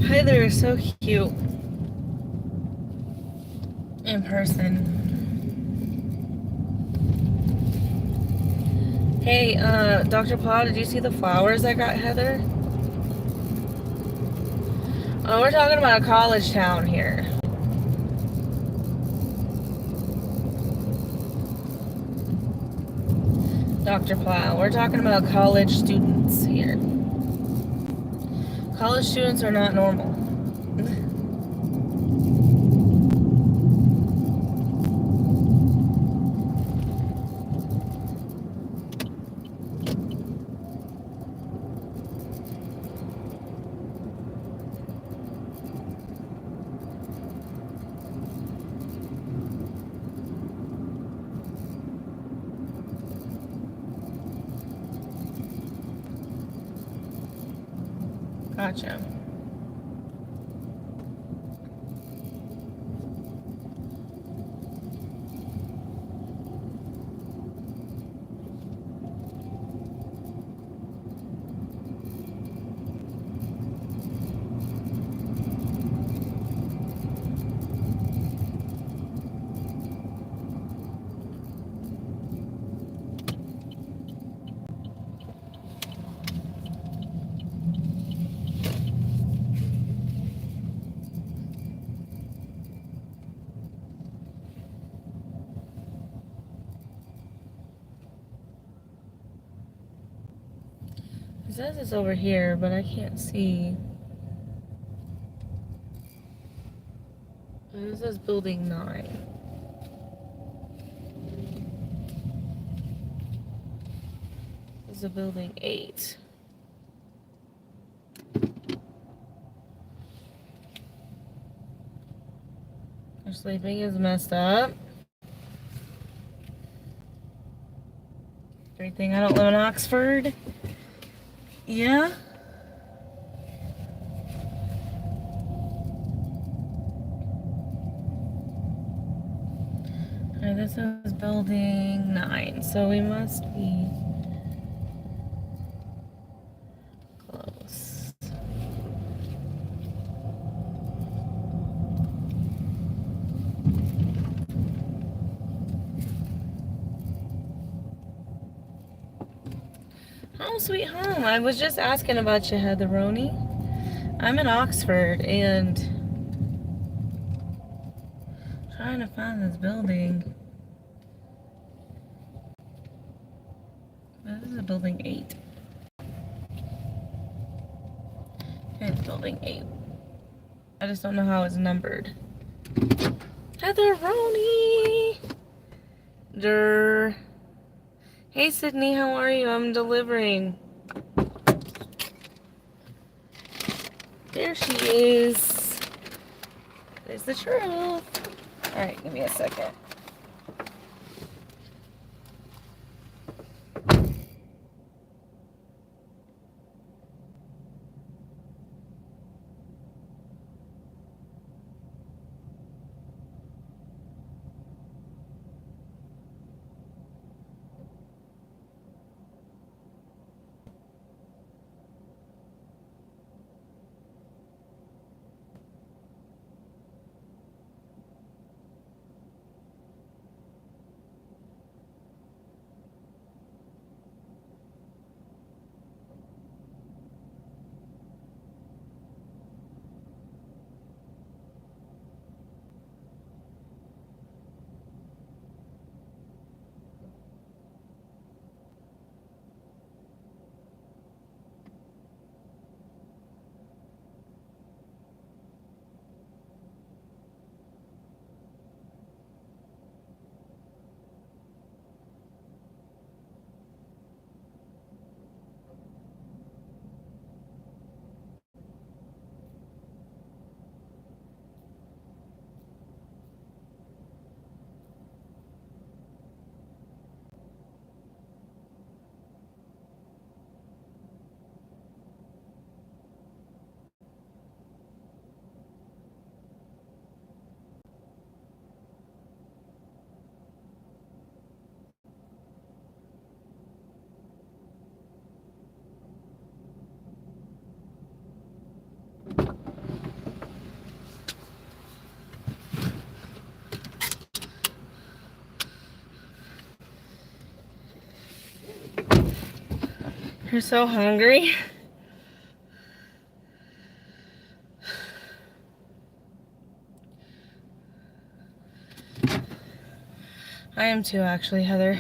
Heather is so cute in person. Hey, Dr. Paul, did you see the flowers I got Heather? Oh, we're talking about a college town here. Dr. Plow, we're talking about college students here. College students are not normal. Gotcha. It says it's over here, but I can't see. This is building 9. This is a building 8. Their sleeping is messed up. Great thing I don't live in Oxford. Yeah. Alright, this is building 9, so we must be close. Home sweet home. I was just asking about you, Heatheroni. I'm in Oxford and trying to find this building. This is a building 8. It's building 8. I just don't know how it's numbered. Heatheroni! Hey Sydney, how are you? I'm delivering. There she is. There's the truth. Alright, give me a second. You're so hungry. I am too, actually, Heather.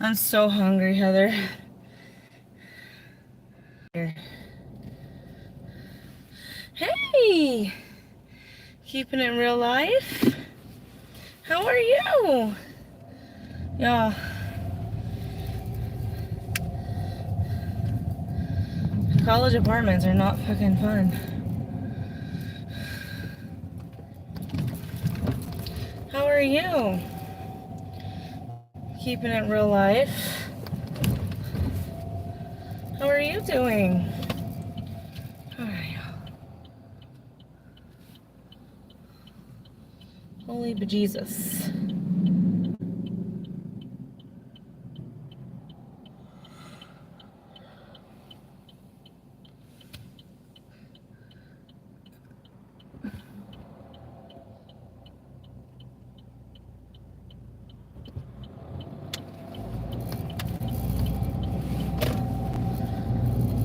I'm so hungry, Heather. Hey! Keeping it real life. How are you? Y'all. College apartments are not fucking fun. How are you? Keeping it real life. How are you doing? Alright. Holy bejesus.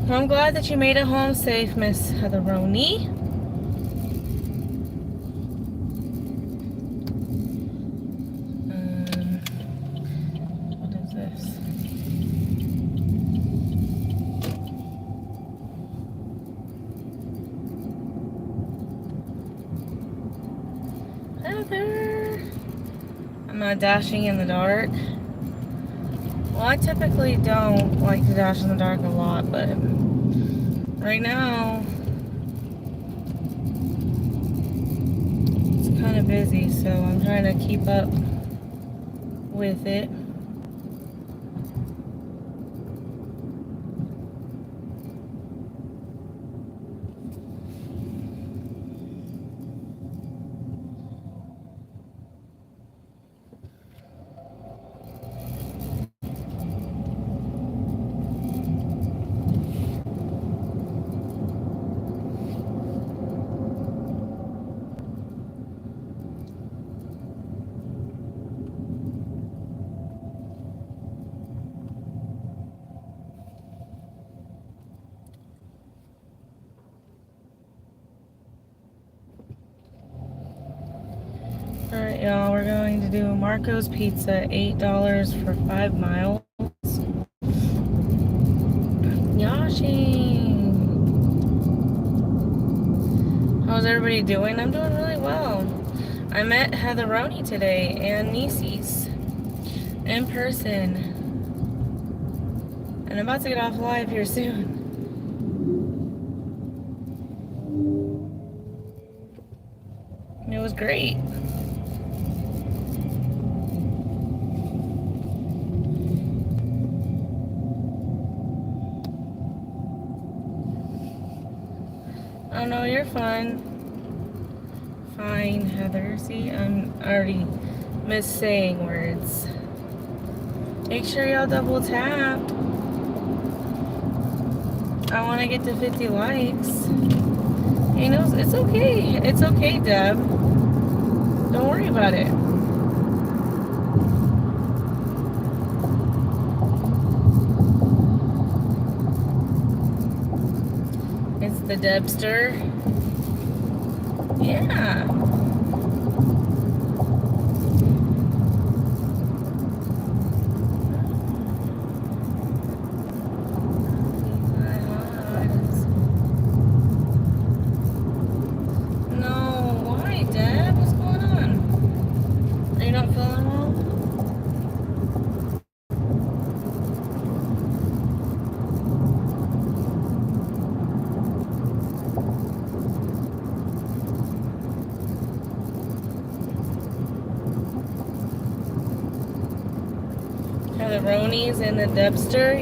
Well, I'm glad that you made it home safe, Miss Heatheroni. What is this? Heather! I'm not dashing in the dark. Well, I typically don't like to dash in the dark a lot, but right now it's kind of busy, so I'm trying to keep up with it. Alright, y'all, we're going to do Marco's Pizza, $8 for 5 miles. Yashi! How's everybody doing? I'm doing really well. I met Heatheroni today and Nieces in person. And I'm about to get off live here soon. It was great. Oh no, you're fine. Fine, Heather. See, I'm already missaying words. Make sure y'all double tap. I want to get to 50 likes. You know, it's okay. It's okay, Deb. Don't worry about it. It's the Debster. Yeah. No, why, Deb? What's going on? Are you not feeling well? Are the Ronies and the Debster?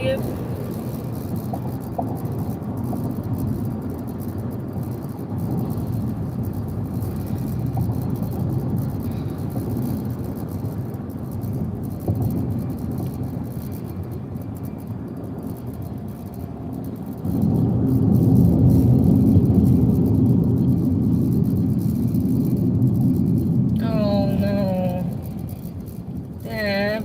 Oh no. Deb.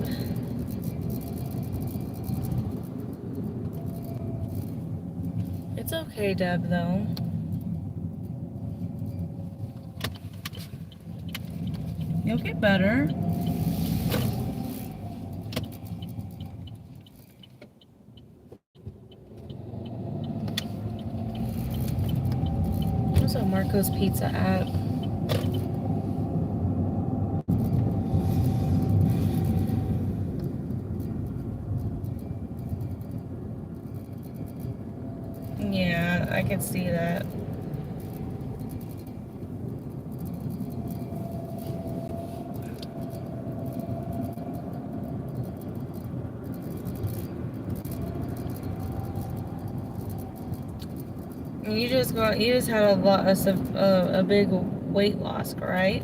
Deb, though. You'll get better. What's a Marco's Pizza app? Yeah, I can see that. You just had a big weight loss, right?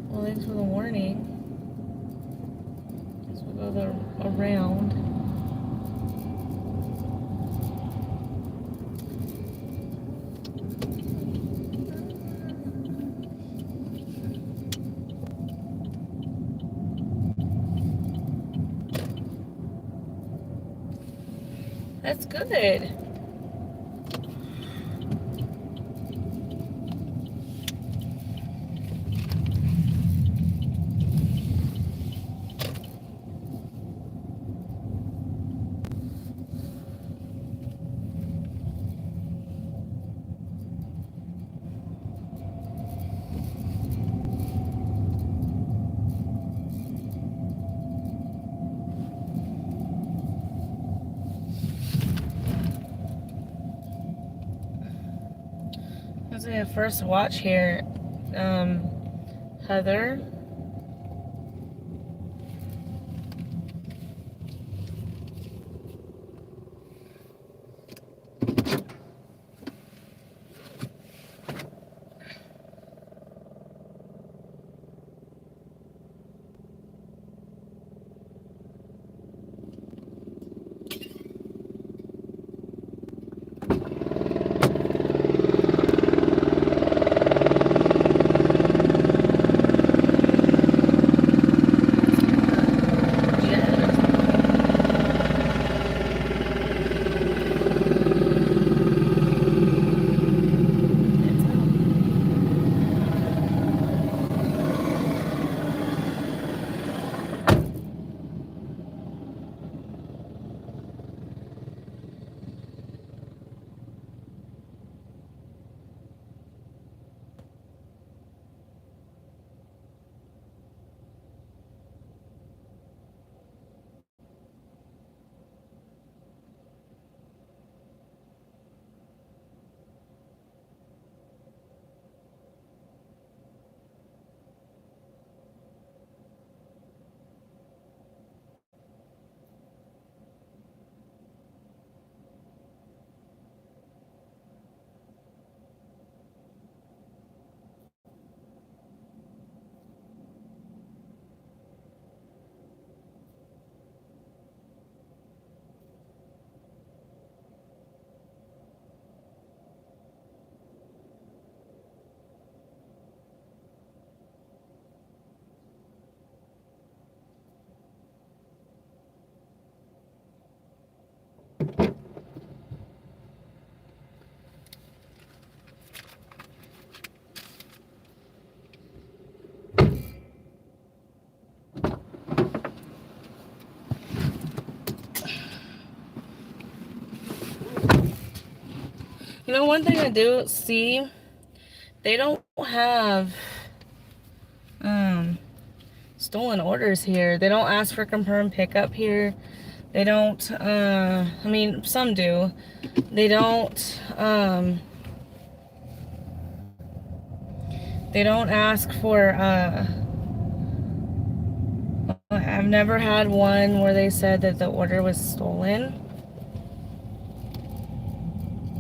Well, thanks for the warning. So we'll go around. That's good. This is a first watch here, Heather. You know, one thing I do see, they don't have stolen orders here. They don't ask for confirmed pickup here. They don't, I mean, some do. They don't ask for, I've never had one where they said that the order was stolen.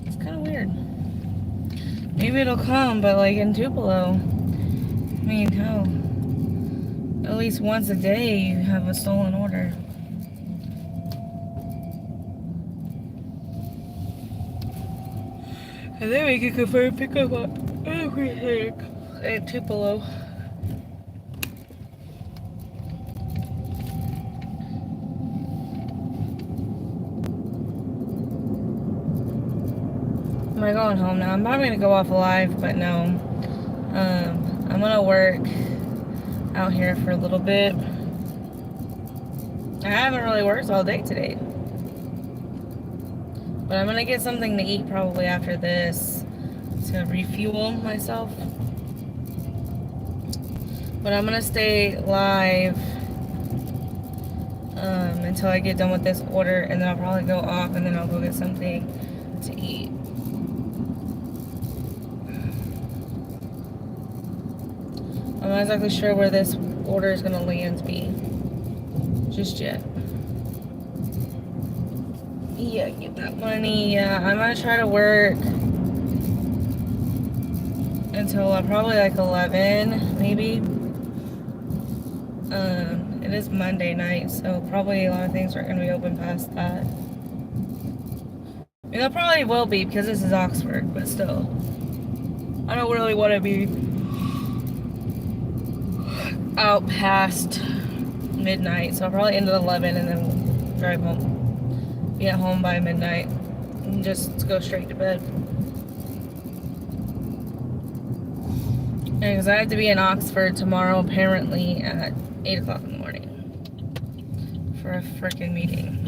It's kind of weird. Maybe it'll come, but like in Tupelo, I mean, hell, at least once a day you have a stolen order. And then we can confirm pickup on everything at Tupelo. I going home now? I'm probably gonna go off live, but no. I'm gonna work out here for a little bit. I haven't really worked all day today. But I'm gonna get something to eat probably after this to refuel myself. But I'm gonna stay live until I get done with this order, and then I'll probably go off, and then I'll go get something to eat. I'm not exactly sure where this order is gonna land me just yet. Yeah, get that money. Yeah, I'm gonna try to work until probably like 11, maybe. It is Monday night, so probably a lot of things aren't gonna be open past that. I mean, they probably will be because this is Oxford, but still, I don't really want to be out past midnight, so I'll probably end at 11 and then drive home. Be at home by midnight and just go straight to bed. Because I have to be in Oxford tomorrow, apparently, at 8 o'clock in the morning for a freaking meeting.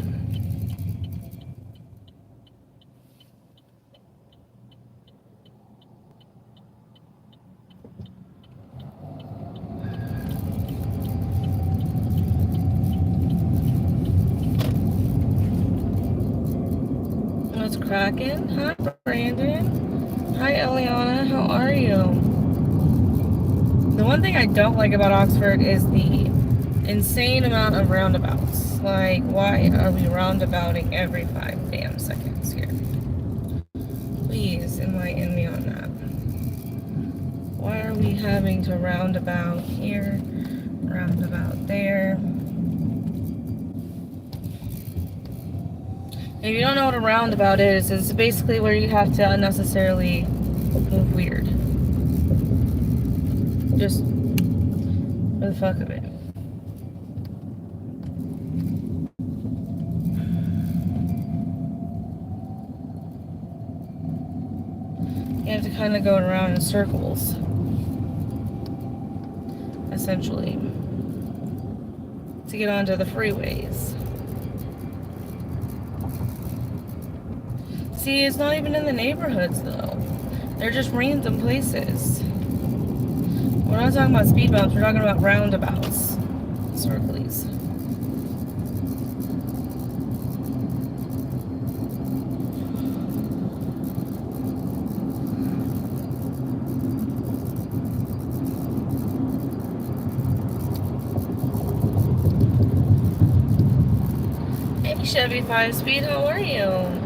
What's cracking? Hi, Brandon. Hi, Eliana. How are you? The one thing I don't like about Oxford is the insane amount of roundabouts. Like, why are we roundabouting every 5 damn seconds here? Please enlighten me on that. Why are we having to roundabout here, roundabout there? If you don't know what a roundabout is, it's basically where you have to unnecessarily move weird. Just for the fuck of it. You have to kind of go around in circles, essentially, to get onto the freeways. See, it's not even in the neighborhoods, though. They're just random places. We're not talking about speed bumps, we're talking about roundabouts. Circles. Hey, Chevy 5-Speed, how are you?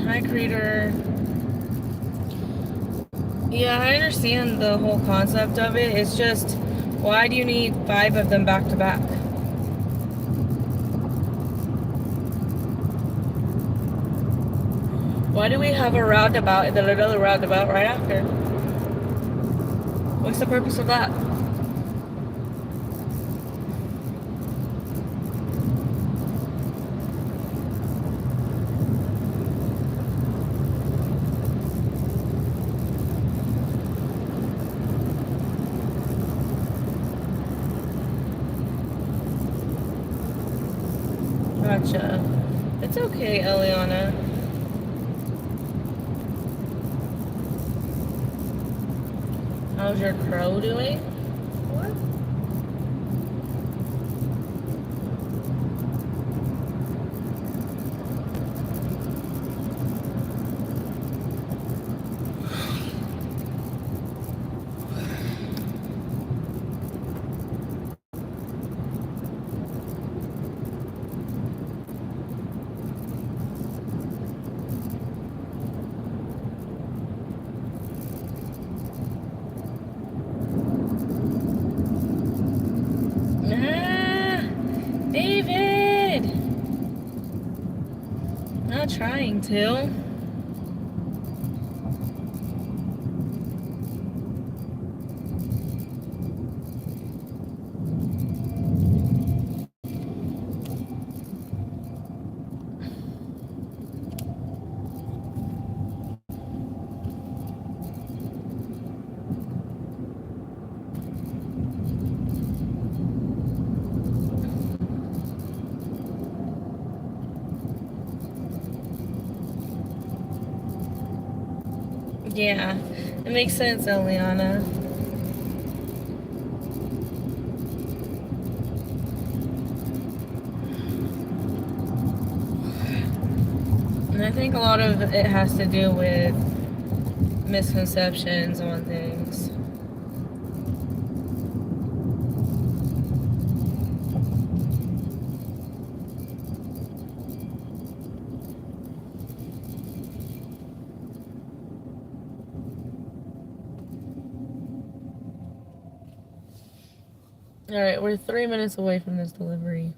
Hi, Creator. Yeah, I understand the whole concept of it. It's just, why do you need 5 of them back to back? Why do we have a roundabout and then another roundabout right after? What's the purpose of that? Gotcha. It's okay, Eliana. How's your crow doing? What? not trying to. Yeah, it makes sense, Eliana. And I think a lot of it has to do with misconceptions on things. Alright, we're 3 minutes away from this delivery.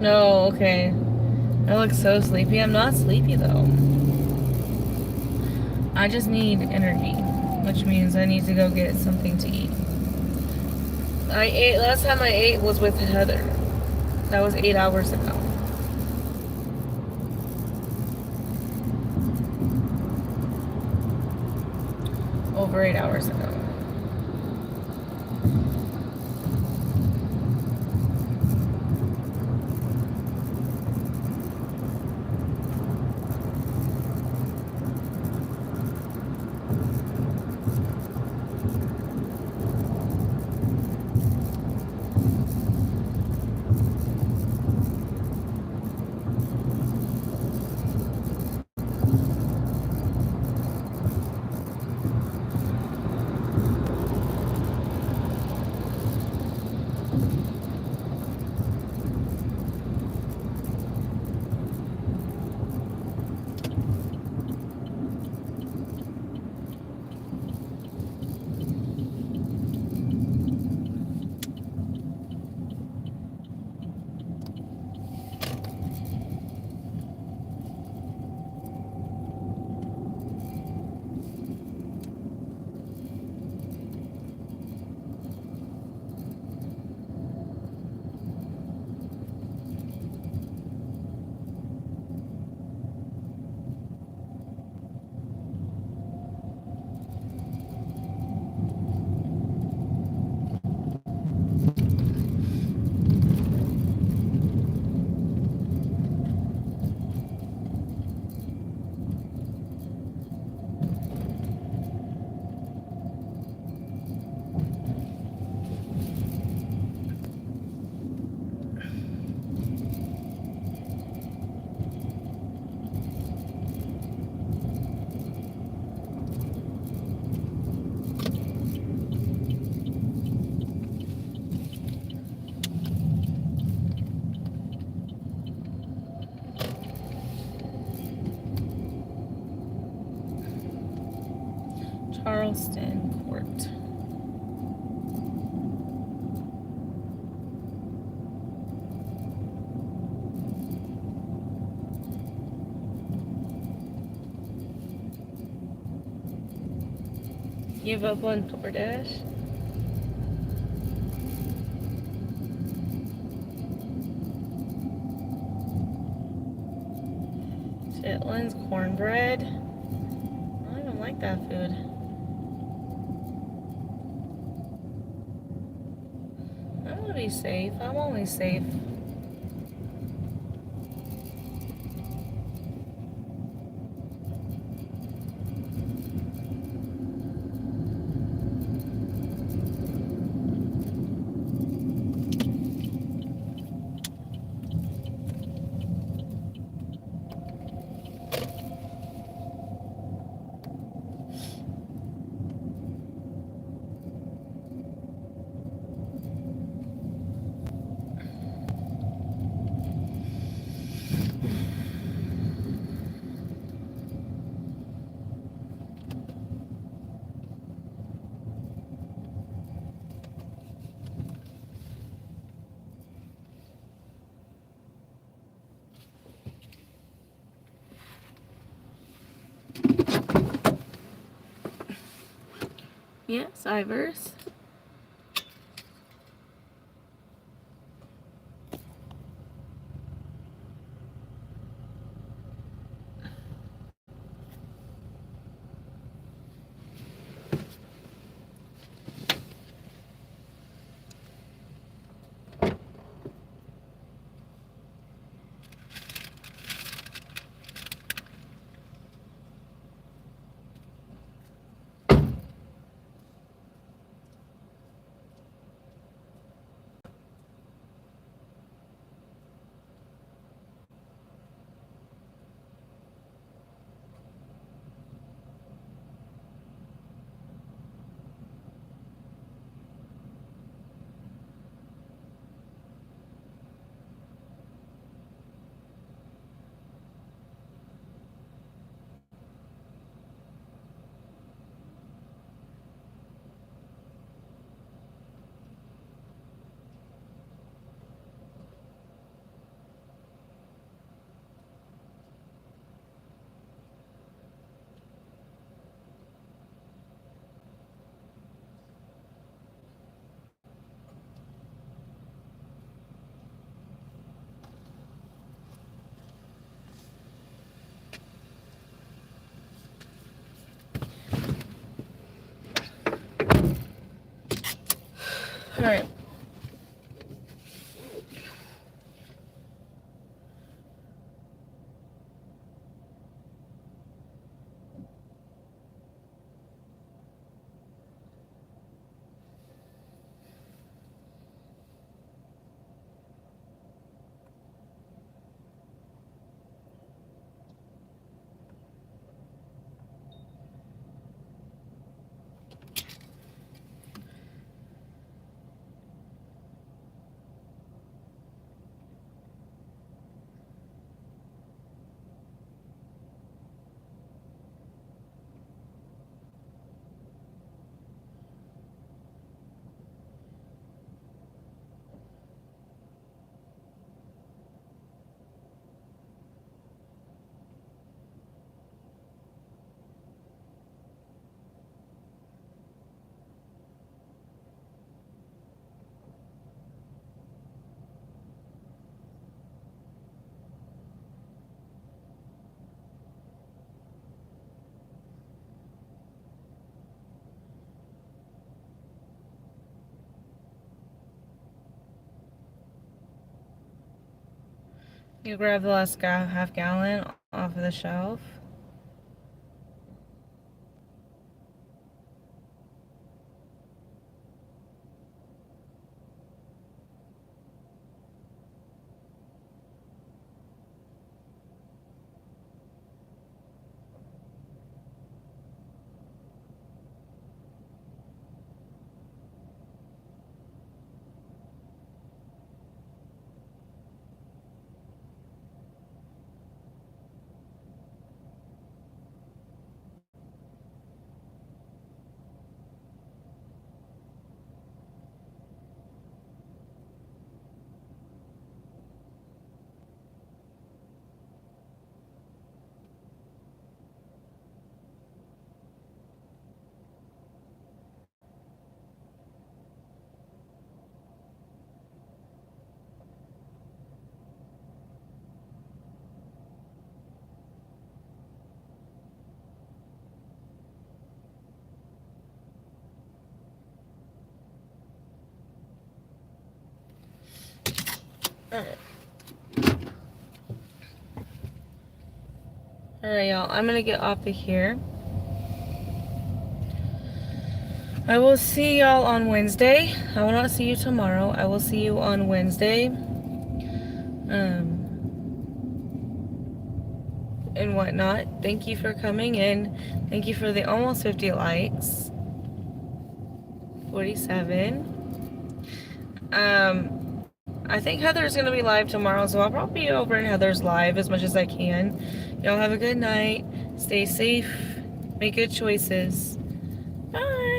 No, okay. I look so sleepy. I'm not sleepy though. I just need energy, which means I need to go get something to eat. Last time I ate was with Heather. That was 8 hours ago. Over 8 hours ago. Charleston Court. Give up on DoorDash? Chitlins cornbread? I don't even like that food. I want to be safe. I'm only safe. Yes, Ivers. All right. You grab the last half gallon off of the shelf. Alright. Alright, y'all. I'm gonna get off of here. I will see y'all on Wednesday. I will not see you tomorrow. I will see you on Wednesday. And whatnot. Thank you for coming in. Thank you for the almost 50 likes. 47. I think Heather's gonna be live tomorrow, so I'll probably be over in Heather's live as much as I can. Y'all have a good night. Stay safe. Make good choices. Bye.